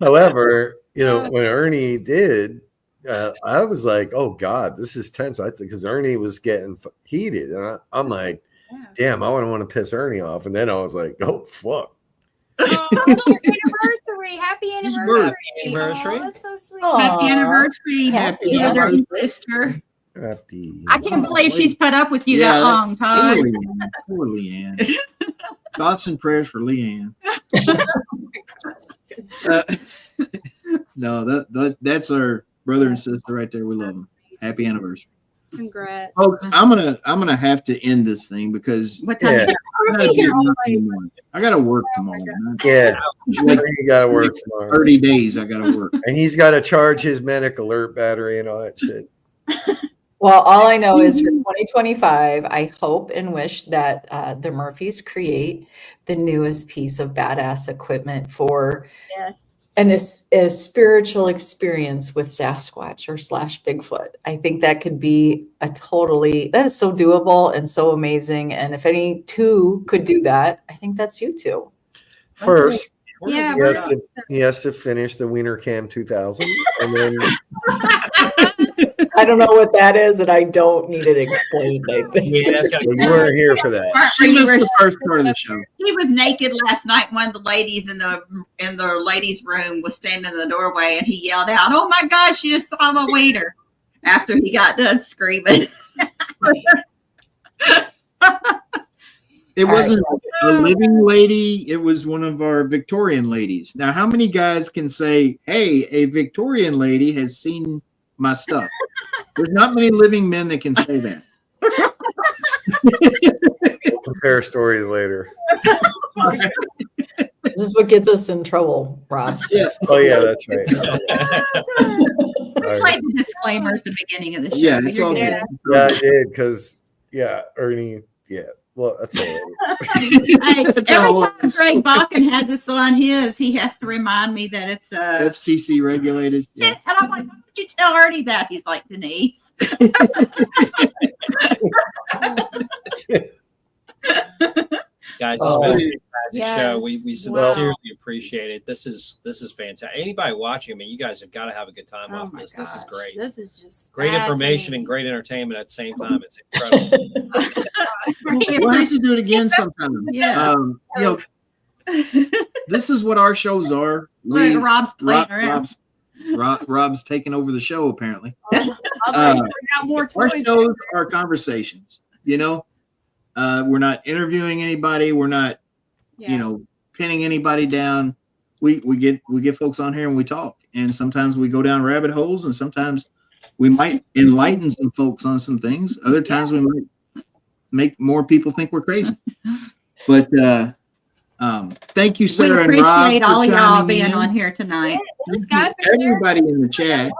However, when Ernie did, I was like, "Oh God, this is tense." I think because Ernie was getting heated, and I'm like, "Damn, I wouldn't want to piss Ernie off." And then I was like, "Oh fuck." Oh, anniversary! Happy anniversary! Anniversary! Oh, that's so sweet. Happy anniversary, happy brother and sister. Happy. I can't believe she's put up with you that long, Todd. Poor Leanne. Thoughts and prayers for Leanne. No, that's our brother and sister right there. We love them. Happy anniversary. Congrats. Folks, I'm gonna have to end this thing because What time is it? I gotta work tomorrow. Yeah, you gotta work tomorrow. 30 days I gotta work. And he's got to charge his Medic Alert battery and all that shit. Well, all I know is for 2025, I hope and wish that the Murphys create the newest piece of badass equipment for a spiritual experience with Sasquatch or / Bigfoot. I think that could be that is so doable and so amazing. And if any two could do that, I think that's you two. First, Yeah, he has to finish the Wiener Cam 2000, and then I don't know what that is, and I don't need it explained. I think you weren't here for that. She missed the first part of the show. He was naked last night. One of the ladies in the ladies' room was standing in the doorway, and he yelled out, "Oh my gosh, you just saw the waiter!" After he got done screaming. It wasn't a living lady. It was one of our Victorian ladies. Now, how many guys can say, "Hey, a Victorian lady has seen my stuff"? There's not many living men that can say that. We'll compare stories later. this is what gets us in trouble, Rob. Yeah. Oh yeah, that's right. We played the disclaimer at the beginning of the show. Yeah, it's all good. Yeah, I did because Ernie. Yeah, well, that's all. Hey, every time Greg Bakken has this on his, he has to remind me that it's FCC regulated. Yeah. And I'm like, why would you tell Ernie that? He's like, Denise. Guys, it's been a fantastic show. We sincerely appreciate it. This is fantastic. Anybody watching, you guys have got to have a good time off this. This is great. This is just great information and great entertainment at the same time. It's incredible. We'll have to do it again sometime. Yeah. This is what our shows are. Look, Rob's playing around. Rob's taking over the show apparently. More our shows are conversations. We're not interviewing anybody. We're not, pinning anybody down. We get folks on here and we talk. And sometimes we go down rabbit holes, and sometimes we might enlighten some folks on some things. Other times we might make more people think we're crazy. But Thank you, We Sarah and Rob. appreciate all for y'all chiming being in. on here tonight. Yes, guys, for Everybody in the chat.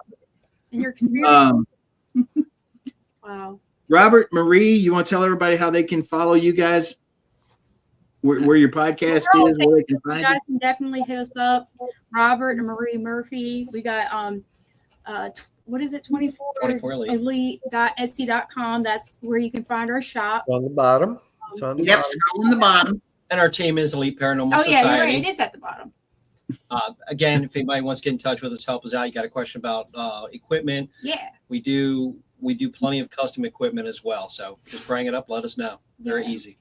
and your experience. Wow. Robert, Marie, you want to tell everybody how they can follow you guys? Where your podcast is, where they can find you guys can definitely hit us up. Robert and Marie Murphy. We got what is it? 24elite.etsy.com. That's where you can find our shop. On the bottom. It's on the bottom. Scroll on the bottom. And our team is Elite Paranormal Oh Society. yeah, you're right. It is at the bottom. Again, if anybody wants to get in touch with us, help us out. You got a question about equipment? Yeah. We do plenty of custom equipment as well. So just bring it up. Let us know. Very easy.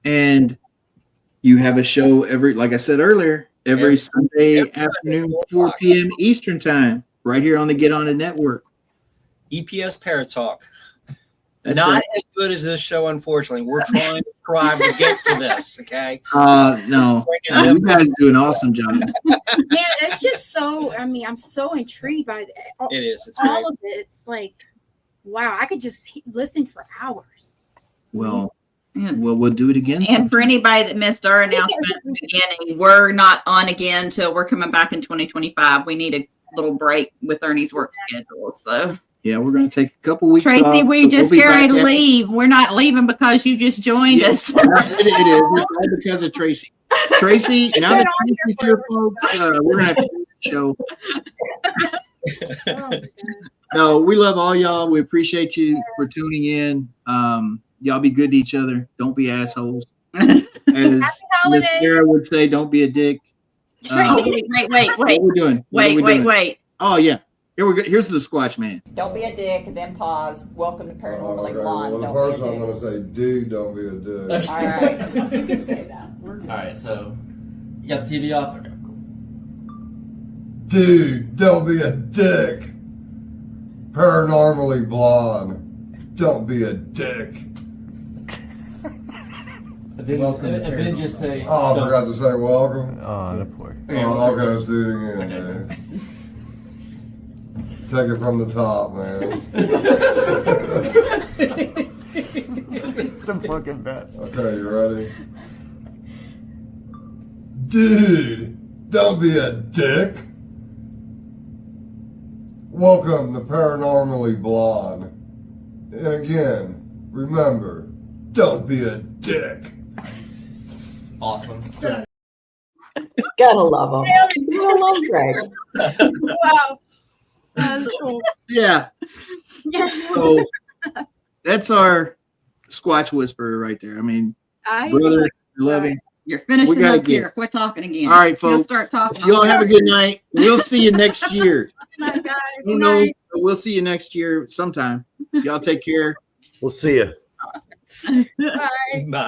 And you have a show like I said earlier, every Sunday afternoon, 4 p.m. Eastern time, right here on the Get On It Network. EPS Parrot Talk. That's Not right. as good as this show, unfortunately. We're trying to strive to get to this, okay? No, you guys do an awesome job. Yeah, it's just so, I'm so intrigued by it. It is. It's all great. of it. It's like, wow, I could just listen for hours. Well, we'll do it again. And for anybody that missed our announcement at the beginning, we're not on again until we're coming back in 2025. We need a little break with Ernie's work schedule. So yeah, we're going to take a couple weeks Tracy, off. we just get ready to leave. We're not leaving because you just joined us. It is. It's all because of Tracy. Tracy, now that Tracy's here, folks, we're going to have to do the show. No, we love all y'all. We appreciate you for tuning in. Y'all be good to each other. Don't be assholes. As Miss Sarah would say, don't be a dick. Wait. What we're doing? Wait. Oh, yeah. Here we go. Here's the Squatch Man. Don't be a dick, then pause. Welcome to Paranormally Blonde. Well, first I'm going to say, dude, don't be a dick. All right. You can say that. All right, so you got the TV off? Okay, cool. Dude, don't be a dick. Paranormally Blonde. Don't be a dick. And then just say. Oh, I forgot to say welcome. Oh, the poor. Oh, okay, let's do it again, man. Take it from the top, man. It's the fucking best. Okay, you ready? Dude, don't be a dick. Welcome to Paranormally Blonde. And again, remember, don't be a dick. Awesome. Gotta love him. Gotta love Greg. Wow. That's cool. Yeah. So that's our Squatch Whisperer right there. I mean, brother, love him. You're finishing up here. Quit talking again. All right, folks. You'll start talking. Y'all have a good night. We'll see you next year. Good night, guys. Who knows? We'll see you next year sometime. Y'all take care. We'll see you. Bye. Bye.